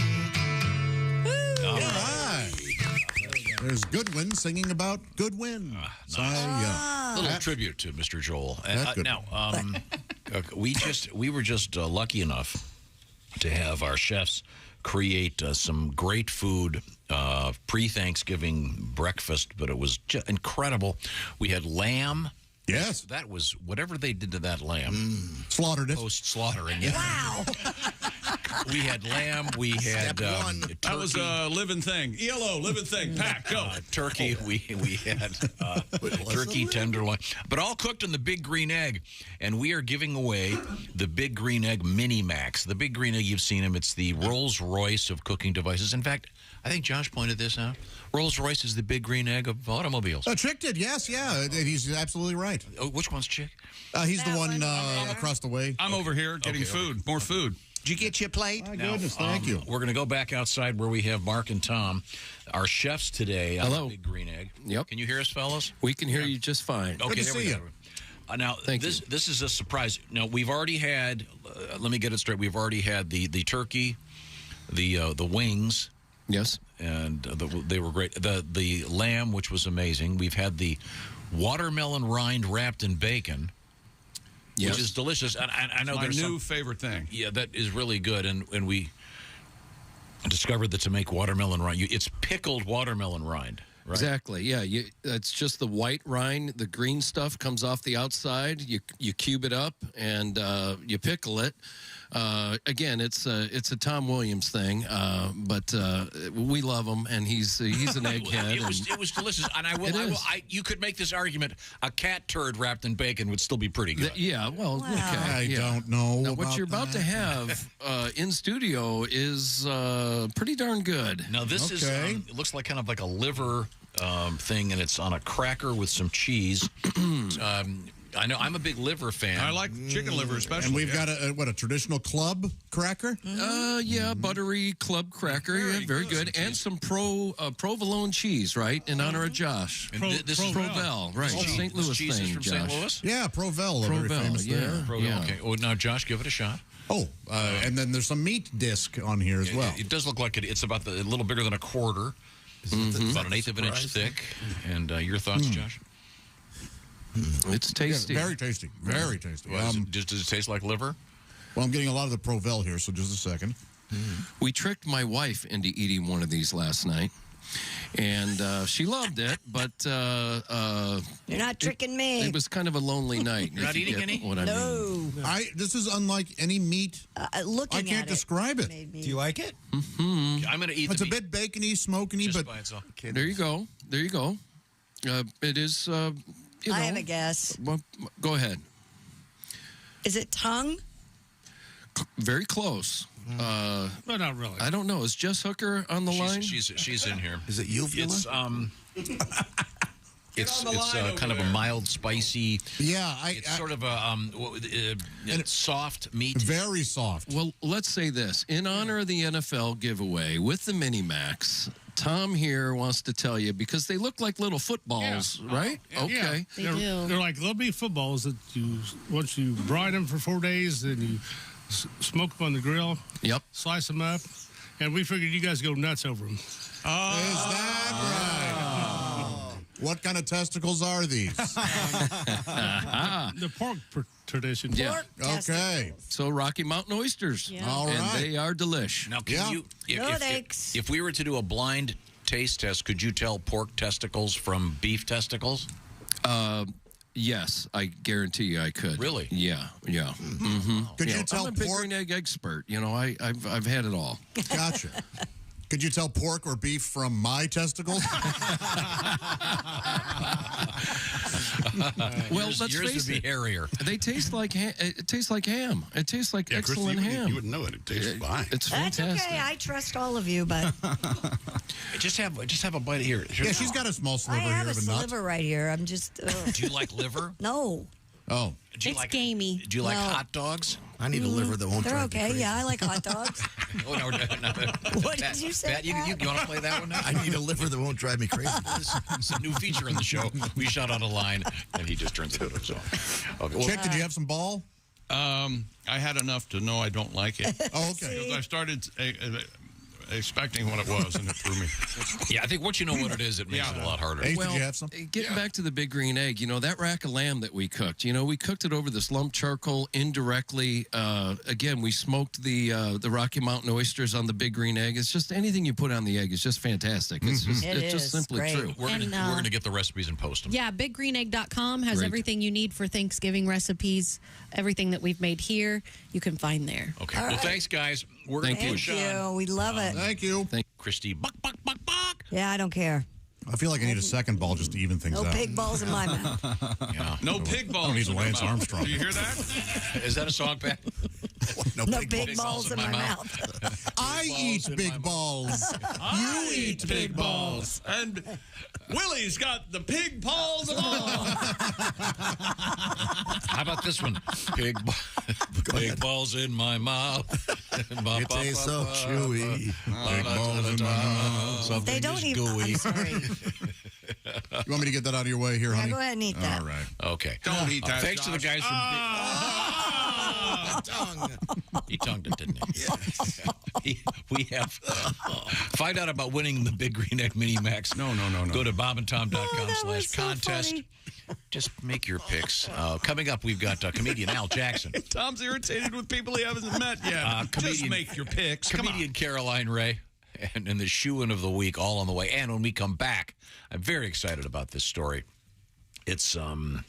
All right. There's Goodwin singing about Goodwin. A little tribute to Mr. Joel. Now, we were just lucky enough to have our chefs create some great food pre-Thanksgiving breakfast, but it was just incredible. We had lamb. Yes. That was whatever they did to that lamb. Slaughtered it. Post-slaughtering it. Wow. We had lamb. We had turkey. That was a living thing. ELO, living thing. Pack, go. Turkey. We had turkey tenderloin. But all cooked in the Big Green Egg. And we are giving away the Big Green Egg Mini Max. The Big Green Egg, you've seen them. It's the Rolls Royce of cooking devices. In fact, I think Josh pointed this out. Rolls Royce is the Big Green Egg of automobiles. Chick did, yes, yeah. He's absolutely right. Oh, which one's Chick? He's the one across the way. I'm over here getting food. More food. Did you get your plate? My goodness, thank you. We're going to go back outside where we have Mark and Tom, our chefs today. Hello. Big Green Egg. Yep. Can you hear us, fellas? We can hear you just fine. Okay, Good to there we see go. Now, this is a surprise. Now, we've already had, let me get it straight, we've already had the turkey, the wings. Yes. And they were great. The lamb, which was amazing. We've had the watermelon rind wrapped in bacon. Yes. Which is delicious. And I know my there's new favorite thing. Yeah, that is really good. And we discovered that to make watermelon rind, it's pickled watermelon rind. Right? Exactly. Yeah, it's just the white rind. The green stuff comes off the outside. You cube it up and you pickle it. Again, it's a Tom Williams thing, but we love him, and he's an egghead. It was delicious, and you could make this argument: a cat turd wrapped in bacon would still be pretty good. Yeah, well, okay. I don't know. Now, what you're about to have in studio is pretty darn good. Now, this is it looks like kind of like a liver thing, and it's on a cracker with some cheese. I know I'm a big liver fan. I like chicken liver especially. And we've got a traditional club cracker? Yeah, buttery club cracker. Very good. And some provolone cheese, right? In honor of Josh. This is Provel, right. St. Louis cheese thing, is from Josh. St. Louis? Yeah, Provel. Very famous there. Yeah. Okay. Oh, now, Josh, give it a shot. Oh, and then there's some meat disc on here as well. It does look like it's about a little bigger than a quarter. It's about an eighth of an inch thick. And your thoughts, Josh? It's tasty. Yeah, very tasty. Very tasty. Does it taste like liver? Well, I'm getting a lot of the Provel here, so just a second. We tricked my wife into eating one of these last night, and she loved it, but you're not tricking me. It was kind of a lonely night. You're not eating any? What I mean. This is unlike any meat. Looking I can't at describe it. Do you like it? I'm going to eat It's the a bit bacony, smokey, just but by itself. There you go. There you go. It is. I have a guess. Well, go ahead. Is it tongue? Very close. Well, not really. I don't know. Is Jess Hooker on the line? She's in here. Is it uvula? It's kind of a mild, spicy. Yeah, it's sort of a soft meat. Very soft. Well, let's say this. In honor of the NFL giveaway with the Mini Max, Tom here wants to tell you, because they look like little footballs, right? Okay. Yeah. They're like little bitty footballs that once you brine them for 4 days, then you smoke them on the grill. Yep. Slice them up, and we figured you guys go nuts over them. Is that right? What kind of testicles are these? The pork tradition. Yeah. Okay. So Rocky Mountain oysters. Yeah. All And right. they are delish. Now, can you? If we were to do a blind taste test, could you tell pork testicles from beef testicles? Yes, I guarantee you I could. Really? Yeah. Mm-hmm. Could you tell I'm a big pork? green egg expert. You know, I've had it all. Gotcha. Could you tell pork or beef from my testicles? Well, let's yours face would be it. hairier. They taste like it tastes like ham. It tastes like excellent ham. You wouldn't know it. It tastes fine. It's That's fantastic. okay. I trust all of you, but Just have a bite here. Yeah, she's got a small I sliver have here a of a nut. sliver right here. I'm just. Do you like liver? No. Oh. It's gamey. Do you like hot dogs? I need a liver that won't They're drive me okay. crazy. Yeah, I like hot dogs. Oh, no. What did you say, Pat, you want to play that one now? I need a liver that won't drive me crazy. It's a new feature on the show. We shot out a line, and he just turns it over. So, okay. Well, Chick, did you have some ball? I had enough to know I don't like it. Oh, okay. Because I started expecting what it was, and it threw me. Yeah, I think once you know what it is, it makes it a lot harder. Ace, Well, did you have some? getting back to the big green egg, that rack of lamb that we cooked, we cooked it over this lump charcoal indirectly. Again, we smoked the Rocky Mountain oysters on the big green egg. It's just anything you put on the egg is just fantastic. It's just simply great. true. We're gonna get the recipes and post them. Yeah, biggreenegg.com has Great. everything you need for Thanksgiving recipes. Everything that we've made here, you can find there. Okay. Well, thanks, guys. We're going to Thank push you. on. We love it. Thank you. Christy, buck. Yeah, I don't care. I feel like I need a second ball just to even things No out. pig balls in my mouth. Yeah. No pig balls. I don't need in my Lance mouth. Armstrong. Do you hear that? Is that a song, Pat? No big balls in my mouth. I eat big balls. You eat big balls. And Willie's got the pig paws and all. How about this one? Big balls in my mouth. It tastes so chewy. Big balls in my mouth. Something They don't is even. gooey. I'm sorry. You want me to get that out of your way here, honey? Go ahead and eat that. All right. Okay. Don't eat that, Thanks to the Josh. guys from He tongued it, didn't he? We have find out about winning the Big Green Egg Mini Max. No. Go to bobandtom.com/contest. Just make your picks. Coming up, we've got comedian Al Jackson. Tom's irritated with people he hasn't met yet. Just make your picks. Come on. Comedian Caroline Ray. And the shoe-in of the week all on the way. And when we come back, I'm very excited about this story. It's about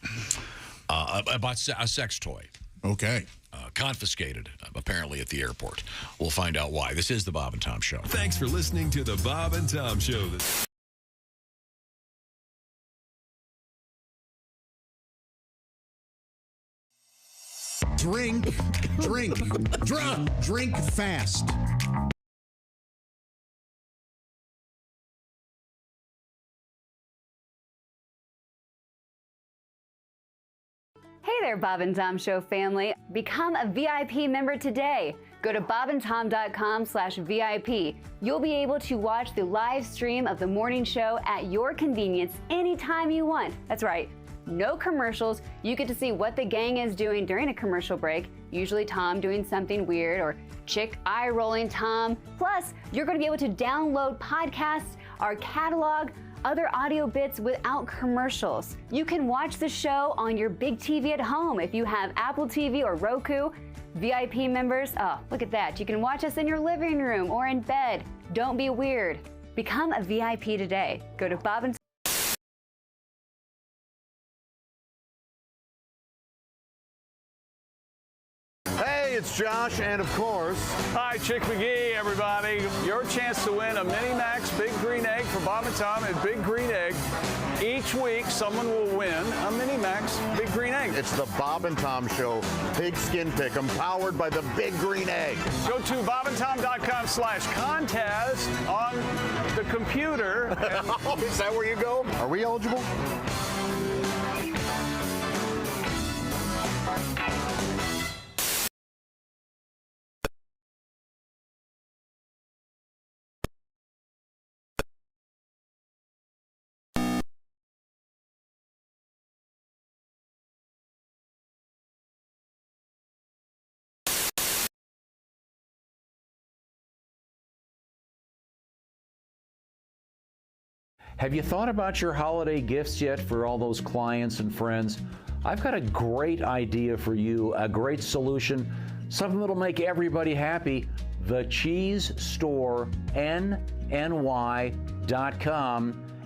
a sex toy. Okay. Confiscated, apparently, at the airport. We'll find out why. This is the Bob and Tom Show. Thanks for listening to the Bob and Tom Show. Drink fast. Hey there, Bob and Tom Show family. Become a VIP member today. Go to bobandtom.com/VIP. You'll be able to watch the live stream of the morning show at your convenience anytime you want. That's right. No commercials. You get to see what the gang is doing during a commercial break. Usually Tom doing something weird or Chick eye-rolling Tom. Plus, you're going to be able to download podcasts, our catalog, other audio bits without commercials. You can watch the show on your big TV at home if you have Apple TV or Roku. VIP members, oh, look at that. You can watch us in your living room or in bed. Don't be weird. Become a VIP today. Go to Bob and Hey, it's Josh, and of course... Hi, Chick McGee, everybody. Your chance to win a Mini Max Big Green Egg for Bob and Tom at Big Green Egg. Each week, someone will win a Mini Max Big Green Egg. It's the Bob and Tom Show Pig Skin Pick'em, powered by the Big Green Egg. Go to bobandtom.com/contest on the computer. Is that where you go? Are we eligible? Have you thought about your holiday gifts yet for all those clients and friends? I've got a great idea for you, a great solution, something that'll make everybody happy. The Cheese Store, NNY.com.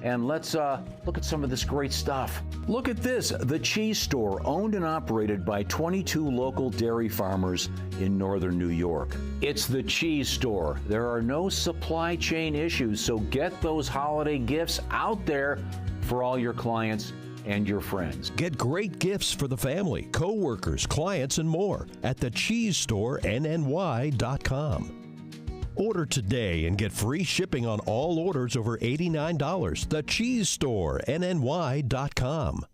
And let's look at some of this great stuff. Look at this, The Cheese Store, owned and operated by 22 local dairy farmers in northern New York. It's The Cheese Store. There are no supply chain issues, so get those holiday gifts out there for all your clients and your friends. Get great gifts for the family, co-workers, clients, and more at the Cheese Store, NNY.com. Order today and get free shipping on all orders over $89. The Cheese Store, NNY.com.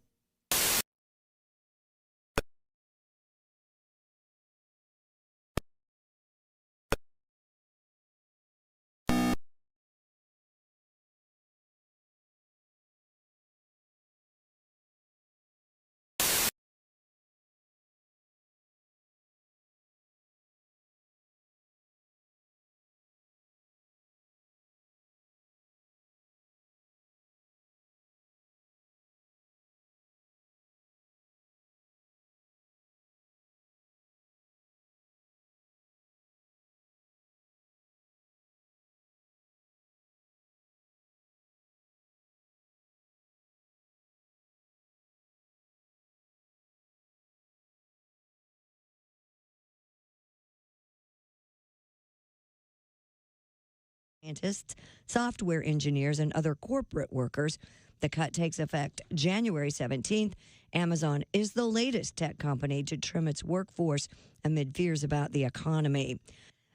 Scientists, software engineers, and other corporate workers. The cut takes effect January 17th. Amazon is the latest tech company to trim its workforce amid fears about the economy.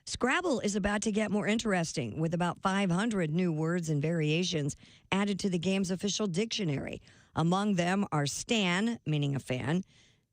Scrabble is about to get more interesting, with about 500 new words and variations added to the game's official dictionary. Among them are stan, meaning a fan,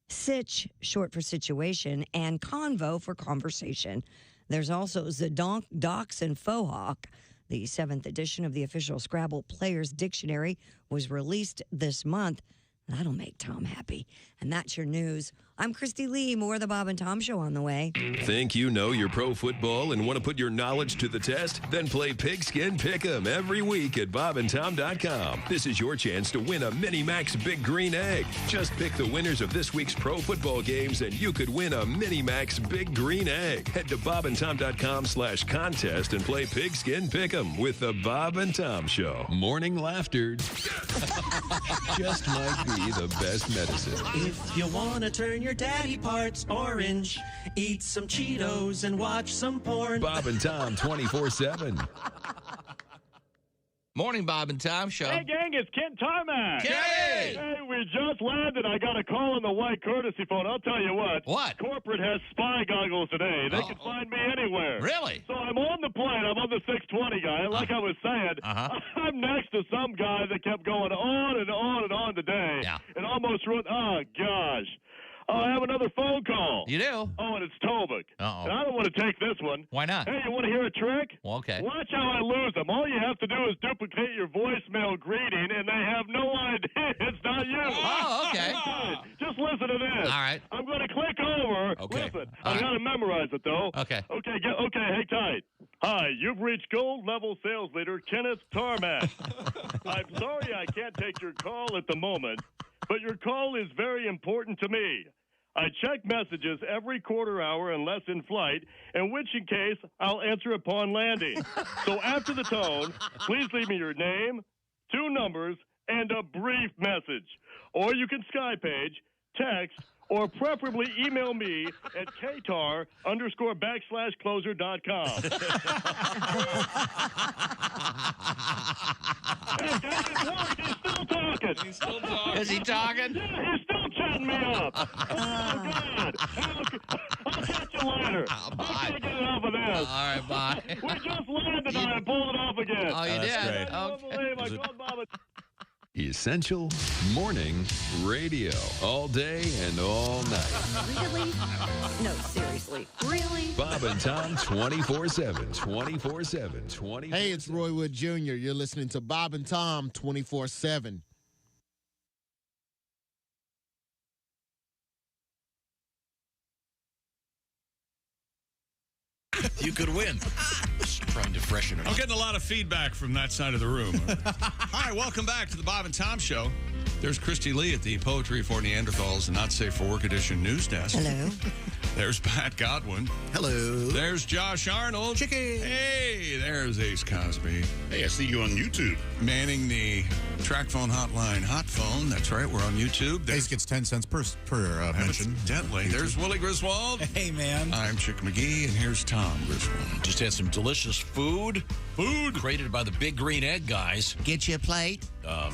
sitch, short for situation, and convo for conversation. There's also Zedonk, Docs, and Fohawk. The 7th edition of the official Scrabble Players Dictionary was released this month. That'll make Tom happy. And that's your news. I'm Christy Lee. More of the Bob and Tom Show on the way. Think you know your pro football and want to put your knowledge to the test? Then play Pigskin Pick'em every week at bobandtom.com. This is your chance to win a Mini Max Big Green Egg. Just pick the winners of this week's pro football games and you could win a Mini Max Big Green Egg. Head to bobandtom.com/contest and play Pigskin Pick'em with the Bob and Tom Show. Morning laughter just might be the best medicine. If you want to turn your daddy parts orange, eat some Cheetos and watch some porn. Bob and Tom 24/7. Morning, Bob and Tom Show. Hey, gang, it's Ken Tarmac. Hey! Hey, we just landed. I got a call on the white courtesy phone. I'll tell you what. What? Corporate has spy goggles today. They can find me anywhere. Really? So I'm on the plane. I'm on the 620 guy. And like I was saying, I'm next to some guy that kept going on and on and on today. Yeah. And almost ruined. Oh, gosh. Oh, I have another phone call. You do? Oh, and it's Tobic. Uh-oh. And I don't want to take this one. Why not? Hey, you want to hear a trick? Well, okay. Watch how I lose them. All you have to do is duplicate your voicemail greeting, and they have no idea it's not you. Oh, okay. Just listen to this. All right. I'm going to click over. Okay. Listen, All I right. got to memorize it, though. Okay. Okay, hang tight. Hi, you've reached gold level sales leader Kenneth Tarmac. I'm sorry I can't take your call at the moment, but your call is very important to me. I check messages every quarter hour unless in flight, in which in case I'll answer upon landing. So after the tone, please leave me your name, 2 numbers, and a brief message. Or you can Skypage, text, or preferably email me at ktar_closer.com. Hey, guys, it's work. He's still talking. Is he talking? Yeah, he's still chatting me up. Oh, God. I'll catch you later. Bye. I can't get enough of this. All right, bye. We just landed and I pulled it off again. Oh, you did? That's great. I don't believe I called Bob. Essential morning radio. All day and all night. Really? No, seriously. Really? Bob and Tom 24/7. 24/7. 24/7. Hey, it's Roy Wood Jr. You're listening to Bob and Tom 24/7. You could win. Just trying to freshen it I'm up. getting a lot of feedback from that side of the room. All right, welcome back to the Bob and Tom Show. There's Christy Lee at the Poetry for Neanderthals and Not Safe for Work Edition news desk. Hello. There's Pat Godwin. Hello. There's Josh Arnold. Chicken. Hey, there's Ace Cosby. Hey, I see you on YouTube. Manning the track phone hotline hot phone. That's right, we're on YouTube. Ace gets 10 cents per mention. Evidently. There's Willie Griswold. Hey, man. I'm Chick McGee, and here's Tom Griswold. Just had some delicious food. Food created by the Big Green Egg guys. Get you a plate. Come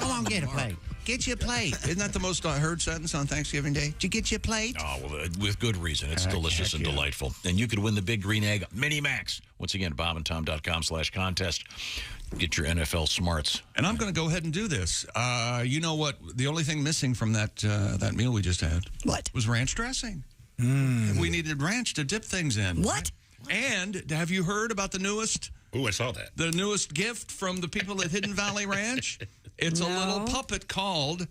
on, get a plate. Get you a plate. Isn't that the most heard sentence on Thanksgiving Day? Did you get you a plate? Oh, well, with good reason. It's delicious and delightful. And you could win the Big Green Egg Mini Max. Once again, bobandtom.com/contest. Get your NFL smarts. And I'm going to go ahead and do this. You know what? The only thing missing from that meal we just had was ranch dressing. We needed ranch to dip things in. What? And have you heard about the newest? Oh, I saw that. The newest gift from the people at Hidden Valley Ranch? It's a little puppet called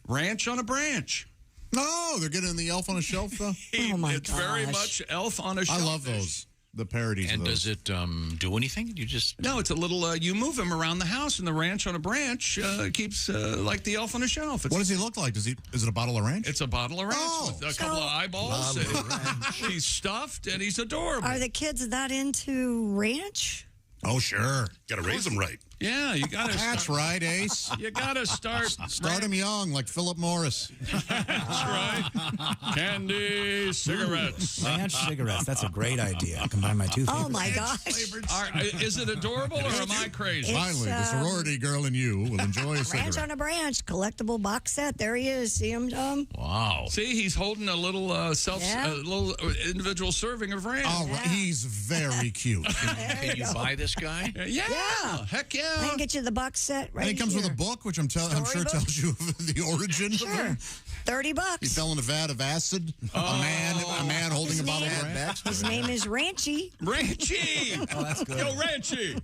Ranch on a Branch. No, they're getting the Elf on a Shelf, though. Oh, my It's very much Elf on a Shelf. I love those. The parodies And of those. does it do anything? You just... No, it's a little, you move him around the house, and the Ranch on a Branch keeps like the Elf on a Shelf. What does he look like? Is it a bottle of ranch? It's a bottle of ranch with a couple of eyeballs. Bottle And he's stuffed, and he's adorable. Are the kids that into ranch? Oh, sure. Got to raise them right. Yeah, you got to. That's right, Ace. You got to start him young, like Philip Morris. That's right. Candy cigarettes. Ranch cigarettes. That's a great idea. Combine my two favorites. Oh, my gosh. Is it adorable or am I crazy? Finally, the sorority girl and you will enjoy a Ranch cigarette. on a Branch collectible box set. There he is. See him, Tom? Wow. See, he's holding a little little individual serving of ranch. Oh, he's very cute. Can you buy this guy? Yeah. Heck yeah. I can get you the box set right And it comes here. with a book, which I'm sure Storybook? tells you the origin of him. $30. He fell in a vat of acid. A man holding a bottle of ranch. His name is Ranchy. Ranchy. Oh, that's good. Yo, Ranchy.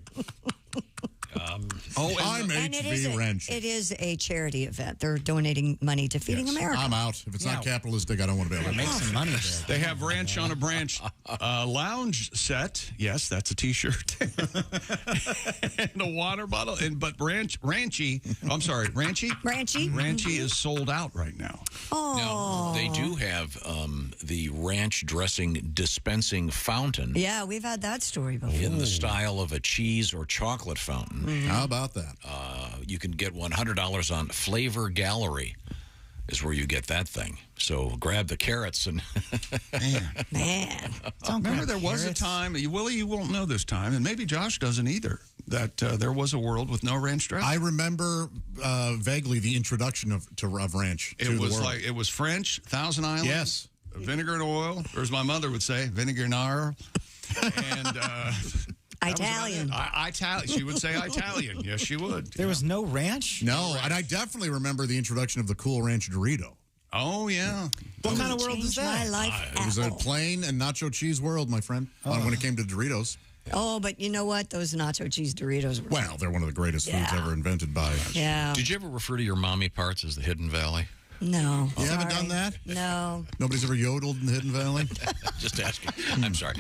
I'm And HB it is a charity event. They're donating money to Feeding America. I'm out. If it's not capitalistic, I don't want to be able to Make some money there. They have Ranch on a Branch lounge set. Yes, that's a T-shirt. And a water bottle. But Ranchy. I'm sorry, Ranchy? Ranchy is sold out right now. Oh. Now, they do have the ranch dressing dispensing fountain. Yeah, we've had that story before. In the style of a cheese or chocolate fountain. How about that? You can get $100 on Flavor Gallery is where you get that thing. So grab the carrots and... Man. Remember there was a time, Willie, you won't know this time, and maybe Josh doesn't either, that there was a world with no ranch dressing. I remember vaguely the introduction of ranch. It was like, it was French, Thousand Island. Yes. Vinegar and oil, or as my mother would say, vinegar and oil. And... Italian. She would say Italian. Yes, she would. There was no ranch? No, and I definitely remember the introduction of the Cool Ranch Dorito. Oh, yeah. What kind of world is that? My life It was a plain and nacho cheese world, my friend, when it came to Doritos. Oh, but you know what? Those nacho cheese Doritos were... Well, they're one of the greatest foods ever invented by... Yeah. Did you ever refer to your mommy parts as the Hidden Valley? No. You haven't done that? No. Nobody's ever yodeled in the Hidden Valley? Just asking. I'm sorry.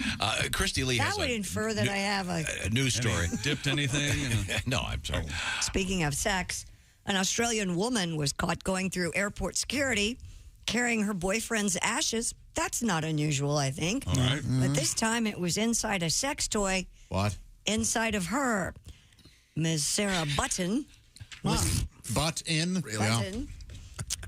Christy Lee That has would infer that I have a news story. Dipped anything? No, I'm sorry. Speaking of sex, an Australian woman was caught going through airport security carrying her boyfriend's ashes. That's not unusual, I think. All right. But this time it was inside a sex toy. What? Inside of her. Ms. Sarah Button. Button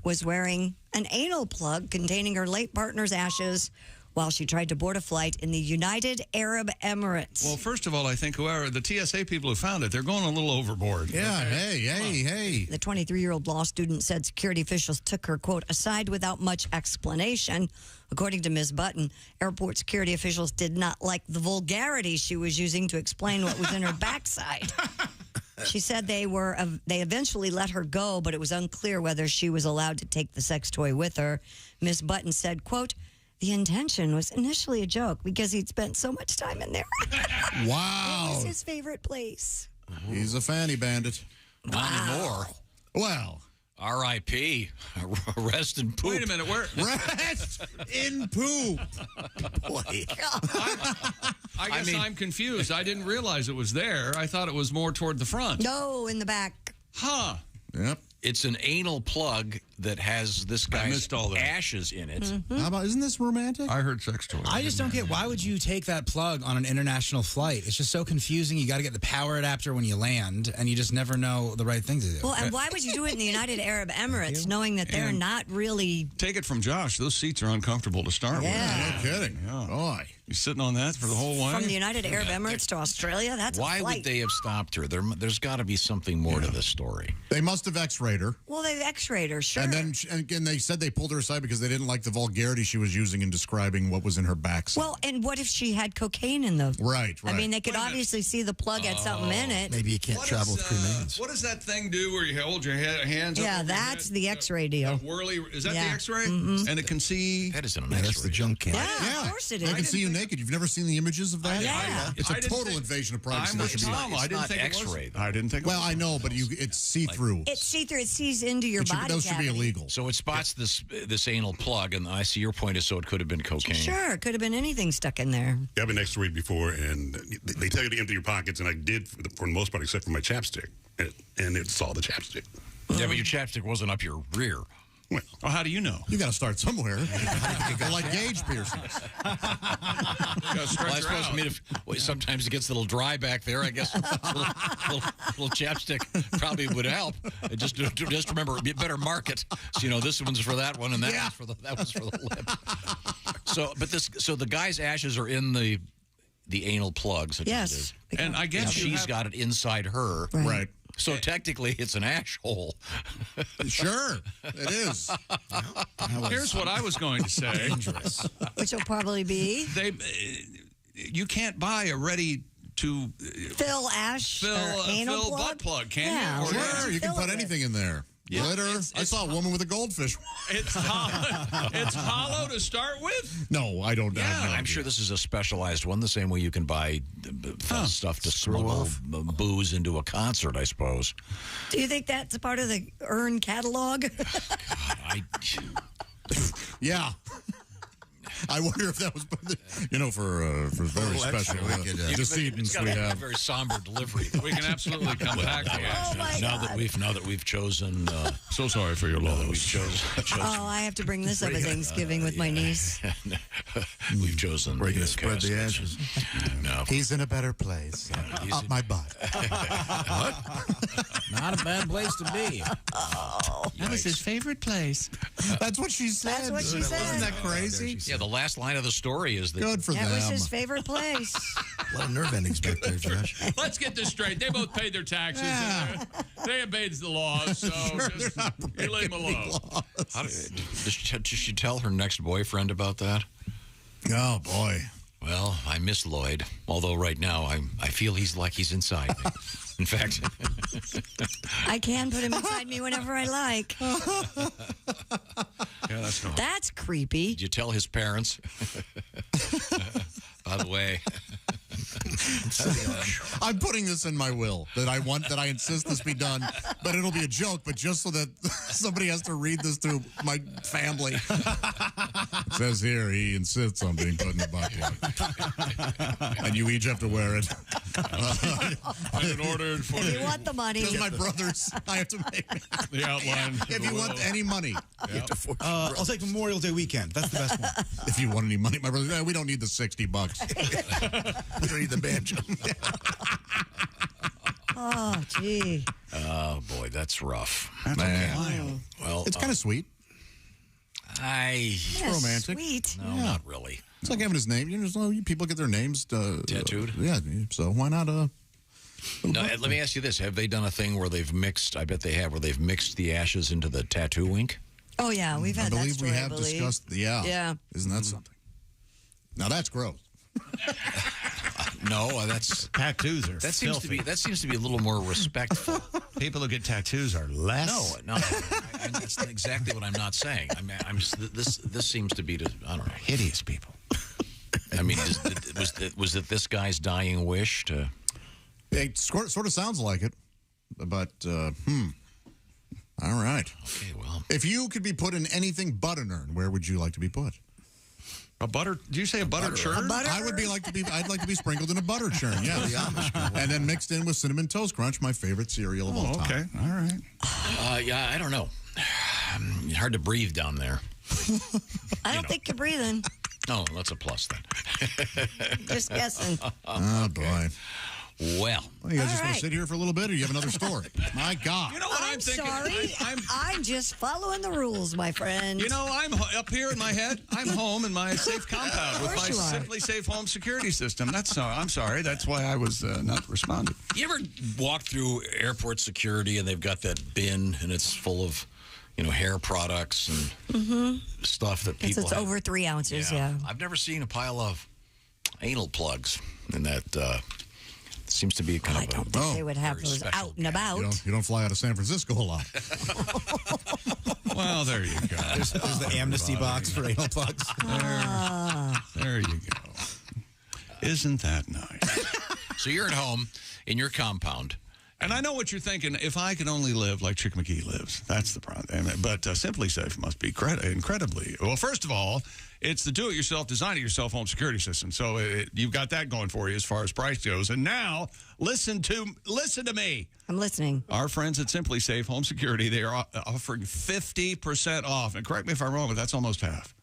Was wearing an anal plug containing her late partner's ashes while she tried to board a flight in the United Arab Emirates. Well, first of all, I think the TSA people who found it, they're going a little overboard. Yeah, okay? hey. The 23-year-old law student said security officials took her, quote, aside without much explanation. According to Ms. Button, airport security officials did not like the vulgarity she was using to explain what was in her backside. She said they eventually let her go, but it was unclear whether she was allowed to take the sex toy with her. Ms. Button said, quote, the intention was initially a joke because he'd spent so much time in there. Wow. It was his favorite place. He's a fanny bandit. Not anymore. Well. R.I.P. Rest in poop. Wait a minute. Rest in poop. Boy. I guess I'm confused. I didn't realize it was there. I thought it was more toward the front. No, in the back. Huh. Yep. It's an anal plug that has this guy's ashes in it. How about, isn't this romantic? I heard sex toy. I just don't get, why would you take that plug on an international flight? It's just so confusing. You got to get the power adapter when you land, and you just never know the right thing to do. Well, and why would you do it in the United Arab Emirates, knowing that they're not really... Take it from Josh. Those seats are uncomfortable to start with. No kidding. Yeah. Boy. You sitting on that for the whole way? From the United Arab Emirates to Australia? That's a Why flight. would they have stopped her? There's got to be something more to this story. They must have x-rayed her. Well, they x-rayed her, sure. And then again, they said they pulled her aside because they didn't like the vulgarity she was using in describing what was in her backside. Well, and what if she had cocaine in the... Right. I mean, they could obviously see the plug had something in it. Maybe you can't travel with cremains. What does that thing do where you hold your hands up? Yeah, over your that's head? the x-ray deal. Whirly, is that Yeah. the x-ray? Mhm. And it can see... That isn't an Yeah, x-ray. that's the junk can. Yeah, of course it is. I can see you naked. You've never seen the images of that? Yeah. It's a total invasion of privacy. That should be- I didn't think X-ray. it was. I didn't think. Well, I know, but it's see-through. It's see-through. It sees into your body Those should be cavity. illegal. So it spots this anal plug, and I see your point is so it could have been cocaine. Sure, it could have been anything stuck in there. I've been x-rayed before, and they tell you to empty your pockets, and I did for the most part, except for my chapstick, and it saw the chapstick. Yeah, but your chapstick wasn't up your rear. Well, how do you know? You got to start somewhere. They're like gauge piercings. Well, I suppose sometimes it gets a little dry back there. I guess a little chapstick probably would help. Just remember, you better mark it. So, this one's for that one, and that one's for the lip. So the guy's ashes are in the anal plugs. Yes. And I guess she's got it inside her. Right. So technically, it's an ash hole. Sure, it is. Here's what I was going to say. Dangerous. Which will probably be? You can't buy a ready to fill anal fill plug? butt plug, can Yeah, you? Sure, you can put anything in there. Yeah. Glitter. I saw a woman with a goldfish. It's hollow to start with? No, I don't know. Yeah, I'm sure this is a specialized one, the same way you can buy stuff to smuggle booze into a concert, I suppose. Do you think that's a part of the urn catalog? Yeah. I wonder if that was, for very special decedents we have. Very somber delivery. We can absolutely come back to it. Now that we've chosen. So sorry for your loss. We've chosen. Oh, I have to bring this up at Thanksgiving with my niece. We've chosen. We're going to spread the ashes. No. He's in a better place. Up my butt. What? Not a bad place to be. That was his favorite place. That's what she said. That's what she said. Isn't that crazy? Yeah, the last line of the story is that. Good for them. That was his favorite place. A lot of nerve endings back there, Josh. Let's get this straight. They both paid their taxes. Yeah. They obeyed the laws, so you leave them alone. Does she tell her next boyfriend about that? Oh, boy. Well, I miss Lloyd, although right now I feel he's inside me. In fact, I can put him inside me whenever I like. Yeah, That's creepy. Did you tell his parents? By the way, I'm putting this in my will that I insist this be done, but it'll be a joke, but just so that somebody has to read this to my family. It says here he insists on being put in the butt plug. And you each have to wear it. In order for If you want the money. Because my brothers, I have to make the outline. If you want any money, you have to force I'll take Memorial Day weekend. That's the best one. If you want any money, my brother, we don't need the $60. We don't need the banjo. Oh, gee. oh boy, that's rough. Man. Well, It's kind of sweet. Yes, romantic. Sweet. No, not really. It's like having his name. People get their names tattooed. Yeah, so why not? No, let me ask you this: have they done a thing where they've mixed? I bet they have, where they've mixed the ashes into the tattoo ink. Oh yeah, we've had that story, we have discussed. Yeah. Isn't that something? Now that's gross. No, that's tattoos are that filthy. seems to be a little more respectful. People who get tattoos are less. No, that's exactly what I'm not saying. I'm just this seems to be I don't know, hideous people. I mean, was it this guy's dying wish to? It sort of sounds like it, but all right. Okay, well, if you could be put in anything but an urn, where would you like to be put? A butter? Do you say a butter churn? I'd like to be sprinkled in a butter churn. Yeah, and then mixed in with cinnamon toast crunch, my favorite cereal of all time. Okay, all right. Yeah, I don't know. Hard to breathe down there. I don't think you're breathing. Oh, that's a plus then. Just guessing. Oh boy. Well, you guys just want to sit here for a little bit, or you have another story? My God. You know what I'm thinking? Sorry. I'm just following the rules, my friend. You know, I'm up here in my head. I'm home in my safe compound with my Simply Safe Home security system. I'm sorry. That's why I was not responding. You ever walk through airport security and they've got that bin and it's full of, hair products and stuff that people it's over 3 ounces, yeah. I've never seen a pile of anal plugs in that. Seems to be kind of. I don't think they would have those out and about. You don't fly out of San Francisco a lot. Well, there you go. There's the amnesty box for anal plugs. There you go. Isn't that nice? So you're at home in your compound, And I know what you're thinking. If I could only live like Chick McGee lives, that's the problem. But Simply Safe must be incredibly. Well, first of all, it's the do-it-yourself, design-it-yourself home security system. So you've got that going for you as far as price goes. And now, listen to me. I'm listening. Our friends at Simply Safe Home Security, they are offering 50% off. And correct me if I'm wrong, but that's almost half.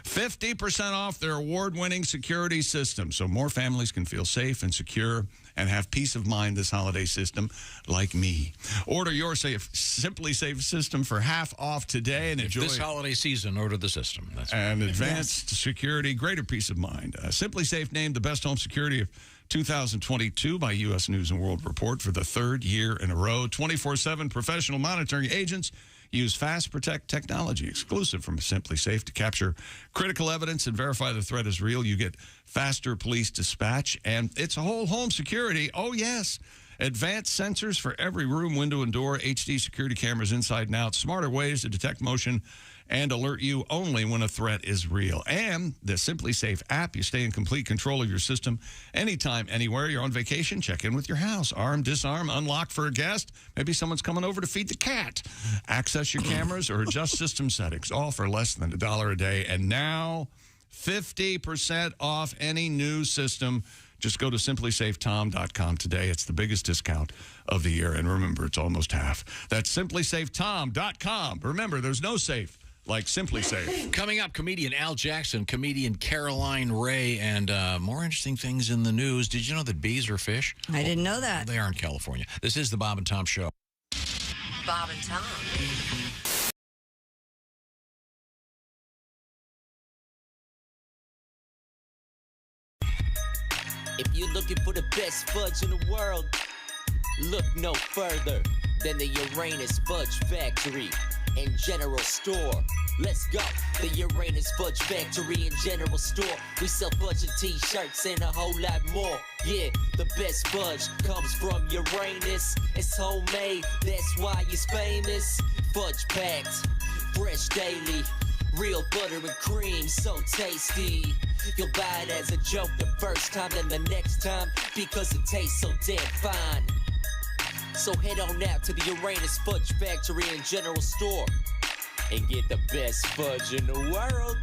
50% off their award-winning security system, so more families can feel safe and secure and have peace of mind this holiday system like me. Order your Simply Safe system for half off today and enjoy this holiday season. Order the system. That's and advanced security, greater peace of mind. Simply Safe named the best home security of 2022 by U.S. News & World Report for the third year in a row. 24/7 professional monitoring agents use Fast Protect technology exclusive from Simply Safe to capture critical evidence and verify the threat is real. You get faster police dispatch, and it's a whole home security. Oh, yes. Advanced sensors for every room, window, and door, HD security cameras inside and out, smarter ways to detect motion and alert you only when a threat is real. And the Simply Safe app, you stay in complete control of your system anytime, anywhere. You're on vacation, check in with your house. Arm, disarm, unlock for a guest. Maybe someone's coming over to feed the cat. Access your cameras or adjust system settings, all for less than $1 a day. And now, 50% off any new system. Just go to simplysafetom.com today. It's the biggest discount of the year. And remember, it's almost half. That's simplysafetom.com. Remember, there's no safe like Simply Safe. Coming up, comedian Al Jackson, comedian Caroline Ray, and more interesting things in the news. Did you know that bees are fish? I didn't know that. They are in California. This is the Bob and Tom Show. Bob and Tom. If you're looking for the best fudge in the world, look no further than the Uranus Fudge Factory and General Store. Let's go. The Uranus Fudge Factory and General Store. We sell fudge and t-shirts and a whole lot more. Yeah, the best fudge comes from Uranus. It's homemade, that's why it's famous. Fudge packed, fresh daily. Real butter and cream, so tasty. You'll buy it as a joke the first time and the next time because it tastes so damn fine. So head on out to the Uranus Fudge Factory and General Store and get the best fudge in the world.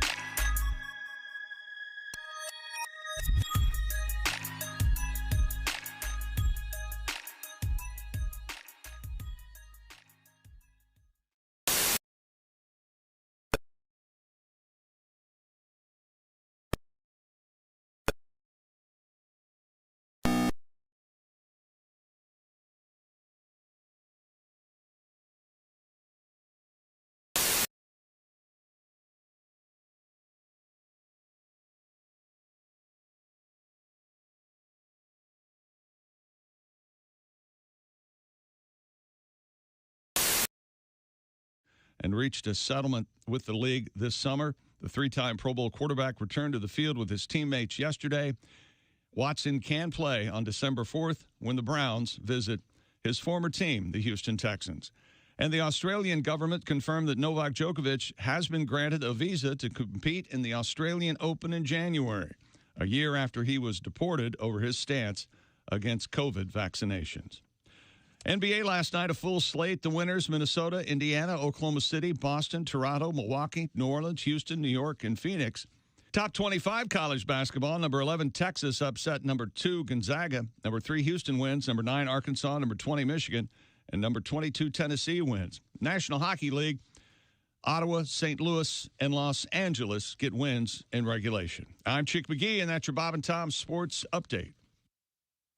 And reached a settlement with the league this summer. The three-time Pro Bowl quarterback returned to the field with his teammates yesterday. Watson can play on December 4th when the Browns visit his former team, the Houston Texans. And the Australian government confirmed that Novak Djokovic has been granted a visa to compete in the Australian Open in January, a year after he was deported over his stance against COVID vaccinations. NBA last night, a full slate. The winners, Minnesota, Indiana, Oklahoma City, Boston, Toronto, Milwaukee, New Orleans, Houston, New York, and Phoenix. Top 25 college basketball. Number 11, Texas upset number 2, Gonzaga. Number 3, Houston wins. Number 9, Arkansas. Number 20, Michigan. And number 22, Tennessee wins. National Hockey League, Ottawa, St. Louis, and Los Angeles get wins in regulation. I'm Chick McGee, and that's your Bob and Tom Sports Update.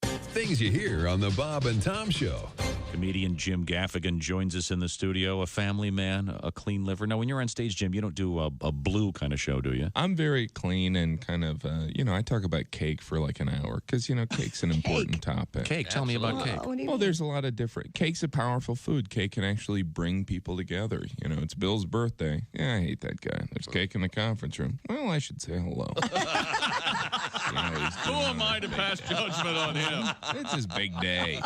Things you hear on the Bob and Tom Show. Comedian Jim Gaffigan joins us in the studio, a family man, a clean liver. Now, when you're on stage, Jim, you don't do a blue kind of show, do you? I'm very clean and kind of, I talk about cake for like an hour because, cake's an important topic. Cake, tell me about cake. Well, there's a lot of different. Cake's a powerful food. Cake can actually bring people together. It's Bill's birthday. Yeah, I hate that guy. There's cake in the conference room. Well, I should say hello. Who am I to pass judgment on him? It's his big day.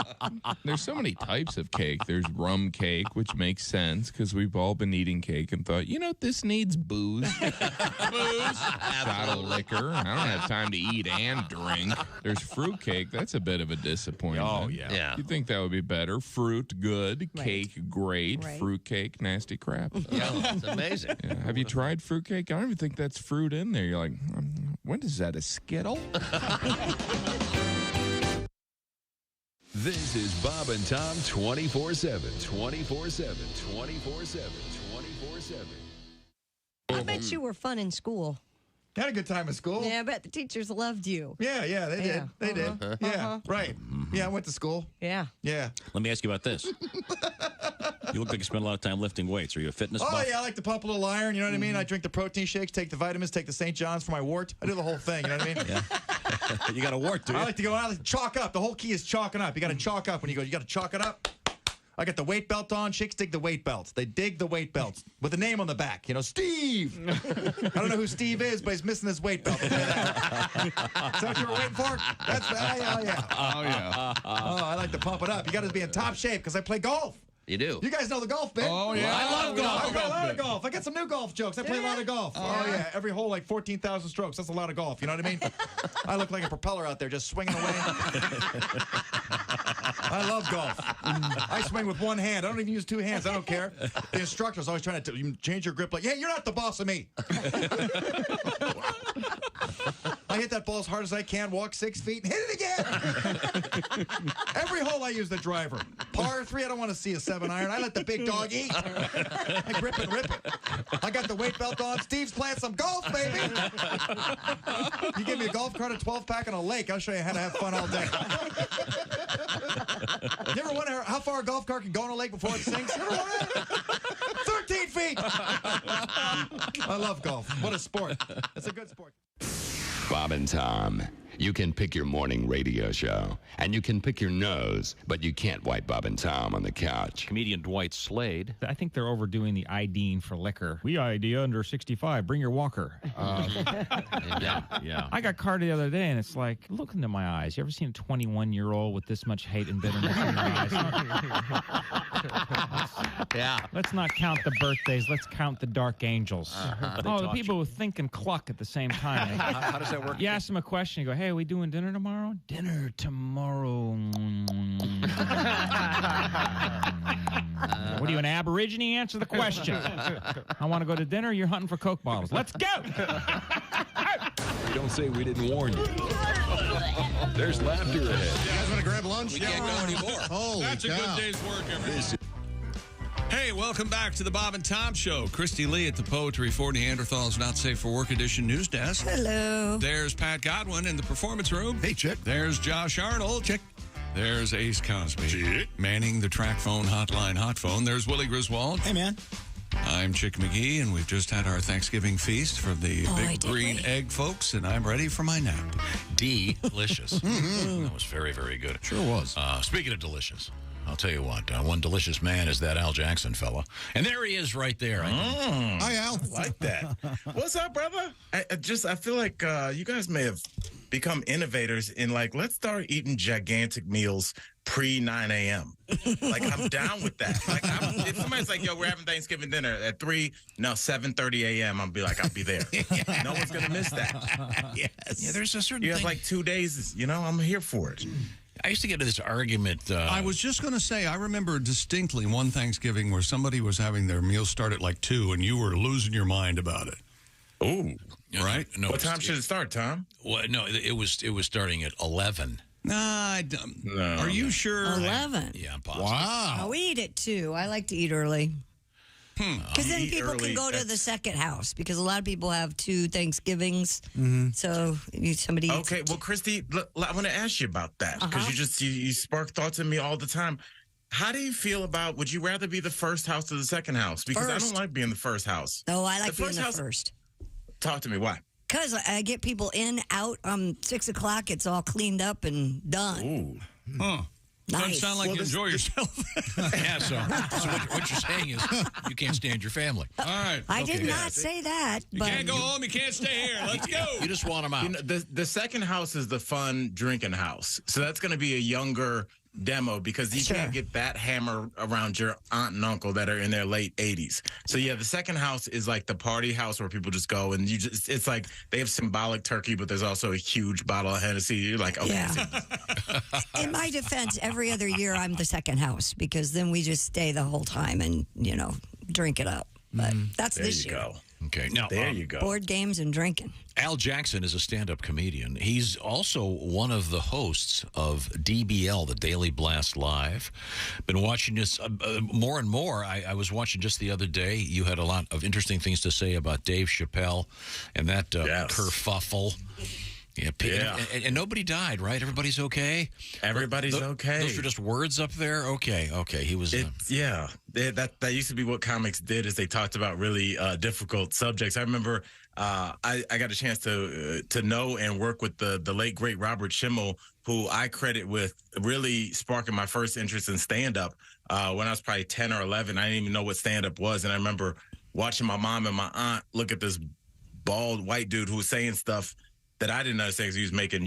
There's so many types of cake. There's rum cake, which makes sense because we've all been eating cake and thought, this needs booze. Shot of liquor. I don't have time to eat and drink. There's fruit cake. That's a bit of a disappointment. Oh, yeah. You'd think that would be better. Fruit, good. Right. Cake, great. Right. Fruit cake, nasty crap. Yeah, it's amazing. Yeah. Have you tried fruit cake? I don't even think that's fruit in there. You're like, when is that, a Skittle? This is Bob and Tom 24/7. 24/7. 24/7. 24/7. I bet you were fun in school. You had a good time at school. Yeah, I bet the teachers loved you. Yeah, they did. They did. Yeah, right. Yeah, I went to school. Yeah. Yeah. Let me ask you about this. You look like you spend a lot of time lifting weights. Are you a fitness Oh, buff? yeah, I like to pump a little iron, you know what I mean? I drink the protein shakes, take the vitamins, take the St. John's for my wart. I do the whole thing, you know what I mean? Yeah. You got a wart, do you? I like to go out and chalk up. The whole key is chalking up. You got to chalk up when you go. You got to chalk it up. I got the weight belt on. Chicks dig the weight belts. They dig the weight belts with a name on the back. Steve. I don't know who Steve is, but he's missing his weight belt. Is that what you were waiting for? That's yeah. Oh, yeah. Oh, I like to pump it up. You got to be in top shape because I play golf. You do. You guys know the golf bit. Oh, yeah. I love golf. I play a lot of bit. golf. I got some new golf jokes. I play a lot of golf. Oh, yeah. Every hole, like 14,000 strokes. That's a lot of golf. You know what I mean? I look like a propeller out there just swinging away. I love golf. I swing with one hand. I don't even use two hands. I don't care. The instructor's always trying to change your grip. Like, hey, you're not the boss of me. I hit that ball as hard as I can, walk 6 feet, and hit it again. Every hole I use the driver. Par 3, I don't want to see a 7-iron. I let the big dog eat. I grip and rip it. I got the weight belt on. Steve's playing some golf, baby. You give me a golf cart, a 12-pack, and a lake, I'll show you how to have fun all day. You ever wonder how far a golf cart can go in a lake before it sinks? You ever wonder that? 13 feet. I love golf. What a sport. It's a good sport. Bob and Tom. You can pick your morning radio show, and you can pick your nose, but you can't wipe Bob and Tom on the couch. Comedian Dwight Slade. I think they're overdoing the IDing for liquor. We ID under 65. Bring your walker. Yeah. I got carded the other day, and it's like, look into my eyes. You ever seen a 21-year-old with this much hate and bitterness in their eyes? Yeah. Let's not count the birthdays. Let's count the dark angels. The talk people who think and cluck at the same time. How does that work? You ask them a question, you go, hey, are we doing dinner tomorrow? Dinner tomorrow. What are you, an Aborigine? Answer the question. I want to go to dinner. You're hunting for Coke bottles. Let's go. Don't say we didn't warn you. There's laughter ahead. You guys want to grab lunch? We can't go anymore. Holy That's a cow. good day's work, everybody. Hey, welcome back to the Bob and Tom Show. Christy Lee at the Poetry for Neanderthals Not Safe for Work Edition News Desk. Hello. There's Pat Godwin in the Performance Room. Hey, chick. There's Josh Arnold. Chick. There's Ace Cosby. Chick. Manning the track phone hotline hot phone. There's Willie Griswold. Hey, man. I'm Chick McGee, and we've just had our Thanksgiving feast from the Boy, Big did Green we. Egg folks, and I'm ready for my nap. Delicious. That was very, very good. Sure was. Speaking of delicious, I'll tell you what, one delicious man is that Al Jackson fella. And there he is right there. Hi, Al. Like that. What's up, brother? I feel like you guys may have become innovators in let's start eating gigantic meals pre 9 a.m. I'm down with that. If somebody's like, yo, we're having Thanksgiving dinner at 7:30 a.m., I'll be there. No one's going to miss that. Yes. Yeah, there's a certain You thing. have 2 days, I'm here for it. I used to get into this argument. I was just going to say, I remember distinctly one Thanksgiving where somebody was having their meal start at 2, and you were losing your mind about it. Ooh. Right? No, what time should it start, Tom? Well, no, it was starting at 11. Nah, I don't. No, are you sure? 11. Yeah, I'm positive. Wow. Oh, we eat at 2. I like to eat early. Because then Eat people early, can go to that's- the second house because a lot of people have 2 Thanksgivings. So somebody eats Okay, well, Christy, I want to ask you about that because you spark thoughts in me all the time. How do you feel about, would you rather be the first house or the second house? Because I don't like being the first house. No, I like The being first the house- first. Talk to me, why? Because I get people in, out. 6 o'clock, it's all cleaned up and done. Ooh. Huh. Doesn't sound like you enjoy yourself. Yeah, so what you're saying is you can't stand your family. All right. I did not say that. You but can't go home. You can't stay here. Let's go. You just want them out. You know, the second house is the fun drinking house. So that's going to be a younger demo because you can't get that hammer around your aunt and uncle that are in their late 80s. So yeah, the second house is like the party house where people just go and it's like they have symbolic turkey, but there's also a huge bottle of Hennessy. You're like, okay. Yeah. In my defense, every other year I'm the second house because then we just stay the whole time and, drink it up. But that's there this you year. go. Okay, now there you go. Board games and drinking. Al Jackson is a stand-up comedian. He's also one of the hosts of DBL, the Daily Blast Live. Been watching this more and more. I was watching just the other day. You had a lot of interesting things to say about Dave Chappelle and that kerfuffle. Yeah, and nobody died, right? Everybody's okay? Everybody's okay. Those were just words up there? Okay. He was... that used to be what comics did is they talked about really difficult subjects. I remember I got a chance to know and work with the late, great Robert Schimmel, who I credit with really sparking my first interest in stand-up. When I was probably 10 or 11, I didn't even know what stand-up was. And I remember watching my mom and my aunt look at this bald white dude who was saying stuff that I didn't understand because he was making,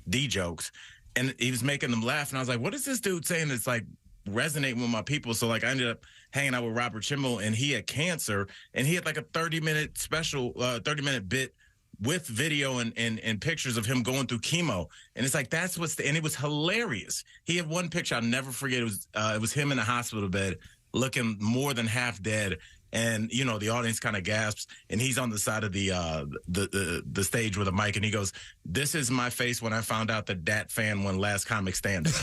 D jokes. And he was making them laugh. And I was like, what is this dude saying that's like resonating with my people? So like I ended up hanging out with Robert Schimmel and he had cancer and he had like a 30-minute special, 30-minute bit with video and pictures of him going through chemo. And it's like, and it was hilarious. He had one picture I'll never forget. It was him in a hospital bed looking more than half dead. And, the audience kind of gasps and he's on the side of the stage with a mic and he goes, "This is my face when I found out that fan won Last Comic Standing."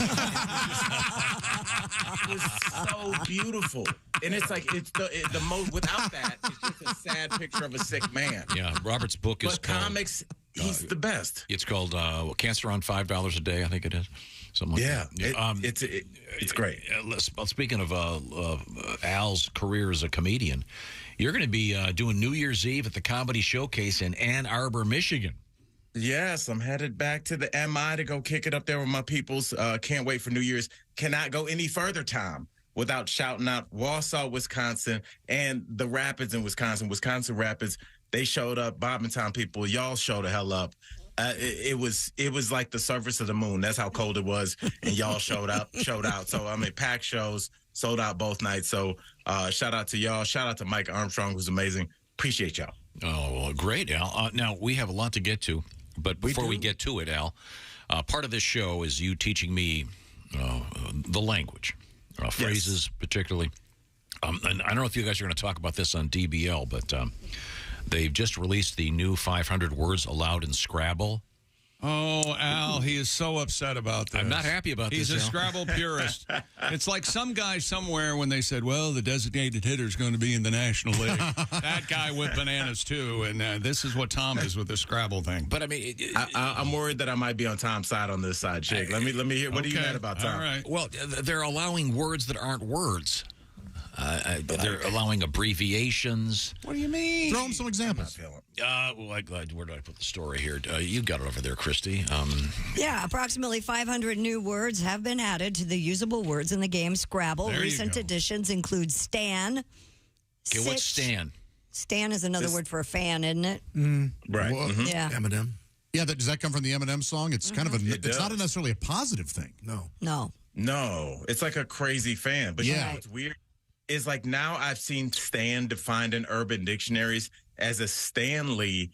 It was so beautiful. And it's like, it's the most, without that, it's just a sad picture of a sick man. Yeah, Robert's book is called... comics, he's the best. It's called Cancer on $5 a Day, I think it is. Something like that. It's great. Speaking of Al's career as a comedian, you're going to be doing New Year's Eve at the Comedy Showcase in Ann Arbor, Michigan. Yes, I'm headed back to the MI to go kick it up there with my peoples. Can't wait for New Year's. Cannot go any further, Tom, without shouting out Wausau, Wisconsin, and the Rapids in Wisconsin. Wisconsin Rapids, they showed up. Bob and Tom people, y'all showed the hell up. It was like the surface of the moon. That's how cold it was, and y'all showed out. So packed shows, sold out both nights. So shout out to y'all. Shout out to Mike Armstrong, who's amazing. Appreciate y'all. Oh, well, great, Al. Now we have a lot to get to, but before we get to it, Al, part of this show is you teaching me the language, phrases particularly. And I don't know if you guys are going to talk about this on DBL, but. They've just released the new 500 words allowed in Scrabble. Oh, Al, he is so upset about this. I'm not happy about this. He's a Al. Scrabble purist. It's like some guy somewhere when they said, well, the designated hitter is going to be in the National League. That guy with bananas, too. And this is what Tom is with the Scrabble thing. But, I mean... I'm worried that I might be on Tom's side on this side, Chick. Let me hear. What are you mad about, Tom? All right. Well, they're allowing words that aren't words. They're allowing abbreviations. What do you mean? Throw them some examples. Where did I put the story here? You got it over there, Christy. Yeah, approximately 500 new words have been added to the usable words in the game Scrabble. Recent additions include stan. Okay, what's stan? Stan is another word for a fan, isn't it? Right. Well, Yeah. Eminem. Yeah, does that come from the Eminem song? It's kind of it's not necessarily a positive thing. No. No, it's like a crazy fan. But you know what's weird? Is like now I've seen Stan defined in Urban Dictionaries as a Stanley,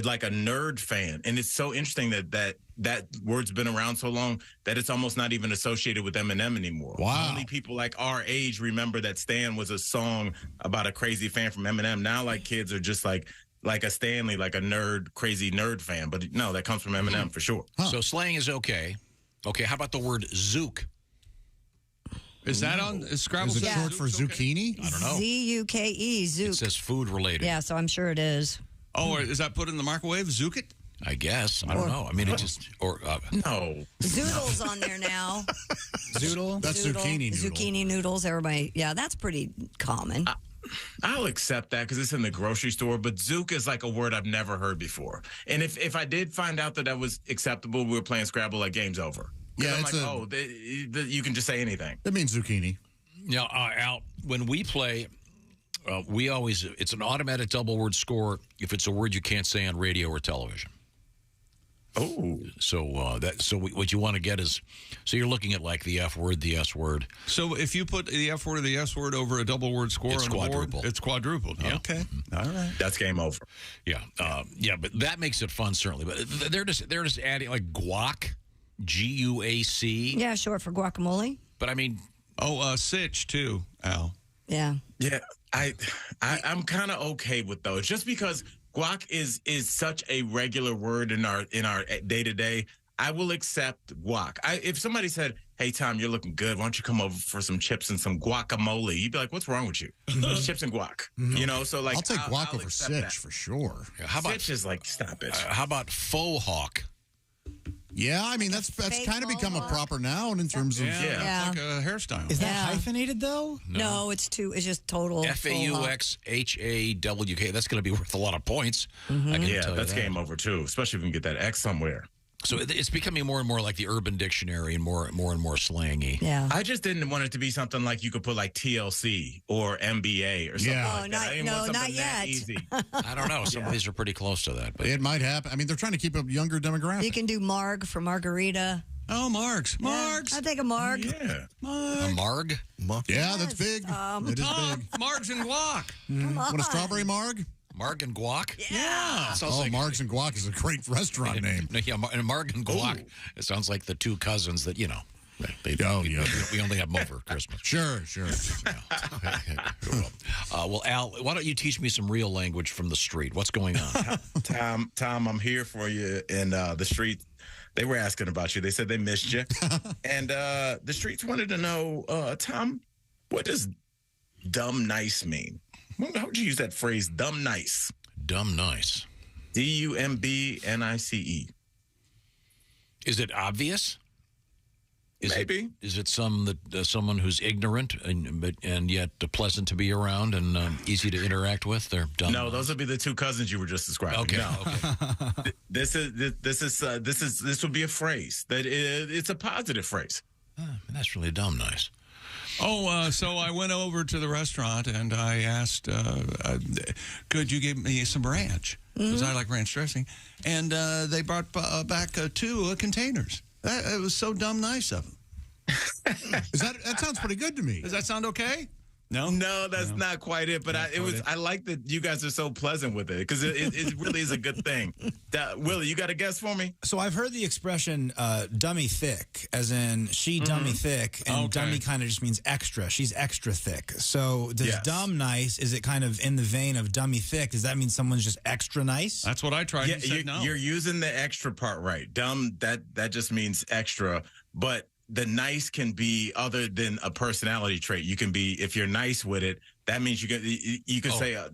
like a nerd fan. And it's so interesting that word's been around so long that it's almost not even associated with Eminem anymore. Wow. Only people like our age remember that Stan was a song about a crazy fan from Eminem. Now like kids are just like a Stanley, like a nerd, crazy nerd fan. But no, that comes from Eminem for sure. So slang is okay. Okay, how about the word zook? Is that on Scrabble? Is it short for zucchini? I don't know. Z-U-K-E, zook. It says food related. Yeah, so I'm sure it is. Oh, or is that put in the microwave? Zook it? I guess. I don't know. I mean, it just... No. Zoodle's on there now. Zoodle? That's zucchini noodle. Zucchini noodles, everybody. Yeah, that's pretty common. I'll accept that because it's in the grocery store, but zook is like a word I've never heard before. And if I did find out that was acceptable, we were playing Scrabble, like game's over. Yeah, I'm it's like, you can just say anything. It means zucchini. Now, Al, when we play, we always, it's an automatic double word score if it's a word you can't say on radio or television. Oh. So what you want to get is, so you're looking at like the F word, the S word. So if you put the F word or the S word over a double word score It's on the board, quadruple. it's quadrupled. Yeah. Okay. All right. That's game over. Yeah. But that makes it fun, certainly. But they're just adding like guac, G-U-A-C. Yeah, short for guacamole. But I mean, sitch too, Al. Yeah. Yeah, I'm kind of okay with those, just because guac is such a regular word in our day to day. I will accept guac. If somebody said, "Hey Tom, you're looking good. Why don't you come over for some chips and some guacamole?" You'd be like, "What's wrong with you?" It's chips and guac. You know, so like I'll take guac over accept sitch that. for sure. How about Sitch is like, stop it. how about faux hawk? Yeah, I mean that's kind of become a proper noun in terms of It's like a hairstyle. Is that hyphenated though? No, it's just total. F-A-U-X-H-A-W-K. That's going to be worth a lot of points. I can Yeah, tell you that's that. game over too, especially if we can get that X somewhere. So it's becoming more and more like the Urban Dictionary and more and more slangy. Yeah. I just didn't want it to be something like you could put like TLC or MBA or something like that. I didn't want something that easy. I don't know. Some of these are pretty close to that. But it might happen. I mean, they're trying to keep a younger demographic. You can do marg for margarita. Oh, margs. Margs. I take a marg. Yeah. A marg? Yeah, that's big. It is Tom, big. margs and guac. Want a strawberry marg? Marg and guac? Yeah. Oh, Margs and Guac is a great restaurant name. Yeah, and Marg and guac. It sounds like the two cousins that, you know. We only have them over Christmas. Sure. Well, Al, why don't you teach me some real language from the street? What's going on? Tom, I'm here for you in the street. They were asking about you. They said they missed you. And the streets wanted to know, Tom, what does dumb nice mean? How would you use that phrase, dumb nice? Dumb nice. D-U-M-B-N-I-C-E. Is it obvious? Maybe. Is it someone who's ignorant and yet pleasant to be around and easy to interact with? They're dumb. No, those would be the two cousins you were just describing. Okay. No. Okay. This would be a phrase that it's a positive phrase. That's really dumb nice. Oh, so I went over to the restaurant and I asked, could you give me some ranch? Because I like ranch dressing. And they brought back 2 containers. It was so dumb nice of them. That sounds pretty good to me. Does that sound okay? No, that's not quite it. But I like that you guys are so pleasant with it because it really is a good thing. Willie, you got a guess for me? So I've heard the expression dummy thick, as in she dummy thick, and dummy kind of just means extra. She's extra thick. So does dumb nice, is it kind of in the vein of dummy thick? Does that mean someone's just extra nice? That's what I tried. Yeah, you're using the extra part right. Dumb, that just means extra. But the nice can be other than a personality trait. You can be, if you're nice with it, that means you can say, I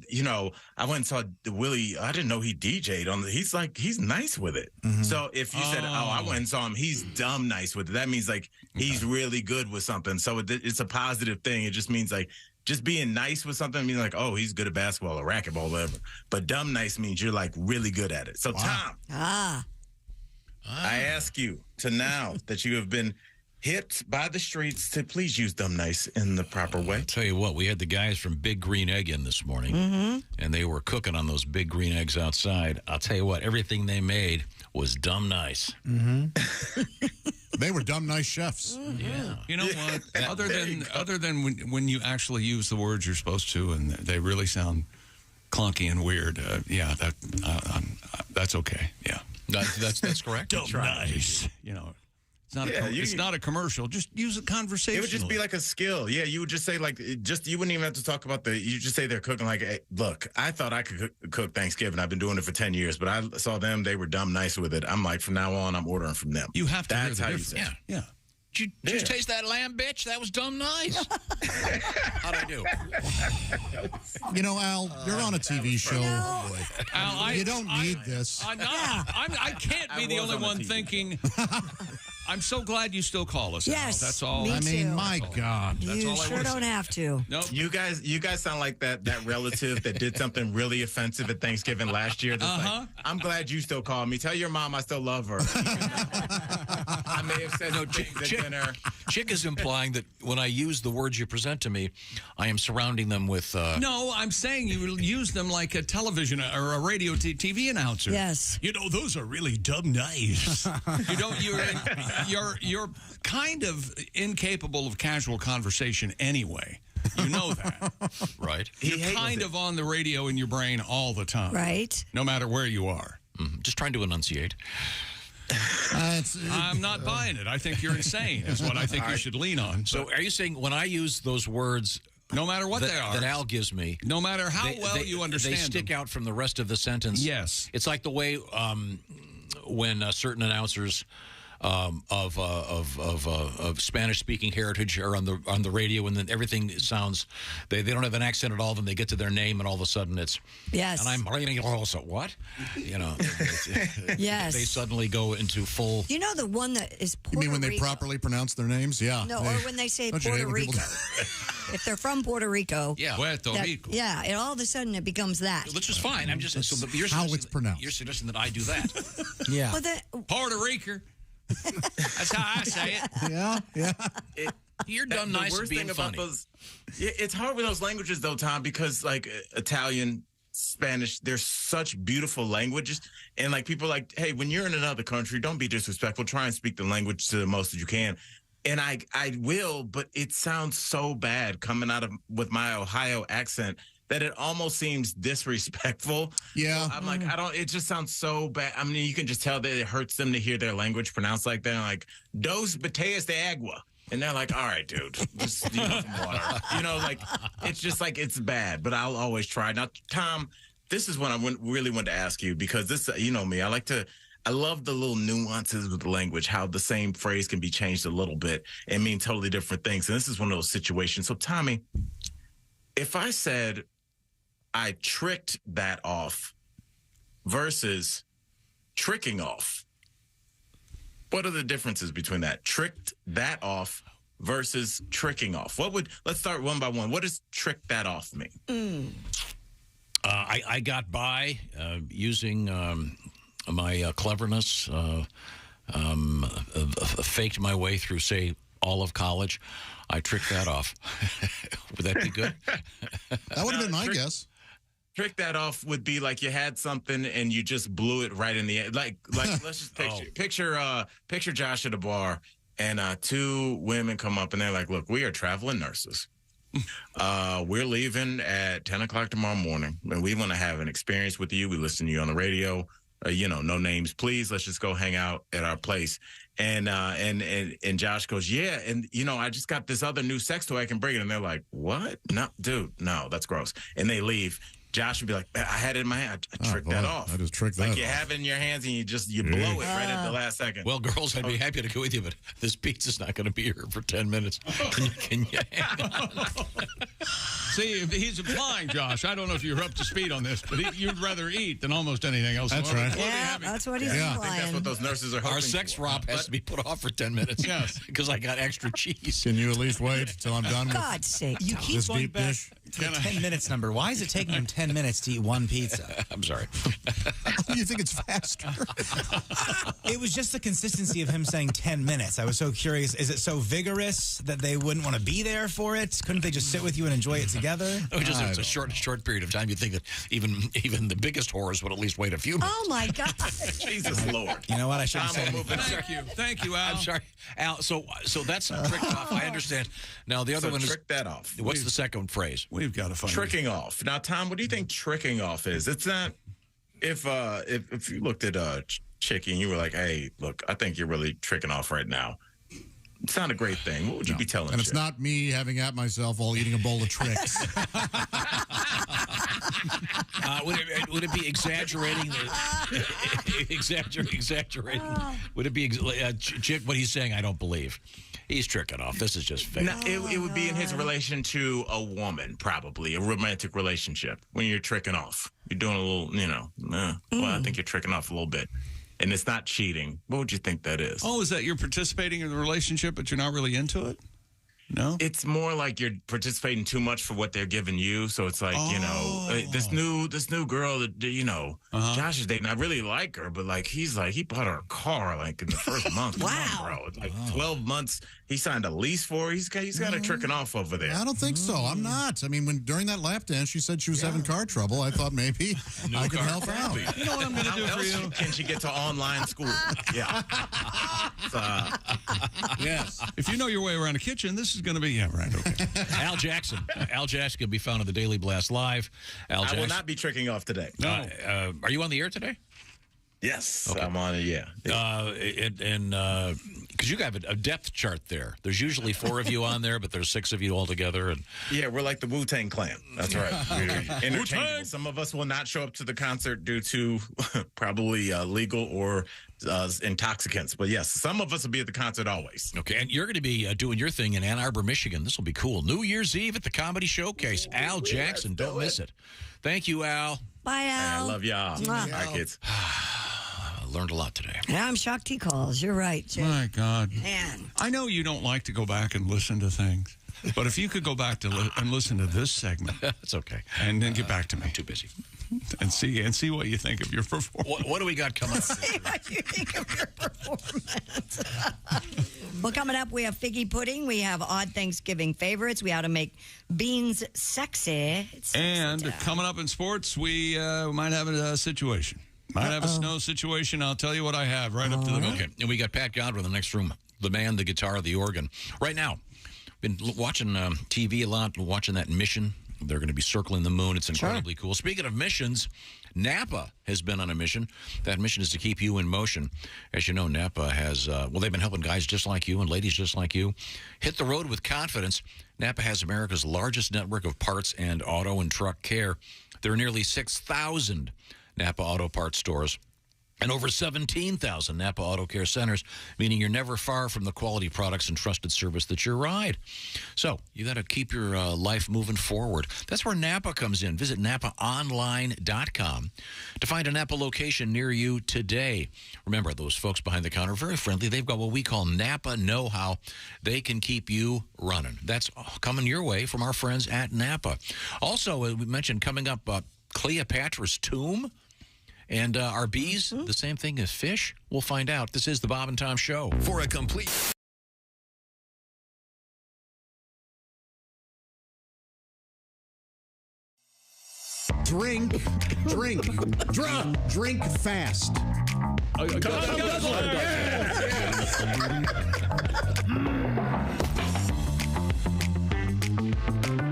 went and saw Willie. I didn't know he DJ'd on. He's nice with it. So if you said, I went and saw him, he's dumb nice with it. That means like he's really good with something. So it's a positive thing. It just means like just being nice with something means like, oh, he's good at basketball or racquetball, whatever. But dumb nice means you're like really good at it. So Tom, I ask you to now that you have been hit by the streets to please use dumb nice in the proper way. I'll tell you what, we had the guys from Big Green Egg in this morning, and they were cooking on those big green eggs outside. I'll tell you what, everything they made was dumb nice. They were dumb nice chefs. Yeah. You know what? Other than when you actually use the words you're supposed to, and they really sound clunky and weird. That's okay. Yeah, that's correct. Dumb nice. It's not a commercial. Just use it conversationally. It would just be like a skill. Yeah, you would just say like, you wouldn't even have to talk about you just say they're cooking like, hey, look, I thought I could cook Thanksgiving. I've been doing it for 10 years, but I saw them. They were dumb nice with it. I'm like, from now on, I'm ordering from them. You have to That's hear the how you difference. say it. Yeah. Did you taste that lamb, bitch? That was dumb nice. How'd I do? You know, Al, you're on a TV show. Al, you don't need this. I can't be the only one thinking. I'm so glad you still call us. Yes, Al. That's all. me too. My God. You all I sure wanna don't say. have to. Nope. You guys sound like that relative that did something really offensive at Thanksgiving last year. That's like, I'm glad you still call me. Tell your mom I still love her. I may have said no things at dinner. Chick is implying that when I use the words you present to me, I am surrounding them with... No, I'm saying you use them like a television or a radio TV announcer. Yes. You know, those are really dumb nice. You don't. You're kind of incapable of casual conversation anyway. You know that, right? You're kind of on the radio in your brain all the time, right? No matter where you are. Just trying to enunciate. I'm not buying it. I think you're insane. Is what I think you should lean on. So, are you saying when I use those words, no matter what they are, that Al gives me, no matter how you understand, they stick out from the rest of the sentence? Yes, it's like the way when certain announcers of Spanish-speaking heritage are on the radio, and then everything sounds they don't have an accent at all. Then they get to their name, and all of a sudden it's yes. And I'm also what? You know, yes. They suddenly go into full. You know the one that is Puerto You mean when they Rico? properly pronounce their names? Yeah. No, or when they say Puerto Rico. If they're from Puerto Rico. Yeah, Puerto Rico. Yeah, and all of a sudden it becomes that. Which is fine. I'm just you're how it's pronounced. You're suggesting that I do that. Yeah. Well, Puerto Rico. That's how I say it. Yeah. You're done nice and being funny. It's hard with those languages, though, Tom, because like Italian, Spanish, they're such beautiful languages. And like people like, hey, when you're in another country, don't be disrespectful. Try and speak the language to the most that you can. And I will, but it sounds so bad coming out of with my Ohio accent that it almost seems disrespectful. Yeah. So I'm like, it just sounds so bad. I mean, you can just tell that it hurts them to hear their language pronounced like that. Like, dos botellas de agua. And they're like, all right, dude, just some water. You know, like, it's just like, it's bad, but I'll always try. Now, Tom, this is what I really want to ask you, because this, you know me, I love the little nuances with the language, how the same phrase can be changed a little bit and mean totally different things. And this is one of those situations. So, Tommy, if I said I tricked that off versus tricking off, what are the differences between that? Tricked that off versus tricking off. Let's start one by one. What does trick that off mean? I got by using my cleverness, faked my way through, say, all of college. I tricked that off. Would that be good? That would have been my guess. Trick that off would be like you had something and you just blew it right in the end. Like let's just picture Josh at a bar and two women come up and they're like, look, we are traveling nurses. We're leaving at 10 o'clock tomorrow morning, and we want to have an experience with you. We listen to you on the radio. No names, please. Let's just go hang out at our place. And Josh goes, yeah. And, I just got this other new sex toy I can bring it. And they're like, what? No, dude, no, that's gross. And they leave. Josh would be like, I had it in my hand. I tricked that off. I just tricked that off. Like you have it in your hands and you blow it right at the last second. Well, girls, I'd be happy to go with you, but this pizza's not going to be here for 10 minutes. Can you hang on? See, he's implying, Josh, I don't know if you're up to speed on this, but you'd rather eat than almost anything else. That's right. Yeah, that's what he's I implying. think that's what those nurses are hoping Our sex for. romp has to be put off for 10 minutes. Yes. Because I got extra cheese. Can you at least wait till I'm done with God's sake. You keep this going deep back dish? to the 10 minutes number. Why is it taking him 10 minutes to eat one pizza? I'm sorry. You think it's faster? It was just the consistency of him saying 10 minutes. I was so curious. Is it so vigorous that they wouldn't want to be there for it? Couldn't they just sit with you and enjoy it together? It's a short period of time. You'd think that even the biggest horrors would at least wait a few minutes. Oh, my God. Jesus Lord. You know what? I shouldn't say Thank you, Al. I'm sorry, Al. So that's tricked off. I understand. Now the other one is trick that off. What's the second phrase? We've got to find Tricking off. Now, Tom, what do you think tricking off is? It's not if you looked at Chicky and you were like, hey, look, I think you're really tricking off right now. It's not a great thing. What would you be telling? And it's Chick? not me having at myself while eating a bowl of tricks. Would it be exaggerating? Exaggerating. Would it be Chick? What he's saying, I don't believe. He's tricking off. This is just fake. No, it would be in his relation to a woman, probably a romantic relationship. When you're tricking off, you're doing a little, well, I think you're tricking off a little bit. And it's not cheating. What would you think that is? Oh, is that you're participating in the relationship, but you're not really into it? No? It's more like you're participating too much for what they're giving you. So it's like, this new girl that, Josh is dating, I really like her, but like, he bought her a car like in the first month. Wow. Come on, bro. It's like 12 months. He signed a lease for her. He's got her tricking off over there. I don't think so. I'm not. I mean, during that lap dance, she said she was having car trouble. I thought maybe I could help out. You know what I'm going to do for you? Can she get to online school? Yeah. Yes. If you know your way around a kitchen, this is going to be, okay. Al Jackson. Al Jackson can be found on the Daily Blast Live. I will not be tricking off today. No. Are you on the air today? Yes, okay. I'm on it, yeah. Because you have a depth chart there. There's usually 4 of you on there, but there's 6 of you all together. And yeah, we're like the Wu-Tang Clan. That's right. We're interchangeable. Some of us will not show up to the concert due to probably legal or intoxicants. But yes, some of us will be at the concert always. Okay, and you're going to be doing your thing in Ann Arbor, Michigan. This will be cool. New Year's Eve at the Comedy Showcase. Al Jackson, don't miss it. Thank you, Al. Bye, Al. I love y'all. Bye, kids. Learned a lot today. Yeah, I'm shocked he calls. You're right, Jay. My God. Man. I know you don't like to go back and listen to things, but if you could go back to and listen to this segment. That's okay. And then get back to me. I'm too busy. And see what you think of your performance. What do we got coming up? See what you think of your performance. Well, coming up, we have figgy pudding. We have odd Thanksgiving favorites. We ought to make beans sexy. And coming up in sports, we might have a situation. Might have a snow situation. I'll tell you what I have right up to the minute. Okay, and we got Pat Godwin in the next room. The man, the guitar, the organ. Right now, been watching TV a lot, watching that mission. They're going to be circling the moon. It's incredibly cool. Speaking of missions, Napa has been on a mission. That mission is to keep you in motion. As you know, Napa has, they've been helping guys just like you and ladies just like you hit the road with confidence. Napa has America's largest network of parts and auto and truck care. There are nearly 6,000 Napa Auto Parts stores and over 17,000 Napa Auto Care centers, meaning you're never far from the quality products and trusted service that's your ride. So you got to keep your life moving forward. That's where Napa comes in. Visit NapaOnline.com to find a Napa location near you today. Remember, those folks behind the counter are very friendly. They've got what we call Napa know-how. They can keep you running. That's coming your way from our friends at Napa. Also, we mentioned coming up Cleopatra's tomb. And are bees the same thing as fish? We'll find out. This is the Bob and Tom Show. For a complete... Drink fast.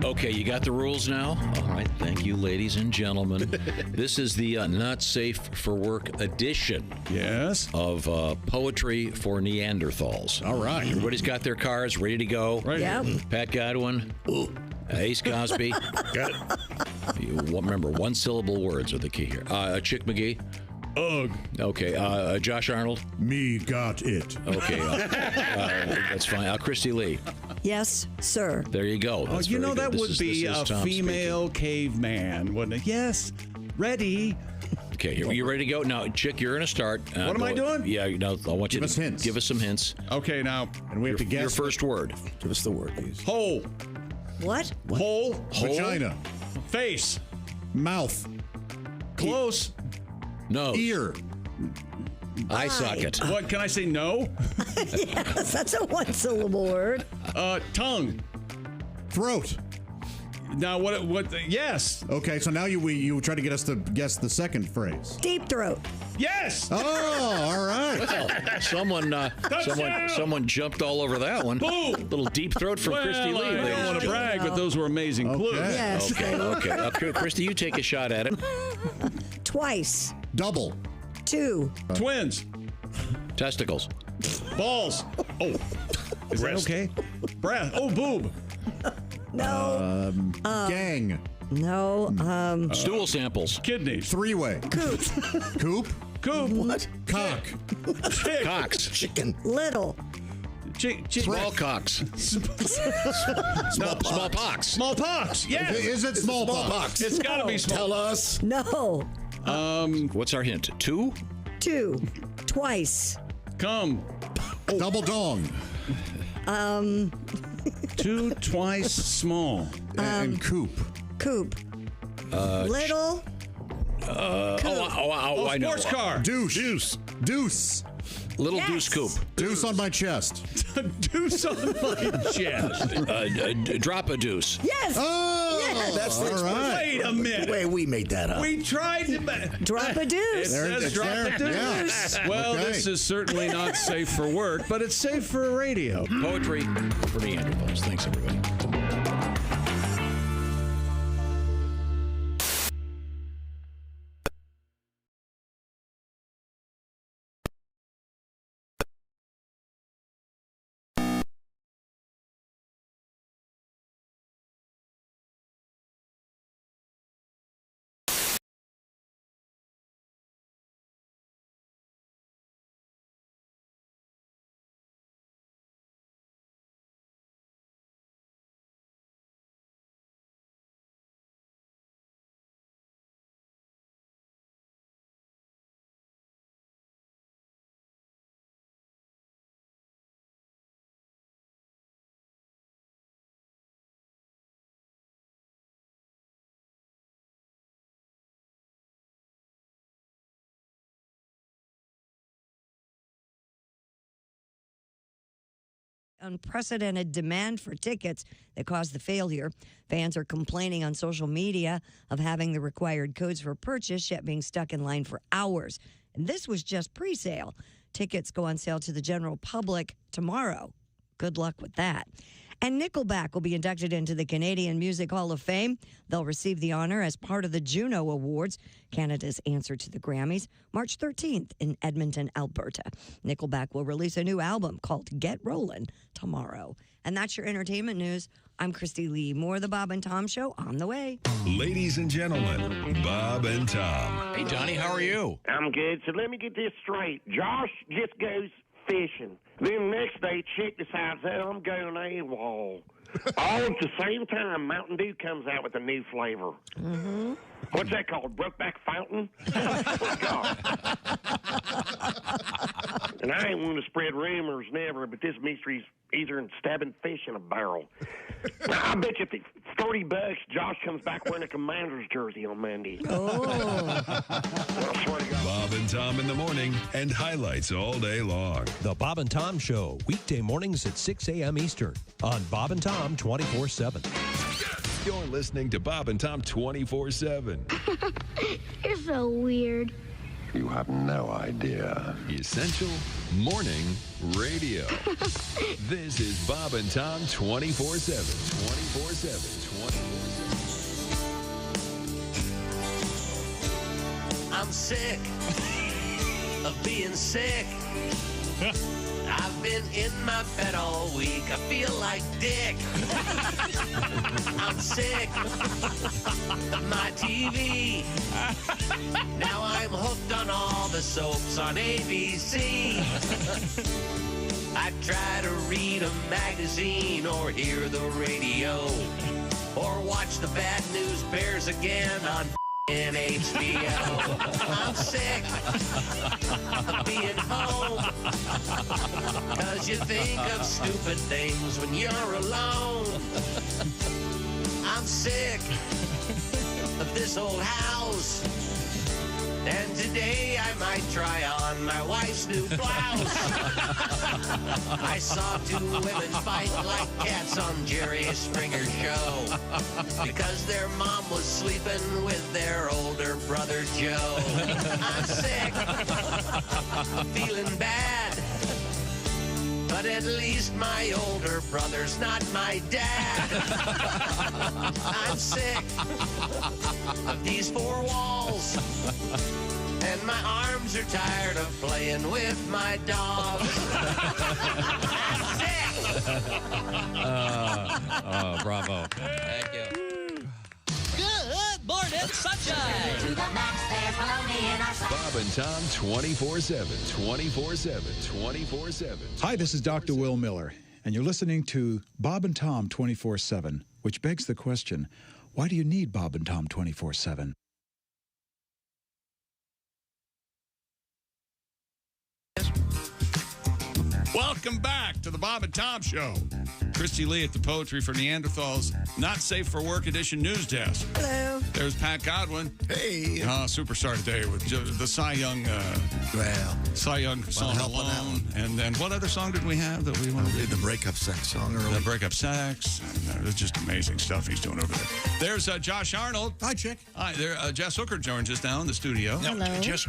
Okay, you got the rules now? All right, thank you, ladies and gentlemen. This is the Not Safe for Work edition of Poetry for Neanderthals. All right. Everybody's got their cards ready to go. Right. Yep. Pat Godwin. Ace Cosby. Got it. Remember, one-syllable words are the key here. Chick McGee. Ugh. Okay. Josh Arnold. Me got it. Okay. That's fine. Christy Lee. Yes, sir. There you go. That's very good. That This would is be a Tom female caveman, wouldn't it? Yes. Ready. Okay, you ready to go? Now, Chick, you're going to start. What am I doing? Yeah, I want you to hints. Give us some hints. Okay, now. And we have to guess. Your first word. Give us the word, please. Hole. What? Hole. Vagina. Face. Mouth. Close. Nose. Ear. Eye socket. What, can I say no? Yes, that's a one-syllable word. Tongue. Throat. Now, what, yes. Okay, so now you try to get us to guess the second phrase. Deep throat. Yes. Oh, all right. Well, someone jumped all over that one. Boom. Little deep throat from Christy Lee. I don't want to brag, but those were amazing clues. Yes. Okay. Christy, you take a shot at it. Twice. Double. 2. Twins. Testicles. Balls. Oh. Is that okay? Breath. Oh, boob. No. Gang. No. Stool samples. Kidneys. Three-way. Coop. Coop. Coop. What? Cock. Chick. Cocks. Chicken. Little. Small cocks. Smallpox. Smallpox. Yes. Is it smallpox? It's got to be small. Tell us. No. What's our hint? 2? 2. Twice. Come. Double dong. Two twice small. And coupe. Coupe. Little. I know. Sports car. Deuce. Deuce. Little Yes. deuce coupe. Deuce on my chest. Deuce on my chest. Drop a deuce. Yes. Oh, Yes. that's the All right. Wait a minute. Wait, we made that up. We tried to Drop a deuce. It says it's drop there. a deuce. Yeah. Well, Okay. this is certainly not safe for work, but it's safe for radio. Poetry for Neanderthals. Thanks, everybody. Unprecedented demand for tickets that caused the failure. Fans are complaining on social media of having the required codes for purchase, yet being stuck in line for hours. And this was just pre-sale. Tickets go on sale to the general public tomorrow. Good luck with that. And Nickelback will be inducted into the Canadian Music Hall of Fame. They'll receive the honor as part of the Juno Awards, Canada's answer to the Grammys, March 13th in Edmonton, Alberta. Nickelback will release a new album called Get Rollin' tomorrow. And that's your entertainment news. I'm Christy Lee. More of the Bob and Tom Show on the way. Ladies and gentlemen, Bob and Tom. Hey, Donnie, how are you? I'm good. So let me get this straight. Josh just goes fishing. Then the next day, Chick decides, oh, I'm going AWOL. All at the same time, Mountain Dew comes out with a new flavor. Mm-hmm. What's that called? Brokeback Fountain? Oh, God. And I ain't one to spread rumors, never, but this mystery's easier than stabbing fish in a barrel. Now, I bet you for $30, Josh comes back wearing a Commander's jersey on Monday. Oh. I swear to God. Bob and Tom in the morning and highlights all day long. The Bob and Tom Show, weekday mornings at 6 a.m. Eastern on Bob and Tom 24/7. You're listening to Bob and Tom 24/7. You're so weird. You have no idea. Essential Morning Radio. This is Bob and Tom 24/7. 24/7. 24/7. I'm sick of being sick. I've been in my bed all week. I feel like dick. I'm sick of my TV. Now I'm hooked on all the soaps on ABC. I try to read a magazine or hear the radio or watch the Bad News Bears again on in HBO. I'm sick of being home, 'cause you think of stupid things when you're alone. I'm sick of this old house, and today I might try on my wife's new blouse. I saw two women fight like cats on Jerry Springer's show because their mom was sleeping with their older brother Joe. I'm sick of feeling bad, but at least my older brother's not my dad. I'm sick of these four walls, and my arms are tired of playing with my dog. I'm sick. Bravo. Thank you. Good morning, sunshine. To the max, there's baloney in our side. Bob and Tom 24/7. 24/7. 24/7. Hi, this is Dr. Will Miller, and you're listening to Bob and Tom 24/7, which begs the question, why do you need Bob and Tom 24/7? Welcome back to the Bob and Tom Show. Christy Lee at the Poetry for Neanderthals Not Safe for Work Edition news desk. Hello. There's Pat Godwin. Hey. Superstar today with the Cy Young. Cy Young song Alone. And then what other song did we have that we wanted to do? The breakup sex song earlier. The breakup sex. And, it's just amazing stuff he's doing over there. There's Josh Arnold. Hi, chick. Hi. There, Jess Hooker joins us now in the studio. Hello. Jess,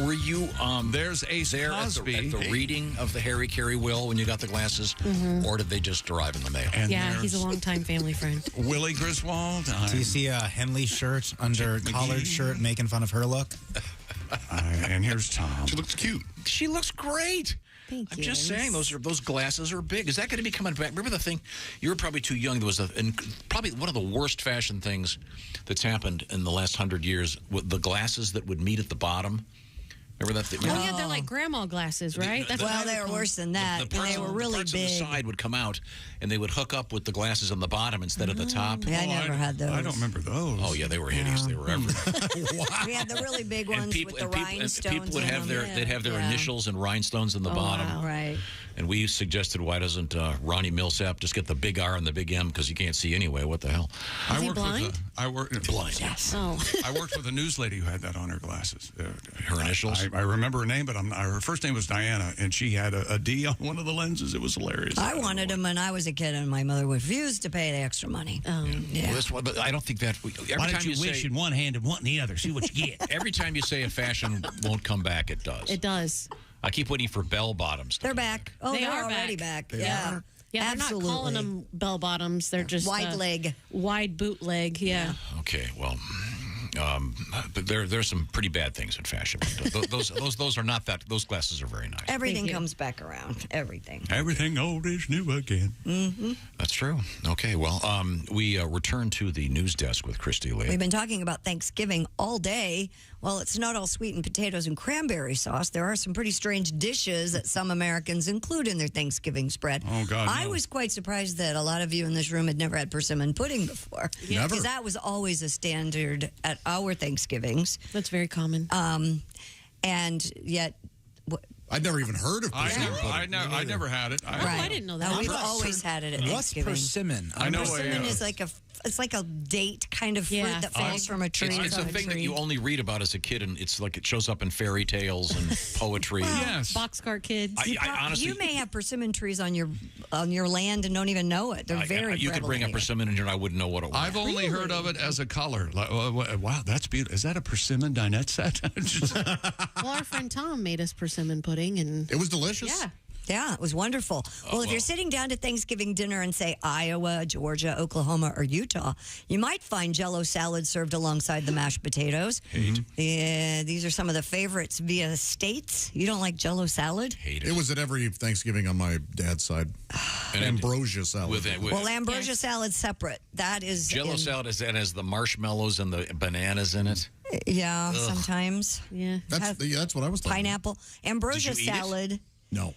were you there's Ace there Cosby at the reading of the Harry Carey will when you got the glasses, or did they just arrive in the mail? And he's a longtime family friend. Willie Griswold. Do you see a Henley shirt under collared shirt making fun of her look? And here's Tom. She looks cute. She looks great. Thank you. I'm just saying, those glasses are big. Is that going to be coming back? Remember the thing? You were probably too young. There was probably one of the worst fashion things that's happened in the last 100 years. With the glasses that would meet at the bottom. Remember that thing? Oh, yeah, they're like grandma glasses, right? They were worse than that. The and they were really parts big. on the side would come out, and they would hook up with the glasses on the bottom instead of the top. Yeah, I never had those. I don't remember those. Oh, yeah, they were hideous. They were everywhere. We had the really big ones with the rhinestones. People would have they'd have their initials and rhinestones in the bottom. Wow. Right. And we suggested, why doesn't Ronnie Millsap just get the big R and the big M, because you can't see anyway. What the hell? Is he blind? I worked blind. Yes. Oh. I worked with a news lady who had that on her glasses. Her initials? I remember her name, but her first name was Diana, and she had a D on one of the lenses. It was hilarious. I wanted them when I was a kid, and my mother refused to pay the extra money. Yeah. Well, but I don't think that. Why don't you wish in one hand and one in the other? See what you get. Every time you say a fashion won't come back, it does. It does. I keep waiting for bell bottoms. They're back. Oh, They they're are already back. They Yeah. are. Yeah, absolutely. they're not calling them bell bottoms. They're just wide leg. Wide boot leg, yeah. Okay, well, but there's some pretty bad things in fashion. Those are not that. Those glasses are very nice. Everything comes back around. Everything. Everything old is new again. Mm-hmm. That's true. Okay, well, we return to the news desk with Christy Lee. We've been talking about Thanksgiving all day. Well, it's not all sweetened potatoes and cranberry sauce. There are some pretty strange dishes that some Americans include in their Thanksgiving spread. Oh, God, I was quite surprised that a lot of you in this room had never had persimmon pudding before. Never. Because that was always a standard at our Thanksgivings. That's very common. And yet... I'd never even heard of persimmon pudding. I never had it. I didn't know that. We've always had it at What's Thanksgiving. persimmon? I know. Persimmon is like a date kind of fruit that falls from a tree. It's a thing that you only read about as a kid, and it's like it shows up in fairy tales and poetry. Yes. Boxcar Kids. I honestly, you may have persimmon trees on your land and don't even know it. They're very you could bring up persimmon and I wouldn't know what it was. I've only heard of it as a color. Like, wow, that's beautiful. Is that a persimmon dinette set? Well, our friend Tom made us persimmon pudding, and it was delicious. Yeah. Yeah, it was wonderful. Well, if you're sitting down to Thanksgiving dinner in, say, Iowa, Georgia, Oklahoma, or Utah, you might find Jell-O salad served alongside the mashed potatoes. Yeah, these are some of the favorites via states. You don't like Jell-O salad? Hate it. It was at every Thanksgiving on my dad's side. And ambrosia salad. Well, ambrosia salad's separate. That is Jell-O salad has the marshmallows and the bananas in it. Yeah, sometimes. Yeah. That's what I was thinking. Pineapple. Ambrosia Did you eat it? salad. No.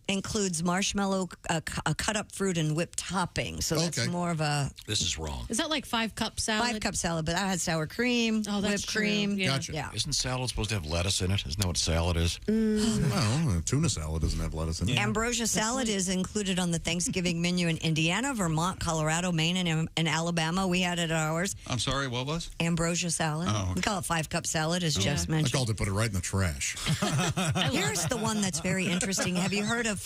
Includes marshmallow, a cut-up fruit, and whipped topping. So that's more of a... This is wrong. Is that like 5-cup salad? 5-cup salad, but that had sour cream, whipped cream. Yeah. Gotcha. Yeah. Isn't salad supposed to have lettuce in it? Isn't that what salad is? Well, tuna salad doesn't have lettuce in it. Ambrosia salad is included on the Thanksgiving menu in Indiana, Vermont, Colorado, Maine, and Alabama. We had it at ours. I'm sorry, what was? Ambrosia salad. Oh, okay. We call it 5-cup salad, as Jess I mentioned. called it put it right in the trash. Here's the one that's very interesting. Have you heard of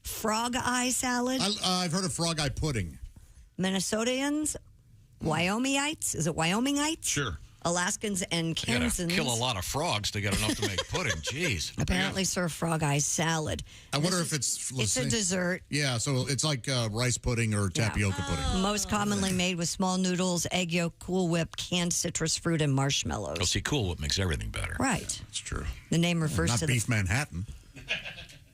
frog eye salad? I've heard of frog eye pudding. Minnesotans, Wyomingites. Is it Wyomingites? Sure. Alaskans and You gotta Kansans kill a lot of frogs to get enough to make pudding. Jeez. apparently serve frog eye salad. I wonder if it's a dessert. Yeah, so it's like rice pudding or tapioca pudding. Most commonly made with small noodles, egg yolk, Cool Whip, canned citrus fruit, and marshmallows. Oh, see, Cool Whip makes everything better. Right. That's true. The name refers Not to beef Manhattan.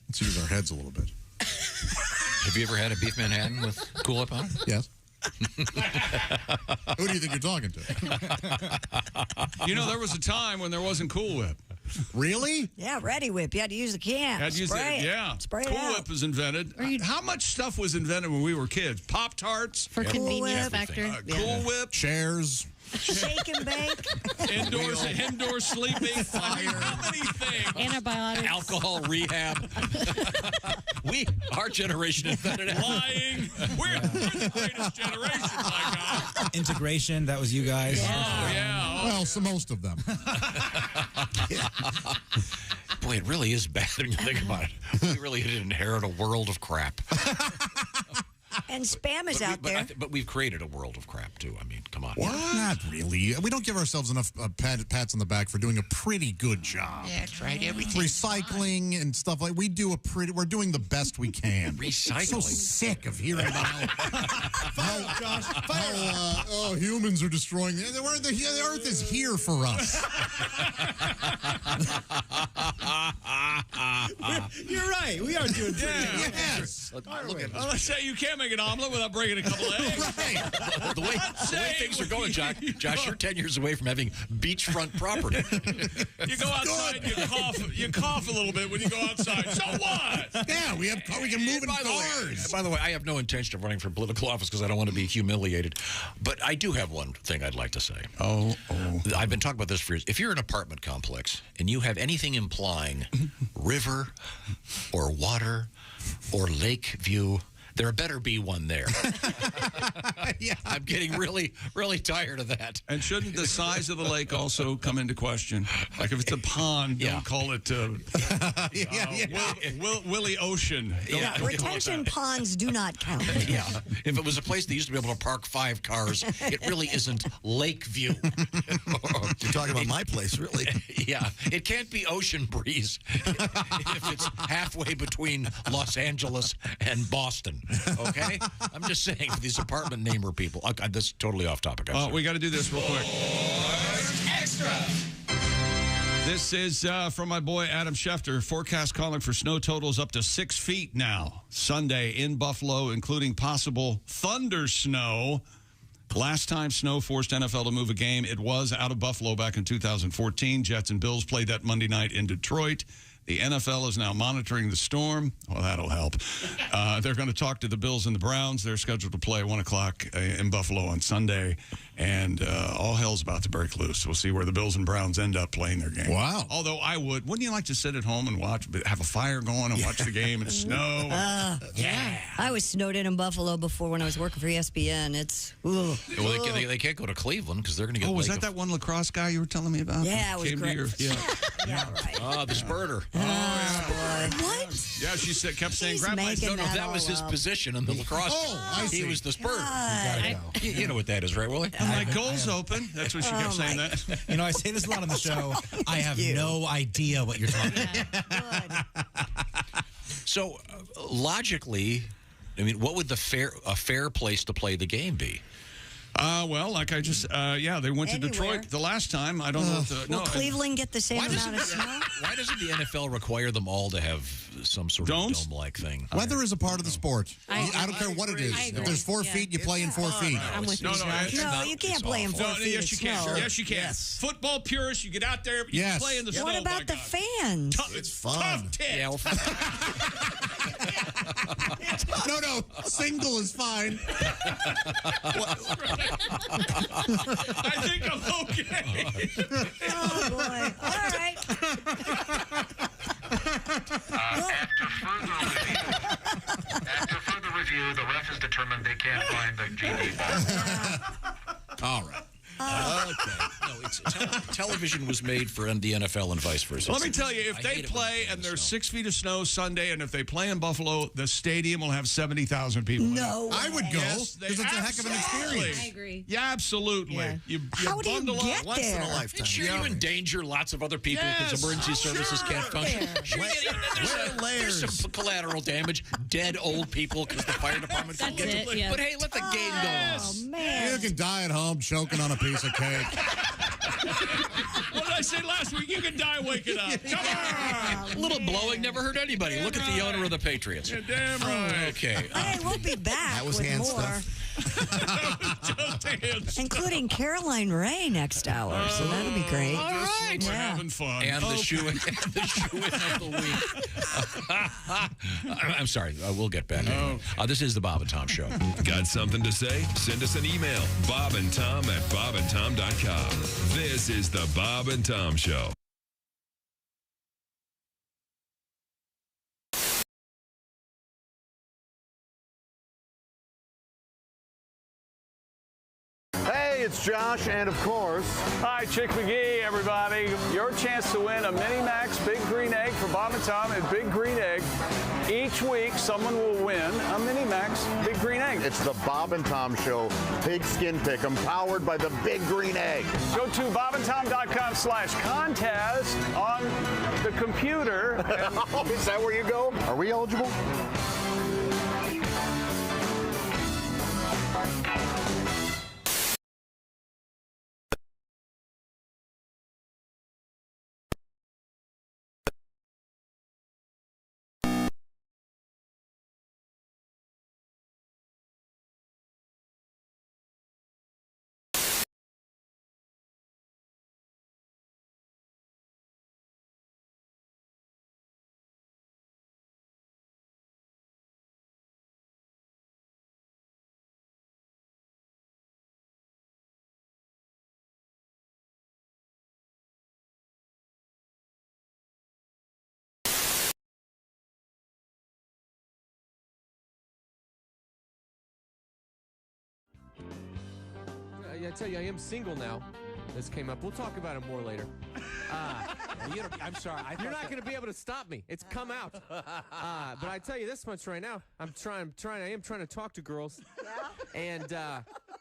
Let's use our heads a little bit. Have you ever had a beef Manhattan with Cool Whip on it? Yes. Who do you think you're talking to? You know, there was a time when there wasn't Cool Whip. Really? Yeah, Ready Whip. You had to use the can. Had to use Spray it. it. Yeah. Spray it Cool out. Whip was invented. How much stuff was invented when we were kids? Pop-Tarts? For convenience factor. Cool Whip? Chairs. Shake and bake. Indoor sleeping. Fire. How many things? Antibiotics. Alcohol rehab. Our generation invented it. Lying. We're the greatest generation, my God. Integration, that was you guys. Oh, yeah. Well, so most of them. Boy, it really is bad when you think about it. We really did inherit a world of crap. And spam is out there. But we've created a world of crap, too. I mean, come on. What? Not really. We don't give ourselves enough pats on the back for doing a pretty good job. Yeah, that's right. Everything. Recycling and stuff like we're doing the best we can. Recycling. So sick of hearing about how humans are destroying the earth is here for us. You're right. We are doing pretty good. Yes. Look at Let's say you can't make an omelet without breaking a couple of eggs. Right. the way things are going, Josh, you're 10 years away from having beachfront property. You go outside, you cough a little bit when you go outside. So what? Yeah, we can move in cars. By the way, I have no intention of running for political office because I don't want to be humiliated. But I do have one thing I'd like to say. Oh. I've been talking about this for years. If you're an apartment complex and you have anything implying river or water or lake view, there better be one there. Yeah. I'm getting really, really tired of that. And shouldn't the size of the lake also come into question? Like if it's a pond, don't call it Willie Ocean. Retention ponds do not count. Yeah. If it was a place that used to be able to park 5 cars, it really isn't lake view. You're talking about my place, really. Yeah. It can't be ocean breeze if it's halfway between Los Angeles and Boston. Okay? I'm just saying for these apartment namer people. This is totally off topic. We got to do this real quick. Extra. This is from my boy Adam Schefter. Forecast calling for snow totals up to 6 feet now. Sunday in Buffalo, including possible thunder snow. Last time snow forced NFL to move a game, it was out of Buffalo back in 2014. Jets and Bills played that Monday night in Detroit. The NFL is now monitoring the storm. Well, that'll help. They're going to talk to the Bills and the Browns. They're scheduled to play 1 o'clock in Buffalo on Sunday. And all hell's about to break loose. We'll see where the Bills and Browns end up playing their game. Wow. Although wouldn't you like to sit at home and have a fire going and watch the game and snow? Yeah. I was snowed in Buffalo before when I was working for ESPN. It's, well, they can't go to Cleveland because they're going to get was that one lacrosse guy you were telling me about? Yeah, it was great. Yeah, right. The spurter. What? Yeah, she kept saying, grab my making No, that was his position in the lacrosse. I see. He was the spurter. God. You know what that is, right, Willie? My goal's open. That's what she kept saying that. You know, I say this a lot on the show. I have no idea what you're talking about. So, logically, I mean, what would a fair place to play the game be? Well, like I just, they went to Detroit the last time. I don't know if Will Cleveland get the same amount of snow? Why doesn't the NFL require them all to have some sort of dome-like thing? Weather is a part of the sport. I don't care what it is. If there's 4 feet, you play in 4 feet. I'm with you, Josh. No, you can't play in 4 feet yes, you can. snow. Yes, you can. Yes. Football purists, you get out there, you play in the snow. What about the fans? It's fun. Tough tit. Yeah, well, No, single is fine. I think I'm okay. Oh, boy. All right. After further review, the ref has determined they can't find the GD ball. all right. Okay. No, television was made for the NFL and vice versa. Let me tell you, if they play and there's 6 feet of snow Sunday, and if they play in Buffalo, the stadium will have 70,000 people. No, I would go because it's a heck of an experience. I agree. Yeah, absolutely. Yeah. You How do you bundle get up. Once in a there? lifetime. Sure, you endanger lots of other people because emergency services can't function. Sure, there's some collateral damage. Dead old people because the fire department can't That's get it, to. yeah. But hey, let the game go on. Oh, man. You can die at home choking on a piece of cake. What did I say last week? You can die waking up. Come on. A little blowing never hurt anybody. Look at the owner of the Patriots. You're damn right. Okay. Hey, we'll be back That was with hand more. stuff. Just dance. Including Caroline Ray next hour, so that'll be great. All right. We're having fun. And the shoe in of the week. I'm sorry. We'll get back. Anyway. This is the Bob and Tom Show. Got something to say? Send us an email. bobandtom@bobandtom.com. This is the Bob and Tom Show. Hey, it's Josh, and of course... Hi, Chick McGee, everybody. Your chance to win a Mini Max Big Green Egg for Bob and Tom at Big Green Egg. Each week, someone will win a Mini Max Big Green Egg. It's the Bob and Tom Show Pigskin Pick'em, powered by the Big Green Egg. Go to bobandtom.com/contest on the computer. Is that where you go? Are we eligible? I tell you, I am single now. This came up. We'll talk about it more later. I'm sorry. You're not going to be able to stop me. It's come out. But I tell you this much right now. I am trying to talk to girls. Yeah. And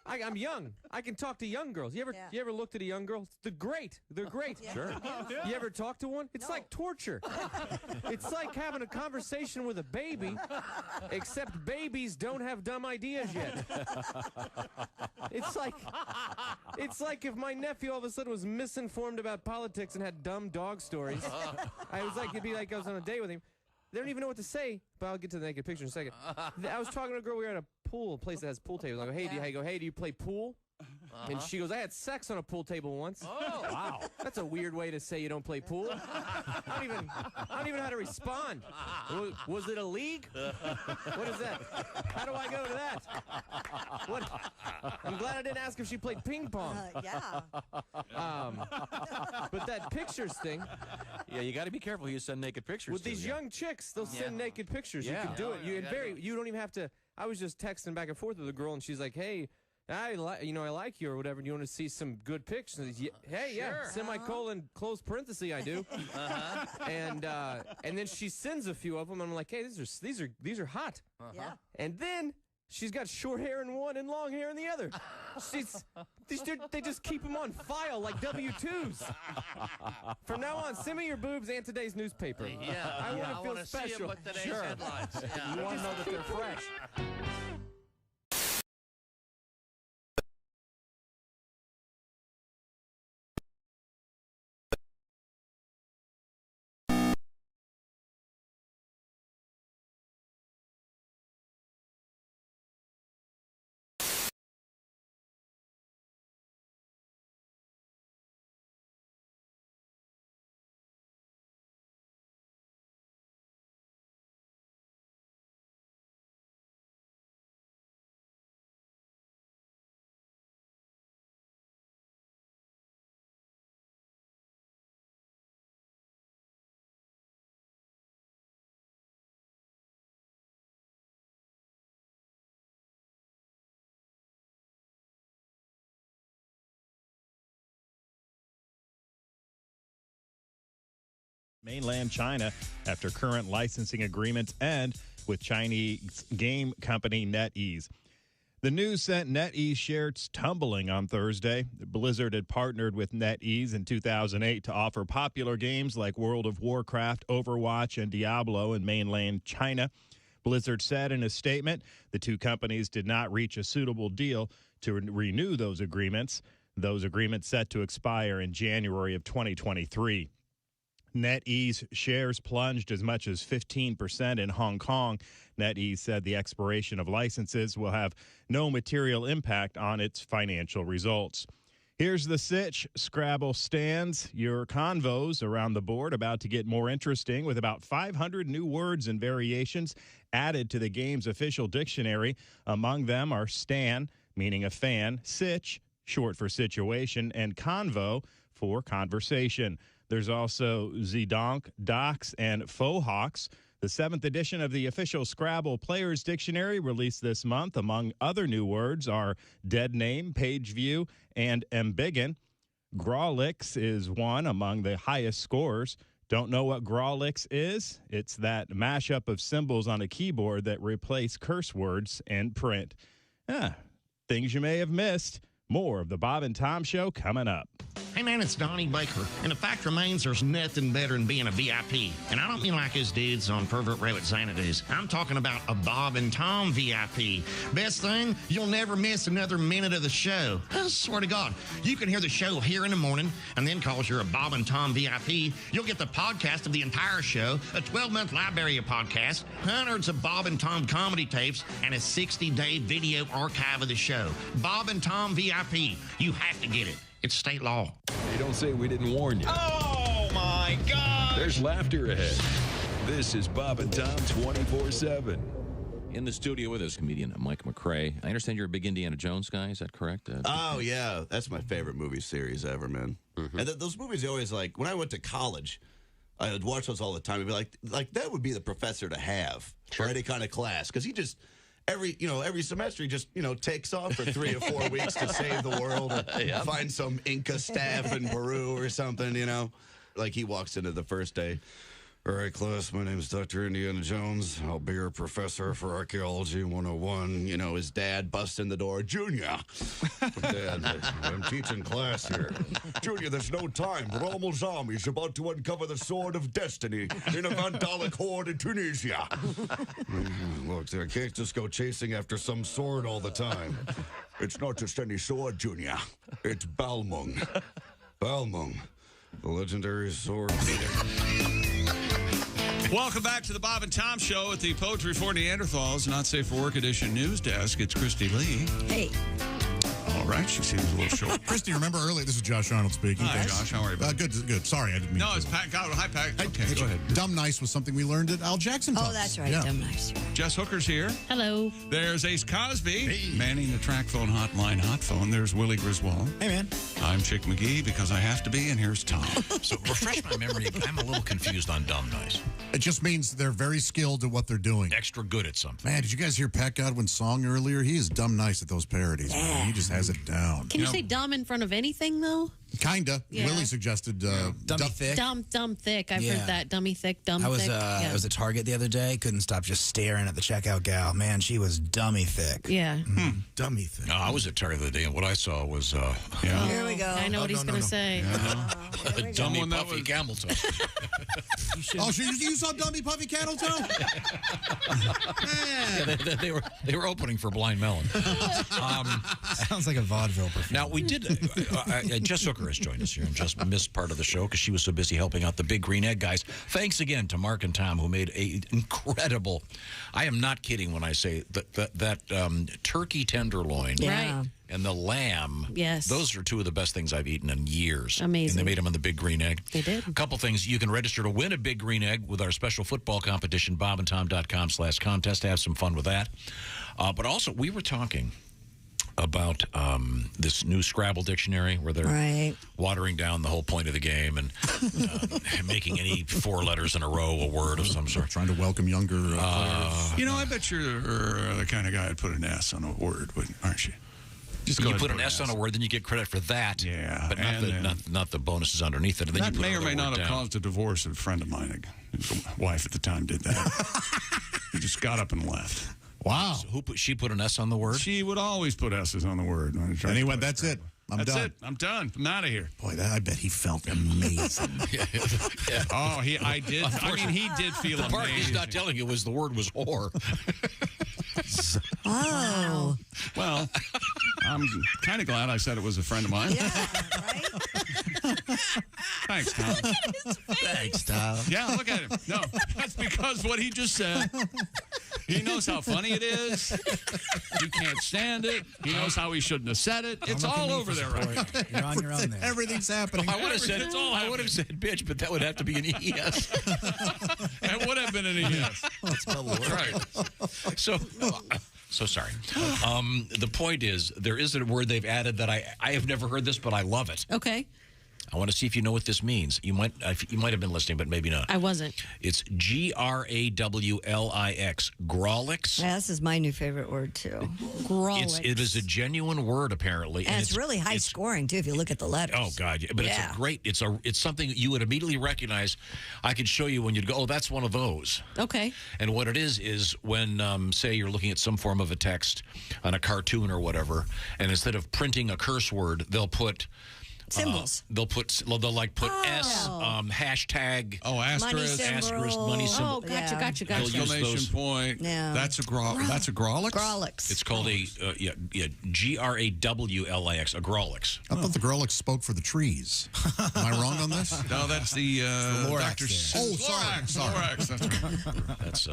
I'm young. I can talk to young girls. You ever looked at a young girl? They're great. They're great. Yeah. Sure. You ever talk to one? It's like torture. It's like having a conversation with a baby, except babies don't have dumb ideas yet. It's like if my nephew all of a sudden was misinformed about politics and had dumb dog stories. It'd be like I was on a date with him. They don't even know what to say, but I'll get to the naked picture in a second. I was talking to a girl. We were at a pool, a place that has pool tables. I go, hey, do you play pool? And she goes, I had sex on a pool table once. Oh, wow. That's a weird way to say you don't play pool. I don't even know how to respond. Was it a league? What is that? How do I go to that? What? I'm glad I didn't ask if she played ping pong. Yeah. But that pictures thing. Yeah, you got to be careful who you send naked pictures With these young chicks, they'll send naked pictures. Yeah. You can do it. You don't even have to. I was just texting back and forth with a girl, and she's like, hey, I like you or whatever. Do you want to see some good pictures? Hey, yeah, semicolon, close parenthesis, I do. And then she sends a few of them. And I'm like, hey, these are hot. Yeah. And then she's got short hair in one and long hair in the other. They just keep them on file like W-2s. From now on, send me your boobs and today's newspaper. Yeah, I want to feel see special. them with today's headlines. Yeah. You want to know that they're fresh. Mainland China after current licensing agreements end with Chinese game company NetEase. The news sent NetEase shares tumbling on Thursday. Blizzard had partnered with NetEase in 2008 to offer popular games like World of Warcraft, Overwatch, and Diablo in mainland China. Blizzard said in a statement the two companies did not reach a suitable deal to renew those agreements. Those agreements set to expire in January of 2023. NetEase shares plunged as much as 15% in Hong Kong. NetEase said the expiration of licenses will have no material impact on its financial results. Here's the sitch. Scrabble stands. Your convos around the board about to get more interesting with about 500 new words and variations added to the game's official dictionary. Among them are stan, meaning a fan, sitch, short for situation, and convo for conversation. There's also zedonk, docs, and faux hawks. The 7th edition of the official Scrabble Players Dictionary, released this month, among other new words, are dead name, page view, and embiggen. Grawlix is one among the highest scores. Don't know what Grawlix is? It's that mashup of symbols on a keyboard that replace curse words in print. Things you may have missed. More of the Bob and Tom Show coming up. Hey man, it's Donnie Baker, and the fact remains there's nothing better than being a VIP. And I don't mean like his dudes on Pervert Rabbit Xanadu's. I'm talking about a Bob and Tom VIP. Best thing, you'll never miss another minute of the show. I swear to God, you can hear the show here in the morning, and then cause you're a Bob and Tom VIP, you'll get the podcast of the entire show, a 12-month library of podcasts, hundreds of Bob and Tom comedy tapes, and a 60-day video archive of the show. Bob and Tom VIP. You have to get it. It's state law. Hey, don't say we didn't warn you. Oh, my God. There's laughter ahead. This is Bob and Tom 24/7. In the studio with us, comedian Mike McRae. I understand you're a big Indiana Jones guy. Is that correct? Oh, yeah. That's my favorite movie series ever, man. Mm-hmm. And those movies are always like, when I went to college, I would watch those all the time. I'd be like that would be the professor to have for any kind of class. Because he just... Every semester he just, takes off for 3 or 4 weeks to save the world or find some Inca staff in Peru or something, Like he walks into the first day. All right, class, my name's Dr. Indiana Jones. I'll be your professor for Archaeology 101. His dad busts in the door. Junior! Dad, I'm teaching class here. Junior, there's no time. Rommel Zombie's about to uncover the Sword of Destiny in a Vandalic horde in Tunisia. Look, I can't just go chasing after some sword all the time. It's not just any sword, Junior. It's Balmung. Balmung, the legendary sword. Welcome back to the Bob and Tom Show at the Poetry for Neanderthals Not Safe for Work Edition news desk. It's Christy Lee. Hey. All right, she seems a little short. Christy, remember earlier? This is Josh Arnold speaking. Hi, Josh. How are you? Good. Sorry, I didn't mean to. No, it's Pat. Hi, Pat. Okay, go ahead. Dumb nice was something we learned at Al Jackson. Oh, that's right. Yeah. Dumb nice. Jess Hooker's here. Hello. There's Ace Cosby, manning the track phone hotline hot phone. There's Willie Griswold. Hey, man. I'm Chick McGee because I have to be, and here's Tom. So refresh my memory. I'm a little confused on dumb nice. It just means they're very skilled at what they're doing. Extra good at something. Man, did you guys hear Pat Godwin's song earlier? He is dumb nice at those parodies. Yeah. Man. He just has it down. Can you say dumb in front of anything, though? Kinda. Yeah. Willie suggested dummy thick. Dumb thick. I've heard that. Dummy thick, dumb thick. I was at Target the other day. Couldn't stop just staring at the checkout gal. Man, she was dummy thick. Yeah. Dummy thick. No, I was at Target the other day, and what I saw was... Here we go. I know what he's going to say. A dummy puffy camel toe. You saw dummy puffy camel toe? Yeah, they were opening for Blind Melon. Sounds like a vaudeville performance. Now, we did... Jess Hooker has joined us here and just missed part of the show because she was so busy helping out the Big Green Egg guys. Thanks again to Mark and Tom, who made a incredible... I am not kidding when I say that turkey tenderloin... Right. And the lamb, yes, those are two of the best things I've eaten in years. Amazing. And they made them on the Big Green Egg. They did. A couple things. You can register to win a Big Green Egg with our special football competition, bobandtom.com/contest. Have some fun with that. But also, we were talking about this new Scrabble dictionary where they're watering down the whole point of the game and making any 4 letters in a row a word of some sort. Trying to welcome younger players. I bet you're the kind of guy that put an S on a word, aren't you? Just you put an S on a word, then you get credit for that. Yeah. But not the bonuses underneath it. And then that you put may or may not have down. caused a divorce. A friend of mine, his wife at the time, did that. He just got up and left. Wow. So she put an S on the word? She would always put S's on the word. And he went, that's it. That's it. I'm done. I'm out of here. Boy, I bet he felt amazing. Oh, he did feel amazing. The part he's not telling you was the word was whore. Oh. Well, I'm kind of glad I said it was a friend of mine. Yeah, right? Thanks, Tom. Look at his face. Thanks, Tom. Yeah, look at him. No, that's because what he just said. He knows how funny it is. You can't stand it. He knows how he shouldn't have said it. It's all over there right now. You're on your own there. Everything's happening. I would have said I would have said bitch, but that would have to be an ES. It would have been an ES. That's Right. So sorry. The point is, there is a word they've added that I have never heard this, but I love it. Okay. I want to see if you know what this means. You might have been listening, but maybe not. I wasn't. It's Grawlix. Grawlix. Yeah, this is my new favorite word, too. Grawlix. It is a genuine word, apparently. And it's really high scoring, too, if you look at the letters. Oh, God. Yeah. But it's something you would immediately recognize. I could show you when you'd go, oh, that's one of those. Okay. And what it is when, say, you're looking at some form of a text on a cartoon or whatever, and instead of printing a curse word, they'll put symbols. They'll put S, hashtag. Oh, asterisk. Asterisk, money symbol. Oh, gotcha. Exclamation point. Yeah. That's a Grawlix? Grawlix. It's called a Grawlix, a Grawlix. I thought the Grawlix spoke for the trees. Am I wrong on this? No, that's the Dr. Lorax. That's right. That's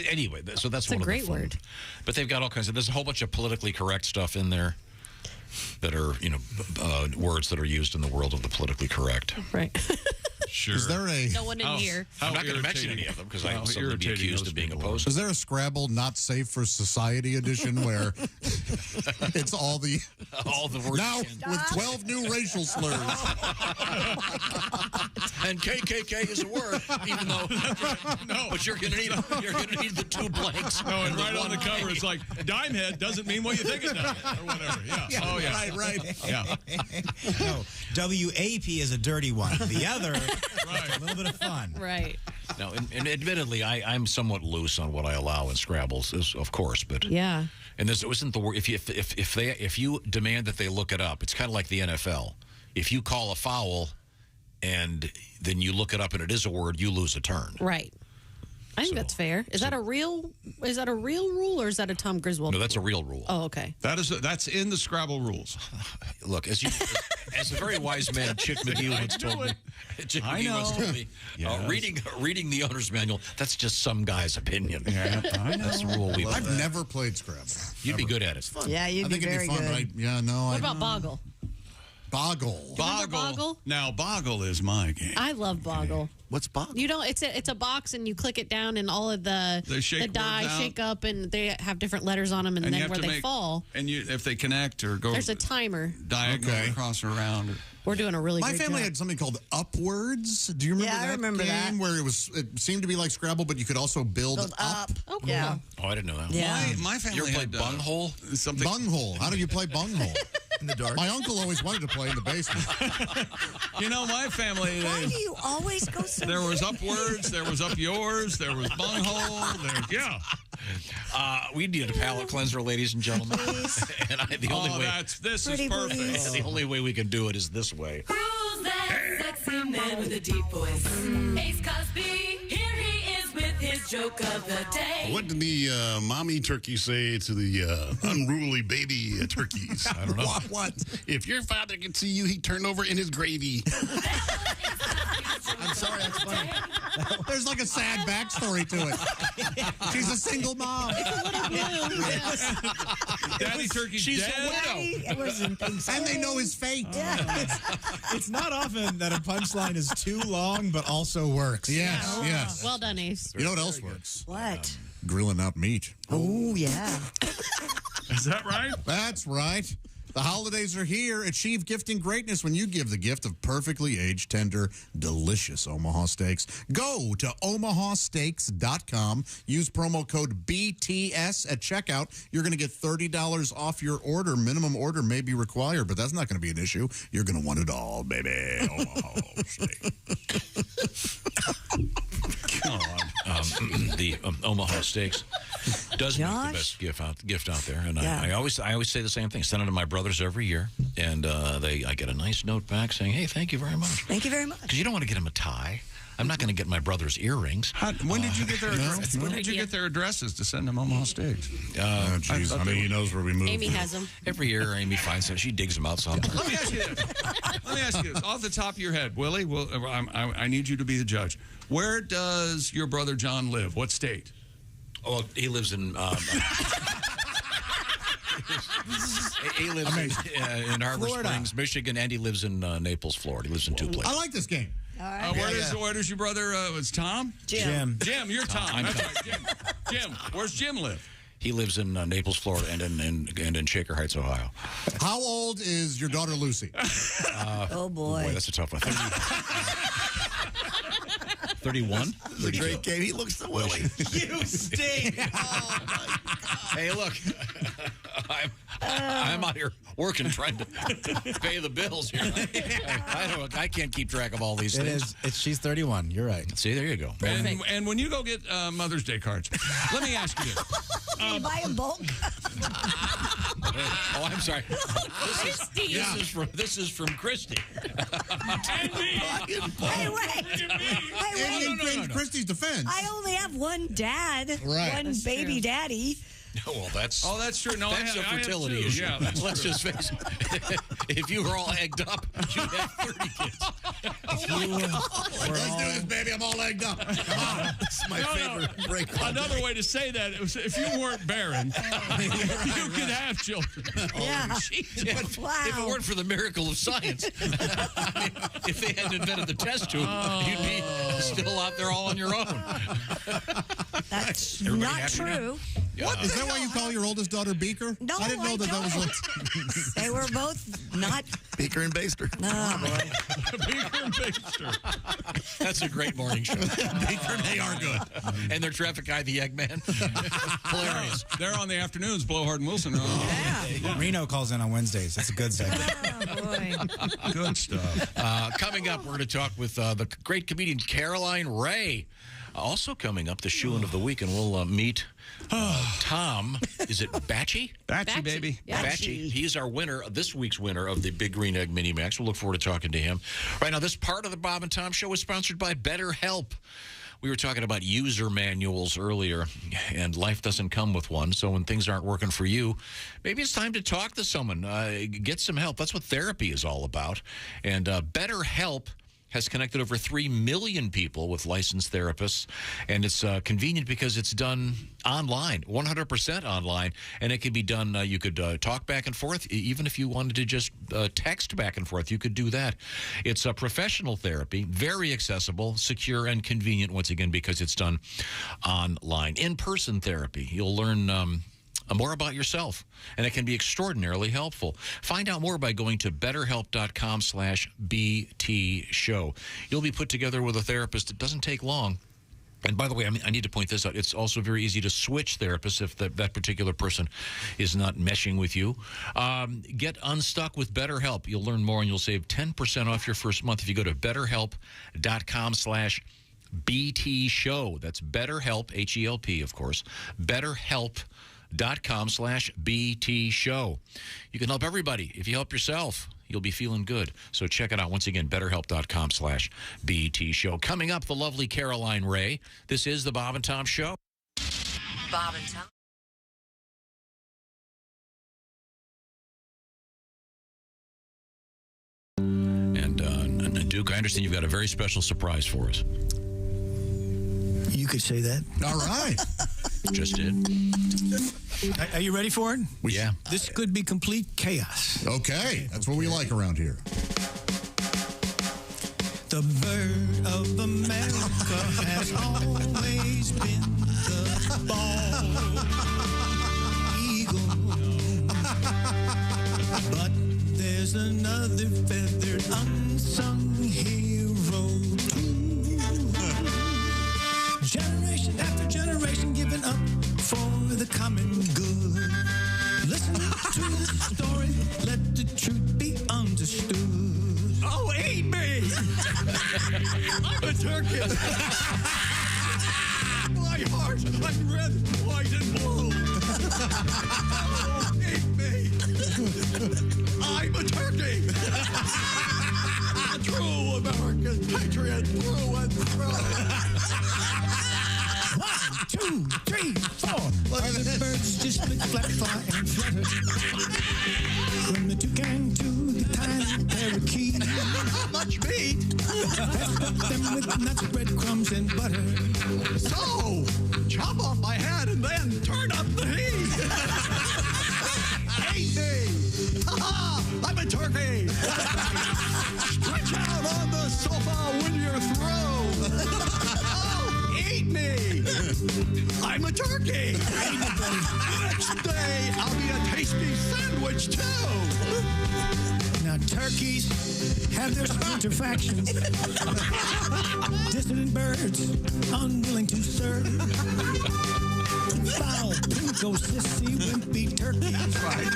anyway. So that's It's a one great of the fun. word. But they've got all kinds of. There's a whole bunch of politically correct stuff in there that are words that are used in the world of the politically correct. Right. Sure. Is there a? No one in here. I'm not going to mention any of them because I will suddenly be accused of being opposed. Is there a Scrabble not safe for society edition where it's all the words now with 12 new racial slurs? And KKK is a word, even though No. But you're going to need the two blanks. No, and right on the cover it's like dime head doesn't mean what you think it does or whatever. Yeah. Oh yeah. Right. Yeah. No, WAP is a dirty one. The other, a little bit of fun. Right. Now, and admittedly, I'm somewhat loose on what I allow in Scrabbles, of course, but Yeah. And this isn't the word. If you demand that they look it up, it's kind of like the NFL. If you call a foul, and then you look it up and it is a word, you lose a turn. Right. I think that's fair. Is that a real rule or is that a Tom Griswold? No, that's a real rule. Oh, okay. That's in the Scrabble rules. Look, as a very wise man, Chick McGee once told me. Chick McGee once told me, reading the owner's manual, that's just some guy's opinion. Yeah, I know. That's the rule we live I've by. never played Scrabble. You'd be good at it. Yeah, you'd be very it'd be fun, good. but What about Boggle? Boggle. Boggle? Now, Boggle is my game. I love Boggle. What's Boggle? You know, it's a box and you click it down and all of the die words out. shake up and they have different letters on them and you then have where to they make- fall, And if they connect or go there's a timer. diagonal across or around. We're doing a really My great family job. had something called Upwards. Do you remember Yeah, I that remember game that. where it seemed to be like Scrabble, but you could also build up? Oh, cool. Yeah. Oh, I didn't know that. Yeah. My family You ever played had bunghole? something. Bunghole. How do you play bunghole? In the dark. My uncle always wanted to play in the basement. You know, my family. Why do you always go so There was Upwards, there was Up Yours, there was Bunghole. We need a palate cleanser, ladies and gentlemen. And the only way this is Pretty perfect. please. the only way we can do it is this way. Who's that sexy man with a deep voice? Ace Cosby, here he is with his joke of the day. What did the mommy turkey say to the unruly baby turkeys? I don't know. What? If your father could see you, he'd turn over in his gravy. I'm sorry, that's funny. There's like a sad backstory to it. She's a single mom. Daddy Turkey's She's dead. a widow. It wasn't And they know his fate. It's not often that a punchline is too long, but also works. Yes, yes. Well done, Ace. You know what else works? What? Grilling up meat. Oh, yeah. Is that right? That's right. The holidays are here. Achieve gifting greatness when you give the gift of perfectly aged, tender, delicious Omaha steaks. Go to omahasteaks.com. Use promo code BTS at checkout. You're going to get $30 off your order. Minimum order may be required, but that's not going to be an issue. You're going to want it all, baby. Omaha steak. The Omaha Steaks does make the best gift out there, and Yeah. I always say the same thing. Send it to my brothers every year, and I get a nice note back saying, "Hey, thank you very much." Thank you very much. Because you don't want to get them a tie. I'm not going to get my brother's earrings. When did you get their address? When did you get their addresses to send them home on stage? Oh, jeez. I mean, he knows where we moved. Amy has them. Every year, Amy finds them. She digs them out somewhere. Let me ask you this. Off the top of your head, Willie, I need you to be the judge. Where does your brother John live? What state? Oh, he lives in... he lives in Harbor Florida. Springs, Michigan, and he lives in Naples, Florida. He lives in two places. I like this game. All right. Where does your brother, it's Tom? Jim. Jim, you're Tom. I'm That's Tom. right, Jim. Jim, where's Jim live? He lives in Naples, Florida, and in Shaker Heights, Ohio. How old is your daughter Lucy? Oh, boy. Boy, that's a tough one. 31? It's a great game. He looks so Willie. You stink. Hey, look. I'm out here working, trying to pay the bills here. I can't keep track of all these things. She's 31. You're right. See, there you go. And when you go get Mother's Day cards, let me ask you this. Can you buy in bulk? Oh, I'm sorry. This is from Christy. And me. Hey, wait. In Christy's defense. I only have one dad. Right. One That's baby true. daddy. Well, that's true. No, that's a fertility issue. Yeah, let's just face it. If you were all egged up, you'd have 30 kids. Let's do this, baby. I'm all egged up. Come on. This is my favorite break. Another way to say that is if you weren't barren, you could have children. Yeah. Wow. If it weren't for the miracle of science, I mean, if they hadn't invented the test tube, you'd be still out there all on your own. That's Everybody not happy now? true. What? Is that why you call your oldest daughter Beaker? No, I didn't know that was like... They were both not. Beaker and Baster. Oh, boy. Beaker and Baster. That's a great morning show. Beaker and they are good. And their traffic guy, the Eggman. Hilarious. They're on the afternoons. Blowhard and Wilson are on. Reno calls in on Wednesdays. That's a good segment. Oh, boy. Good stuff. Coming up, we're going to talk with the great comedian Caroline Ray. Also coming up, the shoe-in of the week, and we'll meet Tom. Is it Batchy? Batchy, baby. Yeah. Batchy. He's our winner, this week's winner of the Big Green Egg Mini Max. We'll look forward to talking to him. Right now, this part of the Bob and Tom Show is sponsored by BetterHelp. We were talking about user manuals earlier, and life doesn't come with one. So when things aren't working for you, maybe it's time to talk to someone, get some help. That's what therapy is all about. And BetterHelp has connected over 3 million people with licensed therapists, and it's convenient because it's done online, 100% online, and it can be done, you could talk back and forth, even if you wanted to just text back and forth, you could do that. It's a professional therapy, very accessible, secure, and convenient, once again, because it's done online. In-person therapy, you'll learn more about yourself, and it can be extraordinarily helpful. Find out more by going to betterhelp.com/BT show. You'll be put together with a therapist. It doesn't take long. And by the way, I need to point this out. It's also very easy to switch therapists if that particular person is not meshing with you. Get unstuck with BetterHelp. You'll learn more, and you'll save 10% off your first month if you go to betterhelp.com/BT show. That's BetterHelp, H-E-L-P, of course. BetterHelp.com/BT show. You can help everybody. If you help yourself, you'll be feeling good. So check it out. Once again, BetterHelp.com/BT show. Coming up, the lovely Caroline Ray. This is the Bob and Tom Show. Bob and Tom. And Duke, I understand you've got a very special surprise for us. You could say that. All right. Just did. Are you ready for it? Yeah. This could be complete chaos. Okay. That's what we like around here. The bird of America has always been the bald eagle. But there's another feathered unsung hero too. Generation after generation giving up for the common good. Listen to the story, let the truth be understood. Oh, eat me! I'm a turkey. My heart, I'm red, white, and blue. Oh, eat me! I'm a turkey. true American patriot through and through. 1, 2, 3, 4. All the birds just flick, flap, fly, and flutter. From the toucan to the tiny parakeet. Much meat. Let's put them with nuts, breadcrumbs, and butter. So, chop off my head and then turn up the heat. Eat me. Ha-ha, I'm a turkey. Stretch out on the sofa when you're through. Oh, eat me. I'm a turkey. Next day, I'll be a tasty sandwich, too. Now, turkeys have their splinter factions. Dissident birds, unwilling to serve. Foul, pinko, sissy, wimpy turkeys. Right.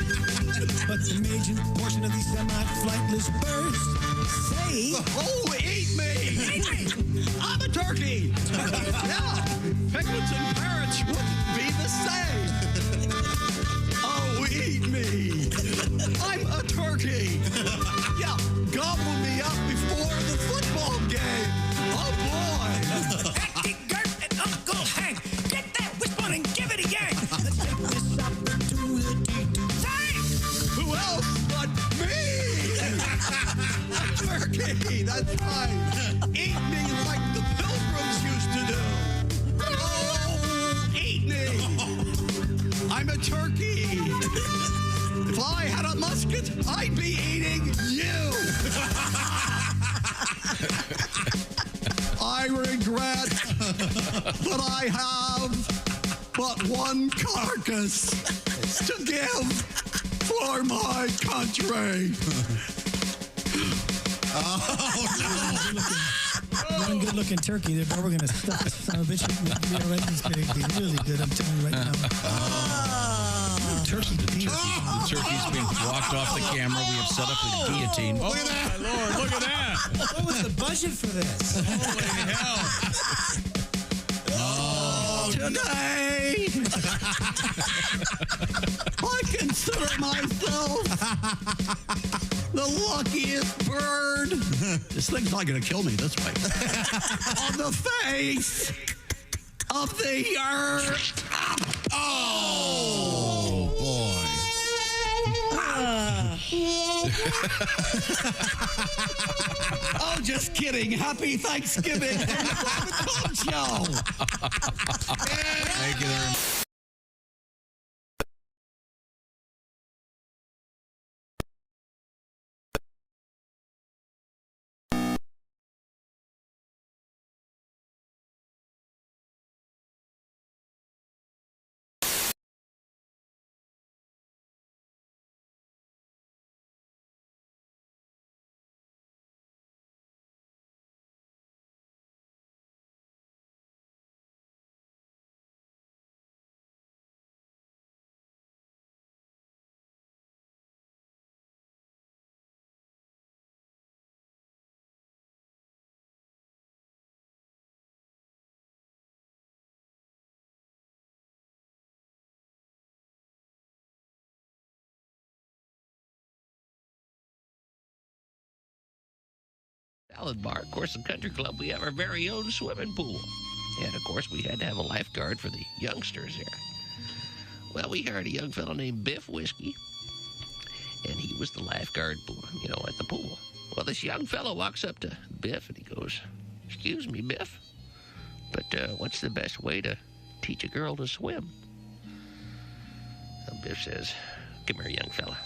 But the major portion of these semi-flightless birds say, oh, eat me! Eat me! I'm a turkey! Yeah, penguins and parrots wouldn't be the same. Oh, eat me! I'm a turkey! Yeah, gobble me up before the football game! Oh, boy! Hanky Gert and Uncle Hank, get that wishbone and give it a yank! Let's take this opportunity to thank! Who else but me? A turkey, that's right! Eat me like the Pilgrims used to do! Oh, eat me! I'm a turkey! If I had a musket, I'd be eating you! I regret that I have but one carcass to give for my country. Oh, no. One good-looking turkey there, but we're going to stuff this son of a bitch. It's going to be really good, I'm telling you right now. Turkey. The turkey's being walked off the camera. We have set up a guillotine. Oh, my Lord, look at that. What was the budget for this? Holy hell. Oh, today, I consider myself the luckiest bird. This thing's not going to kill me this way. On the face of the earth. Oh, boy. Oh, just kidding. Happy Thanksgiving from the Bob and Tom Show. Thank you very much. Salad bar, course and country club, we have our very own swimming pool. And, of course, we had to have a lifeguard for the youngsters there. Well, we hired a young fellow named Biff Whiskey, and he was the lifeguard, at the pool. Well, this young fellow walks up to Biff, and he goes, "Excuse me, Biff, but what's the best way to teach a girl to swim?" And Biff says, "Come here, young fella."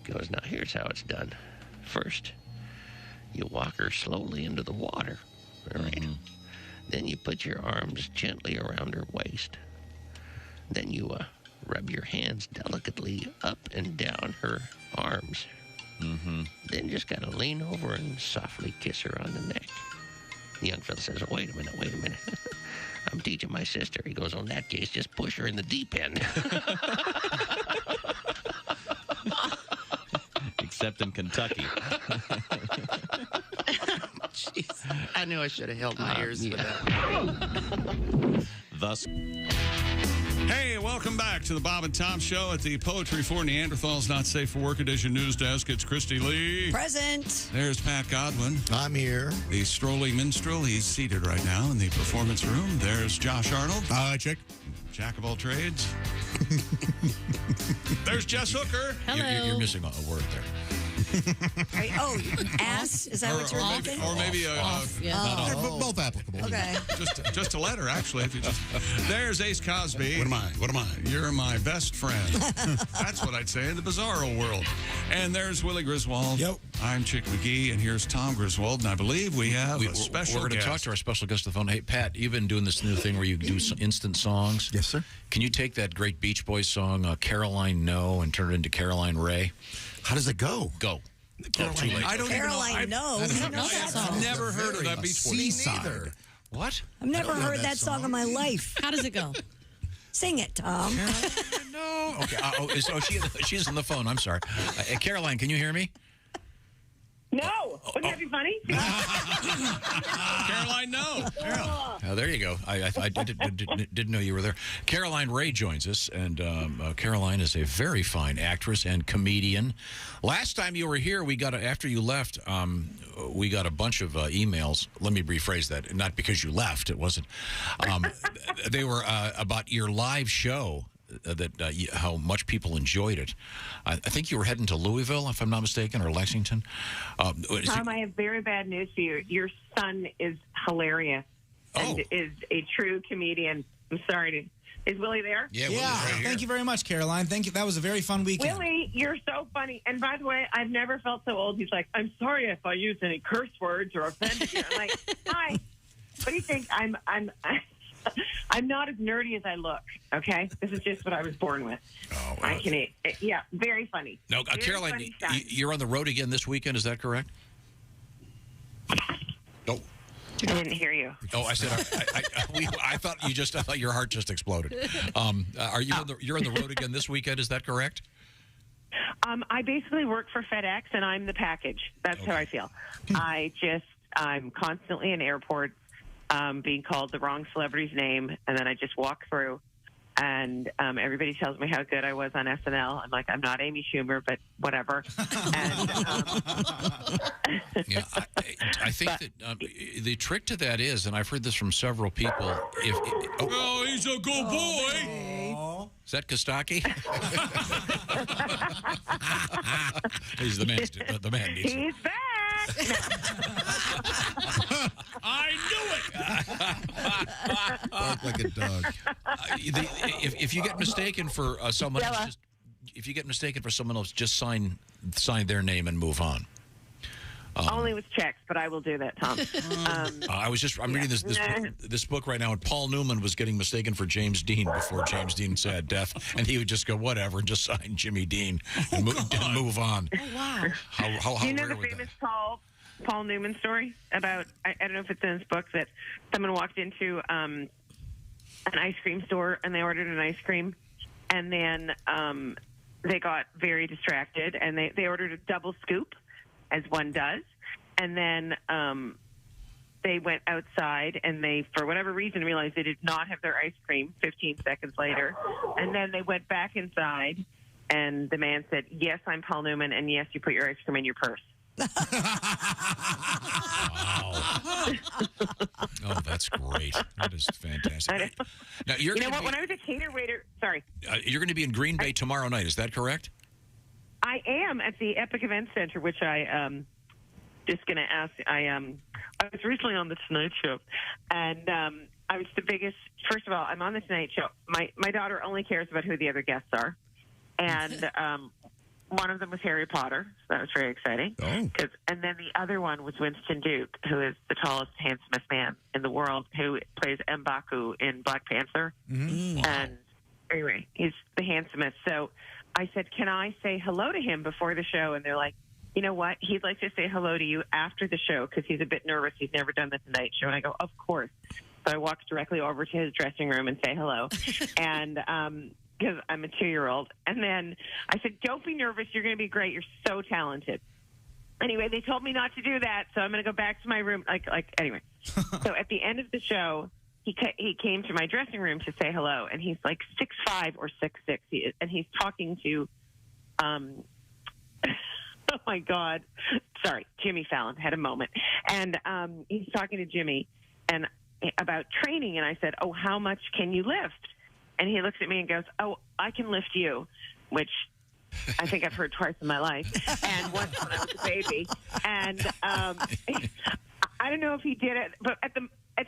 He goes, "Now, here's how it's done. First, you walk her slowly into the water, all right? Mm-hmm. Then you put your arms gently around her waist. Then you rub your hands delicately up and down her arms. Mm-hmm. Then just kind of lean over and softly kiss her on the neck." The young fella says, "Oh, wait a minute. I'm teaching my sister." He goes, "Oh, in that case, just push her in the deep end." Except in Kentucky. Jeez. I knew I should have held my ears for that. Thus. Hey, welcome back to the Bob and Tom Show at the Poetry for Neanderthals Not Safe for Work Edition news desk. It's Christy Lee. Present. There's Pat Godwin. I'm here. The strolling minstrel. He's seated right now in the performance room. There's Josh Arnold. Hi, chick. Jack of all trades. There's Jess Hooker. Hello. You're missing a word there. Ass? Is that what you're thinking? Or maybe They're both applicable. Okay. Just a letter, actually. If you just, there's Ace Cosby. What am I? You're my best friend. That's what I'd say in the bizarro world. And there's Willie Griswold. Yep. I'm Chick McGee, and here's Tom Griswold. And I believe we have a special We're going to talk to our special guest on the phone. Hey, Pat, you've been doing this new thing where you do instant songs. Yes, sir. Can you take that great Beach Boys song, Caroline No, and turn it into Caroline Ray? How does it go? Go. Caroline, too late. I don't even know. Caroline, no. I've never heard of that Beach Boys. Seaside. What? I've never heard that song in my life. How does it go? Sing it, Tom. No. Okay. She's on the phone. I'm sorry. Caroline, can you hear me? No. Wouldn't that be funny? Caroline, no. There you go. I didn't know you were there. Caroline Ray joins us, and Caroline is a very fine actress and comedian. Last time you were here, after you left, we got a bunch of emails. Let me rephrase that. Not because you left. It wasn't. They were about your live show. How much people enjoyed it. I think you were heading to Louisville, if I'm not mistaken, or Lexington. Tom, I have very bad news for you. Your son is hilarious and is a true comedian. I'm sorry. Is Willie there? Yeah. Right. Thank you very much, Caroline. Thank you. That was a very fun weekend. Willie, you're so funny. And by the way, I've never felt so old. He's like, I'm sorry if I use any curse words or offended you. I'm like, hi. What do you think? I'm not as nerdy as I look, okay? This is just what I was born with. Oh, I can eat. Yeah, very funny. No, Caroline, you're on the road again this weekend, is that correct? No. I didn't hear you. Oh, I said, I thought your heart just exploded. You're on the road again this weekend, is that correct? I basically work for FedEx, and I'm the package. That's how I feel. I'm constantly in airports. Being called the wrong celebrity's name, and then I just walk through, and everybody tells me how good I was on SNL. I'm like, I'm not Amy Schumer, but whatever. And, I think that the trick to that is, and I've heard this from several people. He's a good boy. Is that Kostaki? He's the man. The man needs He's back. I knew it. Bark like a dog. If you get mistaken for someone else, just sign their name and move on. Only with checks, but I will do that, Tom. I'm reading this book right now, and Paul Newman was getting mistaken for James Dean before James Dean's sad death, and he would just go whatever and just sign Jimmy Dean and move on. Oh, wow! How do you know the famous Paul Newman story about? I don't know if it's in his book that someone walked into an ice cream store and they ordered an ice cream, and then they got very distracted and they ordered a double scoop, as one does, and then they went outside and they, for whatever reason, realized they did not have their ice cream 15 seconds later, and then they went back inside, and the man said, yes, I'm Paul Newman, and yes, you put your ice cream in your purse. Wow. Oh, that's great. That is fantastic. Now, you know what? When I was a cater waiter, sorry. You're going to be in Green Bay tomorrow night. Is that correct? I am at the Epic Event Center, which I just going to ask. I was recently on the Tonight Show, and I was the biggest. First of all, I'm on the Tonight Show. My daughter only cares about who the other guests are, and one of them was Harry Potter, so that was very exciting. And then the other one was Winston Duke, who is the tallest, handsomest man in the world, who plays M'Baku in Black Panther. Mm-hmm. And anyway, he's the handsomest. So I said, can I say hello to him before the show? And they're like, you know what? He'd like to say hello to you after the show because he's a bit nervous. He's never done the Tonight Show. And I go, of course. So I walk directly over to his dressing room and say hello. And because I'm a 2-year-old. And then I said, don't be nervous. You're going to be great. You're so talented. Anyway, they told me not to do that. So I'm going to go back to my room. Anyway. So at the end of the show, he came to my dressing room to say hello, and he's like 6'5" or 6'6", and he's talking to, oh my God, sorry, Jimmy Fallon had a moment, and he's talking to Jimmy and about training, and I said, oh, how much can you lift? And he looks at me and goes, oh, I can lift you, which I think I've heard twice in my life, and once when I was a baby, and I don't know if he did it, but at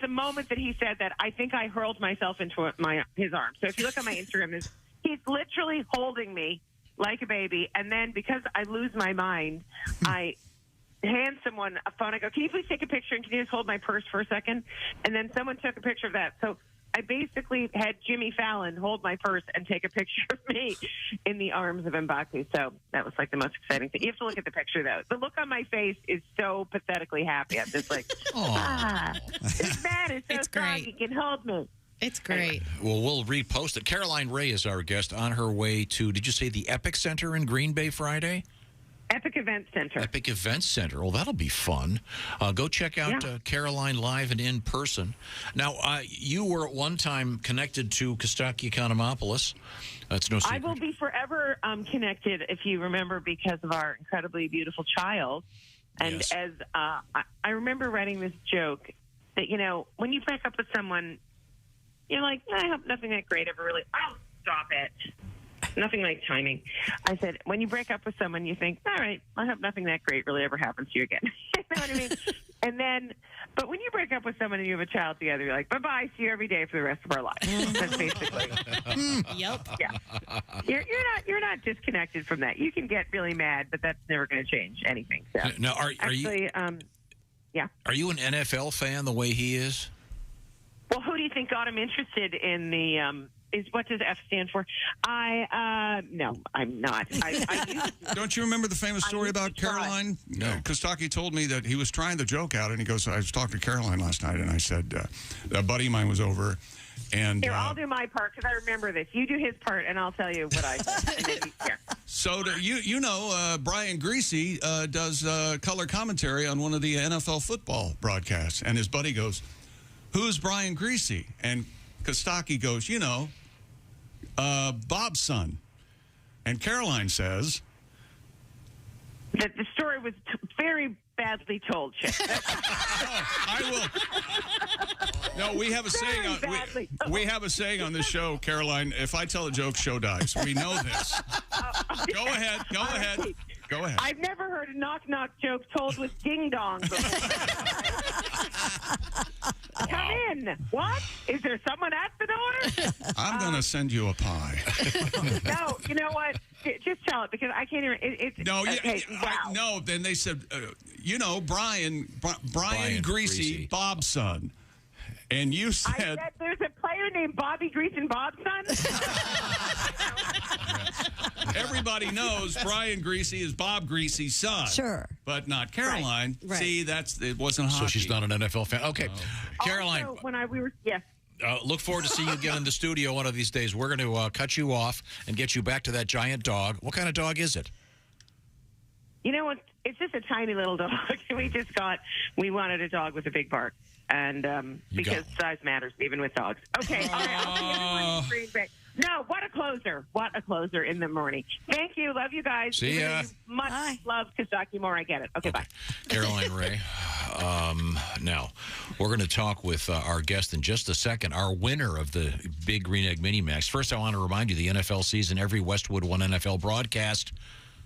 the moment that he said that, I think I hurled myself into his arms. So if you look on my Instagram, he's literally holding me like a baby. And then because I lose my mind, I hand someone a phone. I go, can you please take a picture and can you just hold my purse for a second? And then someone took a picture of that. So I basically had Jimmy Fallon hold my purse and take a picture of me in the arms of M'Baku. So that was like the most exciting thing. You have to look at the picture, though. The look on my face is so pathetically happy. I'm just like, this man is so strong. He can hold me. It's great. Well, we'll repost it. Caroline Ray is our guest on her way to, did you say the Epic Center in Green Bay Friday? Epic Event Center. Epic Event Center. Well, that'll be fun. Go check out Caroline live and in person. Now, you were at one time connected to Kostaki Economopoulos. That's no secret. I will be forever connected, if you remember, because of our incredibly beautiful child. And as I remember writing this joke that, you know, when you break up with someone, you're like, I hope nothing that great ever really. Oh, stop it. Nothing like timing. I said, when you break up with someone, you think, all right, I hope nothing that great really ever happens to you again. You know what I mean? And then, but when you break up with someone and you have a child together, you're like, bye-bye, see you every day for the rest of our lives. That's basically. Yep. Yeah. You're not disconnected from that. You can get really mad, but that's never going to change anything. So. Now, are you? Yeah. Are you an NFL fan the way he is? Well, who do you think got him interested in the? What does F stand for? No, I'm not. Don't you remember the famous story about Caroline? No. Kostaki told me that he was trying the joke out, and he goes, I was talking to Caroline last night, and I said, a buddy of mine was over, and... Here, I'll do my part, because I remember this. You do his part, and I'll tell you what I said. And then So, you know, Brian Greasy does color commentary on one of the NFL football broadcasts, and his buddy goes, who's Brian Greasy? And Kostaki goes, you know, Bob's son. And Caroline says that the story was very badly told, Chip. I will. No, we have a saying on we have a saying on this show, Caroline. If I tell a joke, show dies. We know this. Go ahead. Go ahead. Go ahead. I've never heard a knock-knock joke told with ding-dong Come in. What? Is there someone at the door? I'm going to send you a pie. No, you know what? Just tell it, because I can't even. No, then they said, you know, Brian Greasy, Bob's son. And you said... I said there's a player named Bobby Greasy and Bob's son? Everybody knows Brian Greasy is Bob Greasy's son. Sure. But not Caroline. Right. See, it wasn't hockey. So she's not an NFL fan. Okay. Caroline. Also, when we were... Yes. Look forward to seeing you again in the studio one of these days. We're going to cut you off and get you back to that giant dog. What kind of dog is it? You know what? It's just a tiny little dog. We wanted a dog with a big bark. And because size matters, even with dogs. Okay, all right, I'll see everyone in Green Bay. No, what a closer. What a closer in the morning. Thank you. Love you guys. See ya. Much love, Kostaki more. I get it. Okay, bye. Caroline Ray. Now, we're going to talk with our guest in just a second, our winner of the Big Green Egg Mini Max. First, I want to remind you the NFL season, every Westwood One NFL broadcast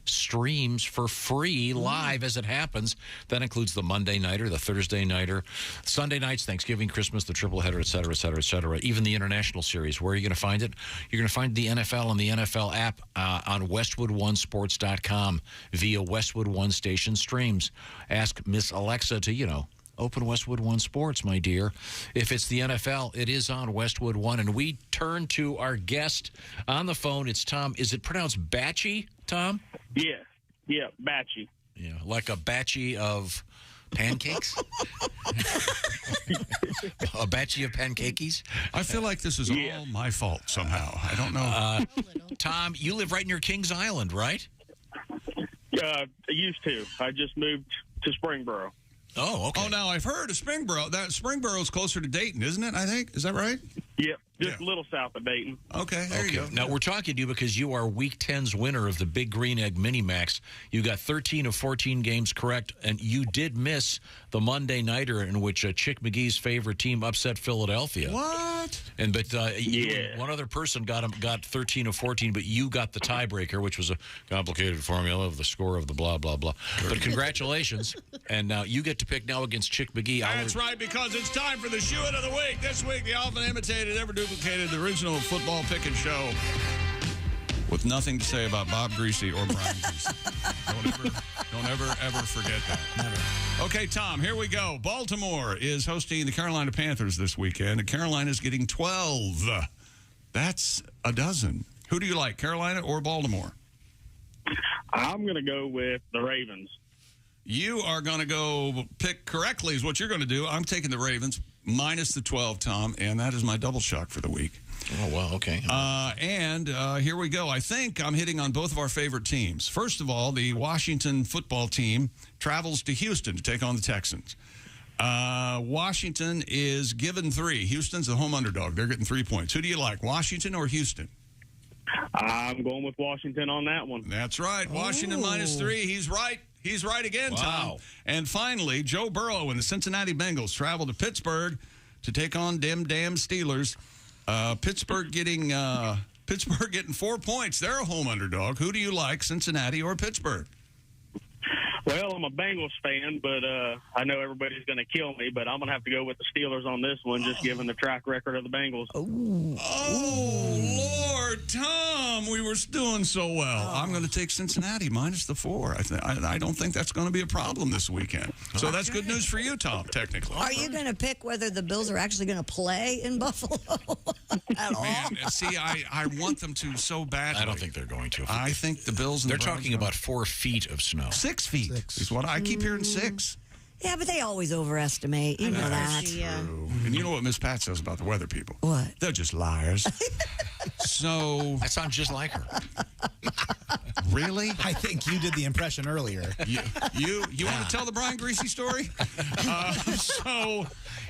streams for free live as it happens. That includes the Monday nighter, the Thursday nighter, Sunday nights, Thanksgiving, Christmas, the triple header, et cetera, et cetera, et cetera. Even the international series. Where are you going to find it? You're going to find the NFL and the NFL app on WestwoodOneSports.com via Westwood One station streams. Ask Miss Alexa to, open Westwood One Sports, my dear. If it's the NFL, it is on Westwood One. And we turn to our guest on the phone. It's Tom. Is it pronounced Batchy, Tom? Yeah, Batchy. Yeah, like a batchy of pancakes? A batchy of pancakeys? I feel like this is all my fault somehow. I don't know. Tom, you live right near Kings Island, right? I used to. I just moved to Springboro. Oh, okay. Oh, now I've heard of Springboro. That Springboro's closer to Dayton, isn't it? I think. Is that right? Yep, just a little south of Dayton. Okay, there you go. Now, we're talking to you because you are Week 10's winner of the Big Green Egg Mini-Max. You got 13 of 14 games correct, and you did miss the Monday Nighter in which Chick McGee's favorite team upset Philadelphia. What? But one other person got 13 of 14, but you got the tiebreaker, which was a complicated formula of the score of the blah, blah, blah. But congratulations. And now you get to pick now against Chick McGee. That's right, because it's time for the Shoe of the Week. This week, the often imitated, ever duplicated, the original football pick and show with nothing to say about Bob Greasy or Brian Greasy. Don't ever forget that. Never. Okay, Tom, here we go. Baltimore is hosting the Carolina Panthers this weekend, and Carolina's getting 12. That's a dozen. Who do you like, Carolina or Baltimore? I'm going to go with the Ravens. You are going to go pick correctly is what you're going to do. I'm taking the Ravens minus the 12, Tom, and that is my double shock for the week. Oh, wow, okay. And here we go. I think I'm hitting on both of our favorite teams. First of all, the Washington football team travels to Houston to take on the Texans. Washington is given 3. Houston's the home underdog. They're getting 3 points. Who do you like, Washington or Houston? I'm going with Washington on that one. That's right. Washington minus 3. He's right. He's right again, Tom. And finally, Joe Burrow and the Cincinnati Bengals travel to Pittsburgh to take on them damn Steelers. Pittsburgh getting 4 points. They're a home underdog. Who do you like, Cincinnati or Pittsburgh? Well, I'm a Bengals fan, but I know everybody's going to kill me, but I'm going to have to go with the Steelers on this one, just given the track record of the Bengals. Oh, Lord, Tom, we were doing so well. I'm going to take Cincinnati minus the 4. I don't think that's going to be a problem this weekend. So that's good news for you, Tom, technically. Are you going to pick whether the Bills are actually going to play in Buffalo at all? Man, see, I want them to so badly. I don't think they're going to. I think the Bills and they're talking about 4 feet of snow. 6 feet. Is what I keep hearing 6. Yeah, but they always overestimate. You know that. True. And you know what Miss Pat says about the weather people? What? They're just liars. So that sounds just like her. Really? I think you did the impression earlier. You want to tell the Brian Greasy story?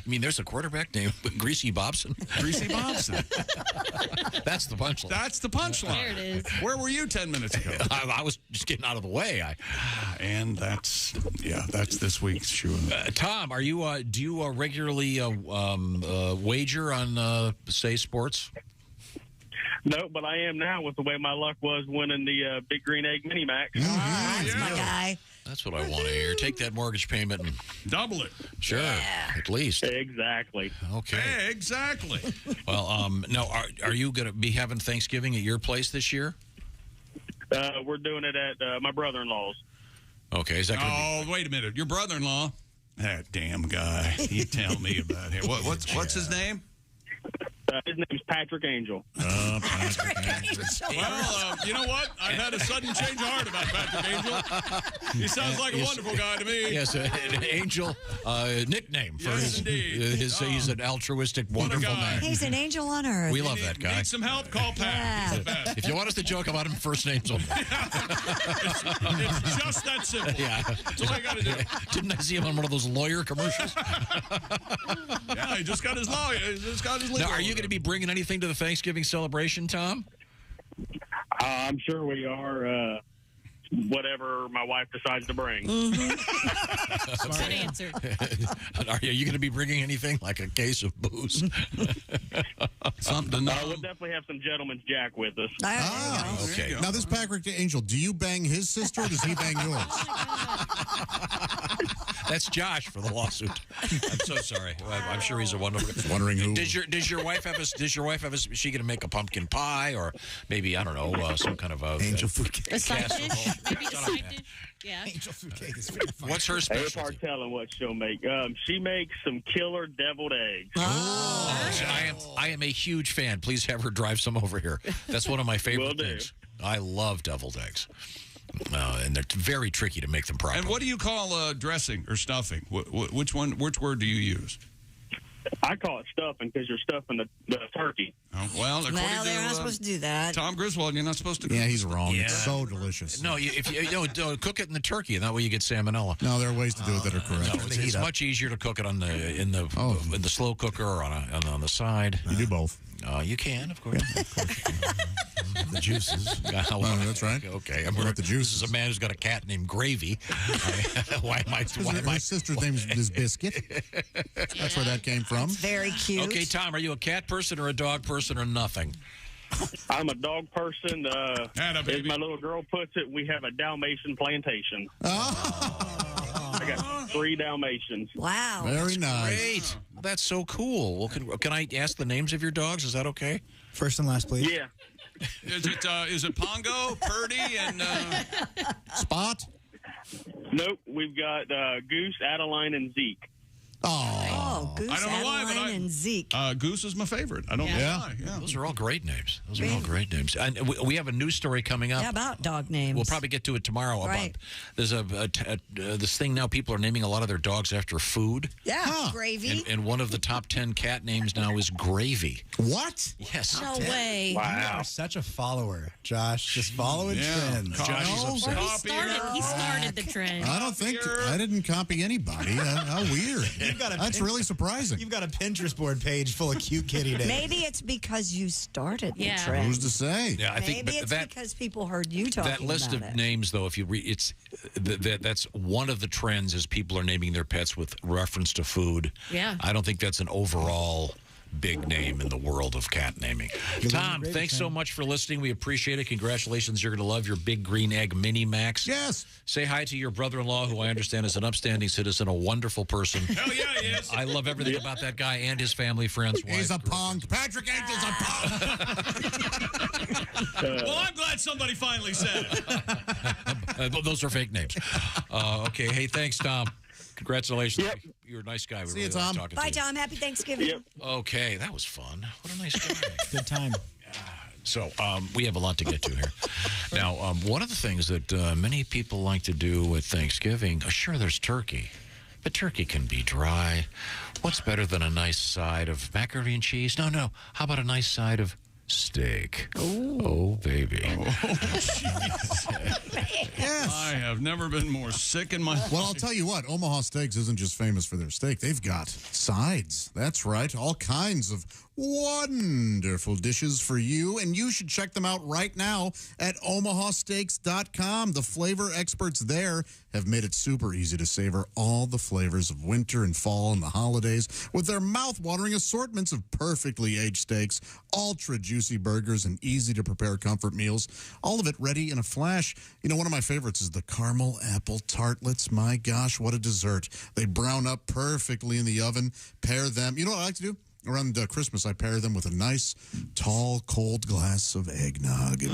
You mean there's a quarterback named Greasy Bobson? Greasy Bobson. That's the punchline. That's the punchline. There it is. Where were you 10 minutes ago? I was just getting out of the way. And that's this week's shoe. Tom, are you do you regularly wager on say sports? No, but I am now with the way my luck was winning the Big Green Egg Mini-Max. That's my guy. That's what I want to hear. Take that mortgage payment and double it. Sure, at least. Exactly. Okay. Exactly. Well, now, are you going to be having Thanksgiving at your place this year? We're doing it at my brother-in-law's. Okay, is that going to be... wait a minute. Your brother-in-law? That damn guy. You tell me about him. What's his name? His name's Patrick Angel. Patrick Angel. Well, you know what? I've had a sudden change of heart about Patrick Angel. He sounds like a wonderful guy to me. Yes, an angel nickname for he's an altruistic, wonderful man. He's an angel on earth. We love that guy. Need some help? Call Pat. Yeah. He's the best. If you want us to joke about him, first names only. It's just that simple. Yeah. That's all I got to do. Didn't I see him on one of those lawyer commercials? Yeah, he just got his lawyer. He just got his legal. Now, are you going to be bringing anything to the Thanksgiving celebration, Tom? I'm sure we are. Whatever my wife decides to bring. Good answer. Are you going to be bringing anything like a case of booze? Something to know. We'll definitely have some Gentleman's Jack with us. Okay. Now, this Patrick Angel, do you bang his sister or does he bang yours? That's Josh for the lawsuit. I'm so sorry. I'm sure he's a wonderful. Wondering who? Does your wife have a? Is she going to make a pumpkin pie or maybe I don't know some kind of angel food cake? A side dish? Maybe a side dish? Yeah. Angel food cake is very fun. What's her It's specialty? hard telling what she'll make. She makes some killer deviled eggs. I am a huge fan. Please have her drive some over here. That's one of my favorite Will do. things. I love deviled eggs. And they're very tricky to make them properly. And what do you call dressing or stuffing? Which word do you use? I call it stuffing because you're stuffing the turkey. Oh, well, according they're not supposed to do that. Tom Griswold, you're not supposed to. Yeah, he's wrong. Yeah. It's so delicious. No, if you cook it in the turkey, and that way you get salmonella. No, there are ways to do it that are correct. No, it's much easier to cook it in the slow cooker or on the side. You do both. You can, of course. The juices. That's right. Okay, What the juices? This is a man who's got a cat named Gravy. Why am I? My sister's name is Biscuit. That's where that came from. Very cute. Okay, Tom, are you a cat person or a dog person or nothing? I'm a dog person. As my little girl puts it, we have a Dalmatian plantation. I got 3 Dalmatians. Wow. Very nice. Great. That's so cool. Well, can I ask the names of your dogs? Is that okay? First and last, please. Yeah. Is it Pongo, Purdy, and Spot? Nope. We've got Goose, Adeline, and Zeke. Oh, Goose, I don't know why, but Adeline, and Zeke. Goose is my favorite. I don't know why. Yeah. Those are all great names. And we have a news story coming up. Yeah, about dog names. We'll probably get to it tomorrow. Right. There's this thing now. People are naming a lot of their dogs after food. Yeah, Gravy. And one of the top 10 cat names now is Gravy. What? Yes. No way. You are such a follower, Josh. Just following trends. Josh is upset. He started the trend. I don't think I didn't copy anybody. How weird. That's really surprising. You've got a Pinterest board page full of cute kitty names. Maybe it's because you started the Yeah. trend. Who's to say? Yeah, I think Maybe it's because people heard you talking that list about of it. names, though, if you read, that's one of the trends is people are naming their pets with reference to food. Yeah. I don't think that's an overall big name in the world of cat naming. Tom, thanks so much for listening. We appreciate it. Congratulations. You're going to love your Big Green Egg Mini Max. Yes. Say hi to your brother-in-law, who I understand is an upstanding citizen, a wonderful person. Hell yeah, he is. I love everything about that guy and his family, friends, wife. He's a punk. Patrick Angel's a punk. Well, I'm glad somebody finally said it. Those are fake names. Okay. Hey, thanks, Tom. Congratulations. Yep. You're a nice guy. See you, really like Tom. talking Bye, to you. Tom. Happy Thanksgiving. Yep. Okay, that was fun. What a nice guy. Good time. So we have a lot to get to here. Now, one of the things that many people like to do at Thanksgiving, sure, there's turkey, but turkey can be dry. What's better than a nice side of macaroni and cheese? No. How about a nice side of steak? Oh, baby. Yes. I have never been more sick in my life. Well, I'll tell you what, Omaha Steaks isn't just famous for their steak. They've got sides. That's right. All kinds of wonderful dishes for you, and you should check them out right now at omahasteaks.com. The flavor experts there have made it super easy to savor all the flavors of winter and fall and the holidays with their mouth-watering assortments of perfectly aged steaks, ultra-juicy burgers, and easy-to-prepare comfort meals. All of it ready in a flash. You know, one of my favorites is the caramel apple tartlets. My gosh, what a dessert. They brown up perfectly in the oven. Pair them. You know what I like to do? Around Christmas, I pair them with a nice, tall, cold glass of eggnog. And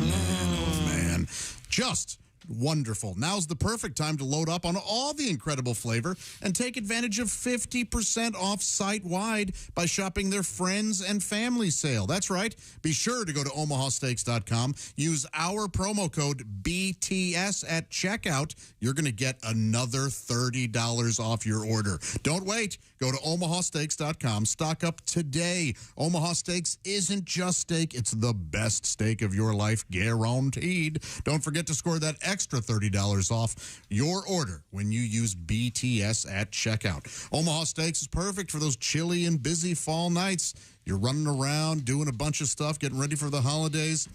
man, just wonderful. Now's the perfect time to load up on all the incredible flavor and take advantage of 50% off site-wide by shopping their friends and family sale. That's right. Be sure to go to omahasteaks.com. Use our promo code BTS at checkout. You're going to get another $30 off your order. Don't wait. Go to omahasteaks.com. Stock up today. Omaha Steaks isn't just steak. It's the best steak of your life, guaranteed. Don't forget to score that extra $30 off your order when you use BTS at checkout. Omaha Steaks is perfect for those chilly and busy fall nights. You're running around, doing a bunch of stuff, getting ready for the holidays.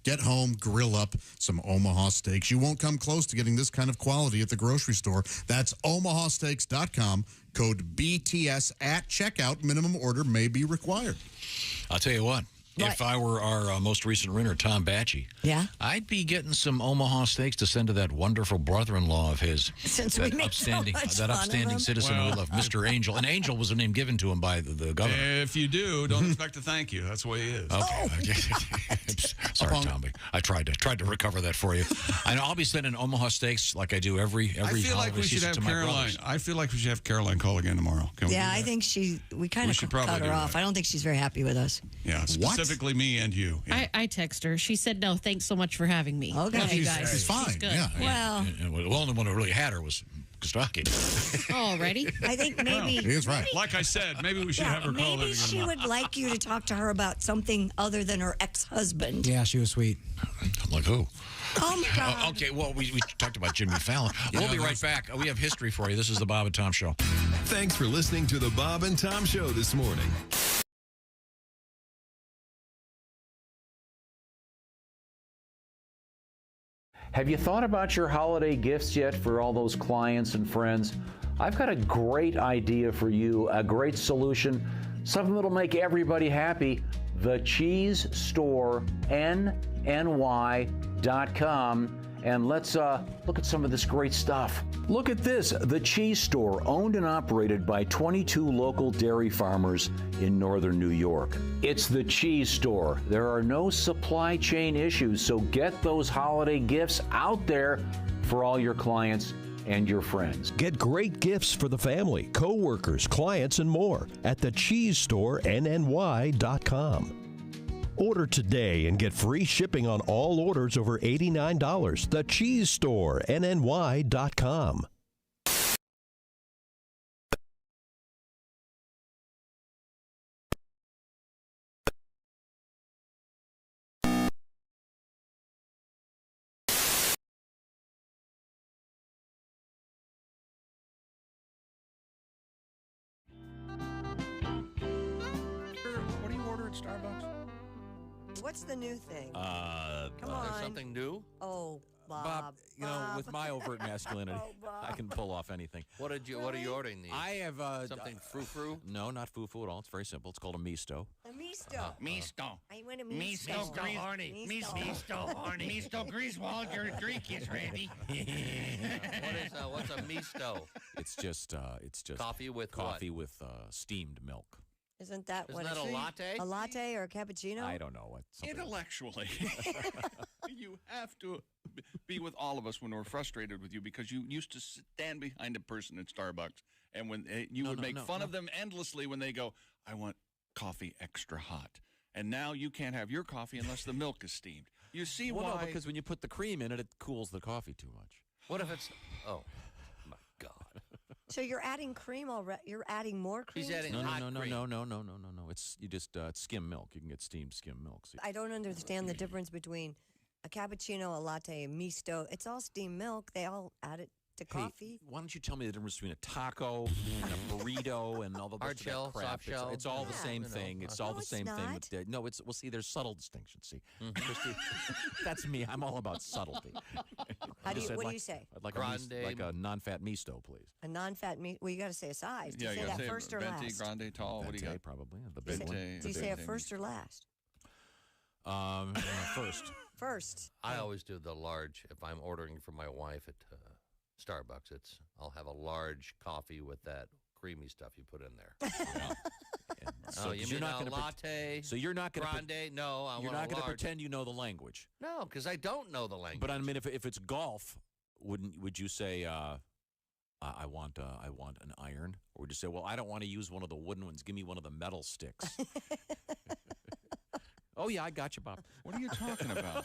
Get home, grill up some Omaha Steaks. You won't come close to getting this kind of quality at the grocery store. That's omahasteaks.com. Code BTS at checkout. Minimum order may be required. I'll tell you what. If I were our most recent renter, Tom Batchy, I'd be getting some Omaha Steaks to send to that wonderful brother-in-law of his. Since that we make so upstanding, much that fun of upstanding him. citizen we love, Mr. Angel. And Angel was a name given to him by the governor. If you do, don't expect a thank you. That's the way he is. Okay. Sorry, Tommy. I tried to recover that for you. I'll be sending Omaha Steaks like I do every I feel like holiday we should season have to my Caroline. brothers. I feel like we should have Caroline call again tomorrow. Can we do I that? think we kind of should cut probably her do off. that. I don't think she's very happy with us. Yeah, specifically me and you. Yeah. I text her. She said, no, thanks so much for having me. Okay. Love you guys. She's fine. good. Yeah. Well, And the only one who really had her was Kostaki. Already? I think maybe. He is right. Like I said, maybe we should have her call Maybe in. she would like you to talk to her about something other than her ex-husband. Yeah, she was sweet. Like who? Oh, my God. Okay, well, we talked about Jimmy Fallon. We'll be right back. We have history for you. This is the Bob and Tom Show. Thanks for listening to the Bob and Tom Show this morning. Have you thought about your holiday gifts yet for all those clients and friends? I've got a great idea for you, a great solution, something that'll make everybody happy. The Cheese Store, NNY.com. And let's look at some of this great stuff. Look at this, The Cheese Store, owned and operated by 22 local dairy farmers in northern New York. It's The Cheese Store. There are no supply chain issues, so get those holiday gifts out there for all your clients and your friends. Get great gifts for the family, co-workers, clients, and more at the Cheese Store, NNY.com. Order today and get free shipping on all orders over $89. The Cheese Store, NNY.com. What do you order at Starbucks? What's the new thing? Come There's on. something new? Oh, Bob. Bob, you know, with my overt masculinity, I can pull off anything. What are you ordering these? I have something frou-frou? No, not foo-foo at all. It's very simple. It's called a misto. A misto. Misto. I want a Misto, misto. horny. Misto, horny. Misto, Griswold, your drink is ready. What's a misto? It's just Coffee with coffee with steamed milk. Isn't that Isn't what that it a is? latte? A latte or a cappuccino? I don't know what. Intellectually, you have to be with all of us when we're frustrated with you because you used to stand behind a person at Starbucks and when you would make fun of them endlessly when they go, "I want coffee extra hot," and now you can't have your coffee unless the milk is steamed. You see Well, why? no, because when you put the cream in it, it cools the coffee too much. What if it's... Oh, my God. So you're adding cream already? You're adding more cream? He's adding No. It's you just it's skim milk. You can get steamed skim milk. So I don't understand the difference between a cappuccino, a latte, a misto. It's all steamed milk. They all add it to coffee. Why don't you tell me the difference between a taco and a burrito and all the Hard rest of that shell, crap? soft shell? It's all the Yeah. same You know, thing. It's all No, the it's same thing. not. With no, it's see. There's subtle distinctions. See, Christy, that's me. I'm all about subtlety. What do I'd you say? I'd like Grande. a non-fat misto, please. A non-fat meat. Well, you got to say a size. Do you say you that gotta first or Venti, last? grande, tall. What do you Venti, got? probably the Do you big say- one. do you say a first or last? First. First. I always do the large. If I'm ordering for my wife at Starbucks, I'll have a large coffee with that creamy stuff you put in there. So you you're mean not a gonna latte? So you're not going to grande? No, I You're want not a going to large. pretend you know the language. No, because I don't know the language. But I mean, if it's golf, would you say I want an iron, or would you say, well, I don't want to use one of the wooden ones. Give me one of the metal sticks. Oh yeah, I got you, Bob. What are you talking about?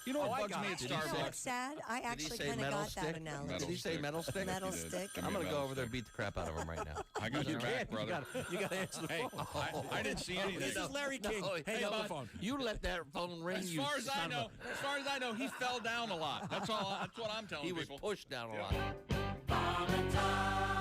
You know what bugs me at You know what's Starbucks? sad? I actually say kind of metal got that stick? analogy. Did he say metal stick? Metal He did. stick. Give I'm me a going to go metal over there and stick. beat the crap out of him right now. I got your back, brother. You got to answer the phone. I didn't see anything. This is Larry King. Hang up the phone. You let that phone ring. As you far as I son of know, he fell down a lot. That's all. That's what I'm telling He was people. pushed down a lot. Bob and Tom.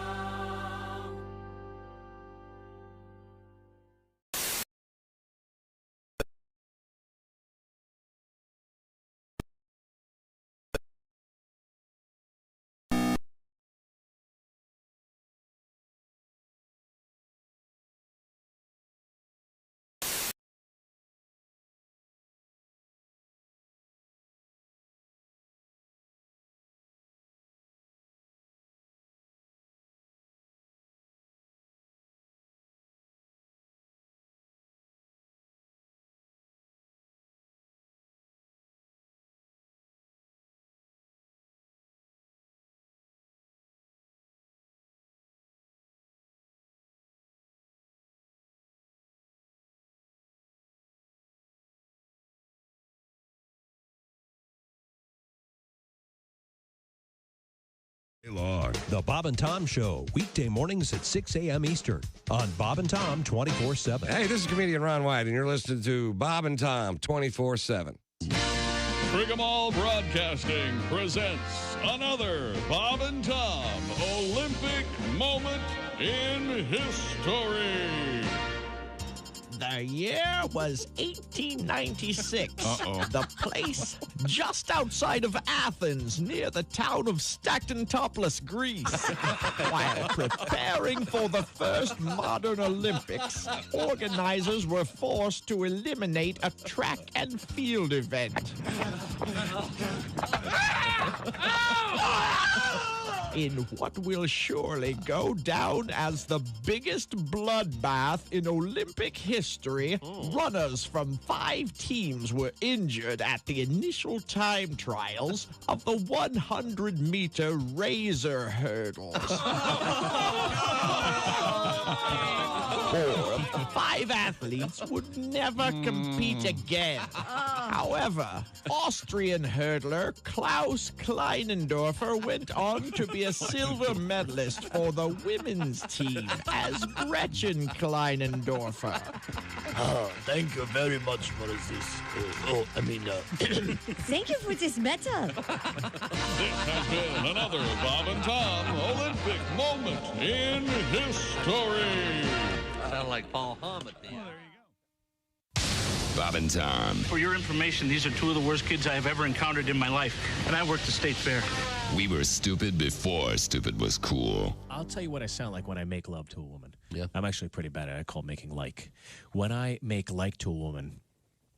are The Bob and Tom Show, weekday mornings at 6 a.m. Eastern on Bob and Tom 24/7. Hey, this is comedian Ron White, and you're listening to Bob and Tom 24/7. Brigham All Broadcasting presents another Bob and Tom Olympic moment in history. The year was 1896. Uh-oh. The place just outside of Athens, near the town of Stactontopolis, Greece. While preparing for the first modern Olympics, organizers were forced to eliminate a track and field event. In what will surely go down as the biggest bloodbath in Olympic history, runners from 5 teams were injured at the initial time trials of the 100-meter razor hurdles. 4 of the 5 athletes would never compete again. However, Austrian hurdler Klaus Kleinendorfer went on to be a silver medalist for the women's team as Gretchen Kleinendorfer. Thank you very much for this. Thank you for this medal. This has been another Bob and Tom Olympic moment in history. Sound like Paul Hum at the end. Bob and Tom. For your information, these are 2 of the worst kids I have ever encountered in my life, and I worked the state fair. We were stupid before stupid was cool. I'll tell you what I sound like when I make love to a woman. Yeah. I'm actually pretty bad at it. I call it making like. When I make like to a woman,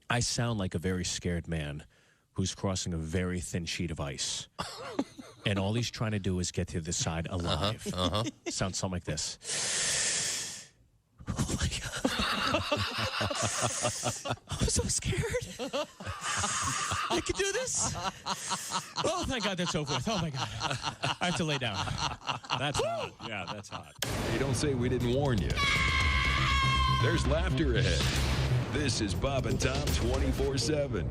I sound like a very scared man who's crossing a very thin sheet of ice. And all he's trying to do is get to the side alive. Sounds something like this. Oh my God. I'm so scared. I can do this. Oh, thank God that's over with. Oh my God. I have to lay down. That's hot. Yeah, that's hot. Hey, don't say we didn't warn you. There's laughter ahead. This is Bob and Tom 24/7.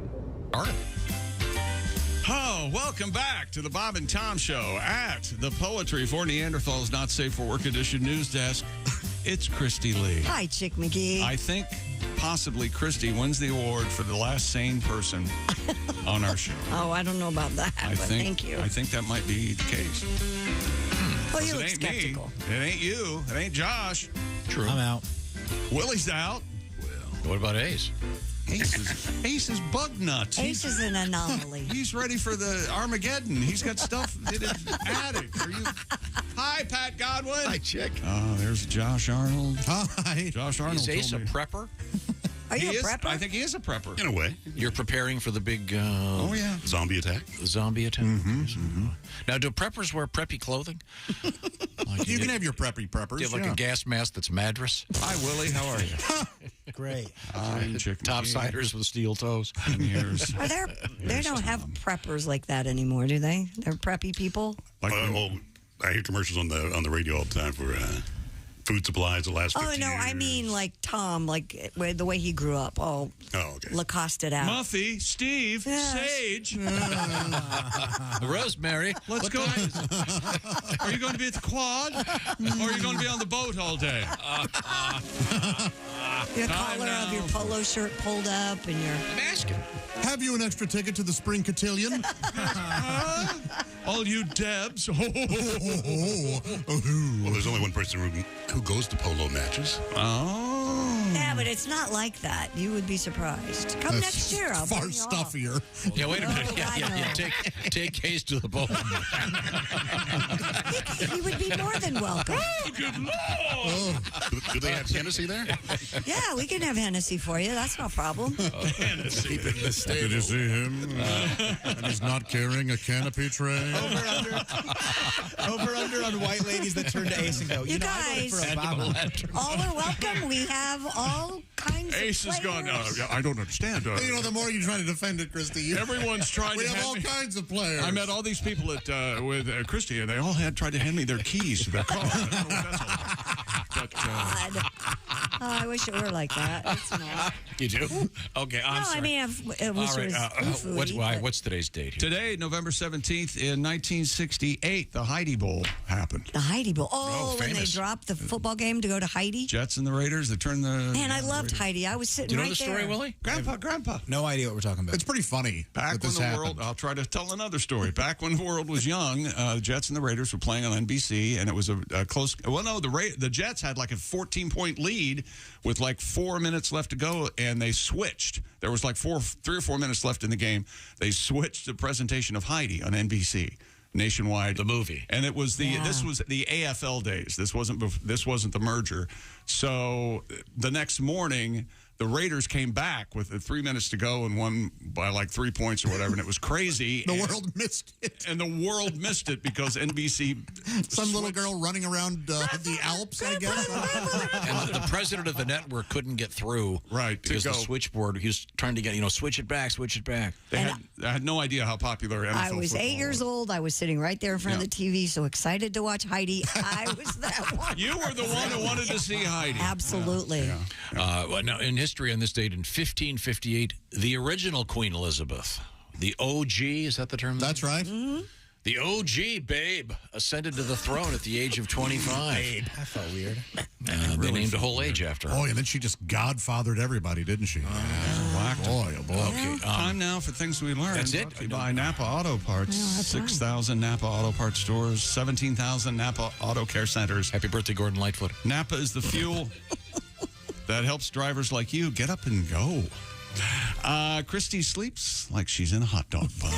All right. Oh, welcome back to the Bob and Tom Show at the Poetry for Neanderthals Not Safe for Work Edition news desk. It's Christy Lee. Hi, Chick McGee. I think possibly Christy wins the award for the last sane person on our show. Oh, I don't know about that, thank you. I think that might be the case. Well, you It look ain't skeptical. me. It ain't you. It ain't Josh. True. I'm out. Willie's out. What about Ace? Ace is bug nuts. Ace is an anomaly. He's ready for the Armageddon. He's got stuff in his attic. Hi, Pat Godwin. Hi, Chick. Oh, there's Josh Arnold. Hi. Josh Arnold. Is Ace a told me. prepper? Are you He a is- prepper? I think he is a prepper. In a way. You're preparing for the big Oh, yeah. Zombie attack. zombie attack. Now, do preppers wear preppy clothing? You can have your preppers. Do you have like a gas mask that's Madras? Hi, Willie. How are you? Great. I'm Chick Top McGee. siders with steel toes. And here's Are there? They don't have preppers like that anymore, do they? They're preppy people. I hear commercials on the radio all the time for food supplies the last 50 Oh no, years. I mean like Tom, like the way he grew up, all okay. Lacoste out. Muffy, Steve, Yes. Sage. Rosemary. Let's go. Are you going to be at the quad? Or are you going to be on the boat all day? Your Time collar now. of your polo shirt pulled up and your Basket. Have you an extra ticket to the Spring Cotillion? All you Debs. Well, there's only one person who goes to polo matches. Oh. Yeah, but it's not like that. You would be surprised. Come next year. I'll Far bring you all. stuffier. Yeah, wait a minute. Oh, Yeah, I yeah, yeah. know. Take Case to the boat. He would be more than welcome. Oh, good Lord. Do they have Hennessy there? Yeah, we can have Hennessy for you. That's no problem. Hennessy. Did you see him? And he's not carrying a canopy tray. Over under on white ladies that turn to Ace and go, You know, I voted guys- for Obama. All are welcome. We have all kinds Ace of is players. gone. I don't understand. The more you try to defend it, Christy, Everyone's trying we to have hand all me- kinds of players. I met all these people at with Christy, and they all had tried to hand me their keys to their car. I don't know what that's all about. But, I wish it were like that. It's not. You do? Okay, I'm sorry. I mean, I wish All right, it was what's today's date here? Today, November 17th, in 1968, the Heidi Bowl happened. The Heidi Bowl. Oh, when they famous. dropped the football game to go to Heidi? Jets and the Raiders, they turned the... Man, I loved Heidi. I was sitting right there. Willie? Grandpa. No idea what we're talking about. It's pretty funny. Back that when this the happened. world, I'll try to tell another story. Back when the world was young, the Jets and the Raiders were playing on NBC, and it was a close. Well, no, the Jets had like a 14-point lead with like 4 minutes left to go, and they switched. There was like 3 or 4 minutes left in the game. They switched the presentation of Heidi on NBC. Nationwide, the movie, and it was this was the AFL days. This wasn't the merger. So the next morning, the Raiders came back with 3 minutes to go and won by like 3 points or whatever, and it was crazy. The world missed it. And the world missed it because NBC... Some little girl running around the Alps, I guess. And the president of the network couldn't get through. Right. Because the switchboard, he was trying to get, switch it back. They had no idea how popular NFL I was 8 years old. I was sitting right there in front of the TV, so excited to watch Heidi. I was that one. You were the one who wanted to see Heidi. Absolutely. Now, in history on this date, in 1558, the original Queen Elizabeth, the OG, is that the term? That's right. Mm-hmm. The OG babe ascended to the throne at the age of 25. Babe. That felt weird. They named a whole age after her. Oh, and then she just godfathered everybody, didn't she? Boy, oh boy. Okay, time now for things we learned. That's it. By Napa Auto Parts. 6,000 Napa Auto Parts stores, 17,000 Napa Auto Care Centers. Happy birthday, Gordon Lightfoot. Napa is the fuel that helps drivers like you get up and go. Christy sleeps like she's in a hot dog bun.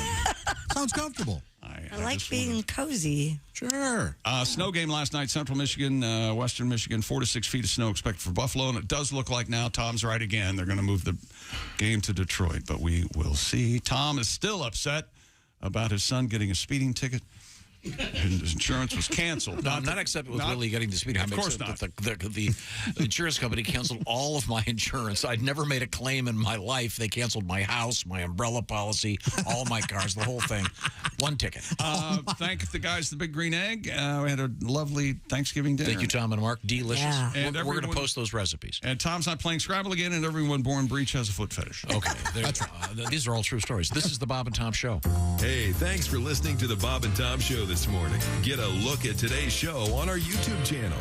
Sounds comfortable. I like being cozy. Sure. Snow game last night, Central Michigan, Western Michigan, 4 to 6 feet of snow expected for Buffalo, and it does look like now Tom's right again. They're going to move the game to Detroit, but we will see. Tom is still upset about his son getting a speeding ticket. His insurance was canceled. No, I'm not upset with Willie getting the speeding. Of course not. The insurance company canceled all of my insurance. I'd never made a claim in my life. They canceled my house, my umbrella policy, all my cars, the whole thing. One ticket. Thank the guys, the Big Green Egg. We had a lovely Thanksgiving dinner. Thank you, Tom and Mark. Delicious. Yeah. And we're going to post those recipes. And Tom's not playing Scrabble again, and everyone born breech has a foot fetish. Okay. That's right. These are all true stories. This is the Bob and Tom Show. Hey, thanks for listening to the Bob and Tom Show this morning. Get a look at today's show on our YouTube channel.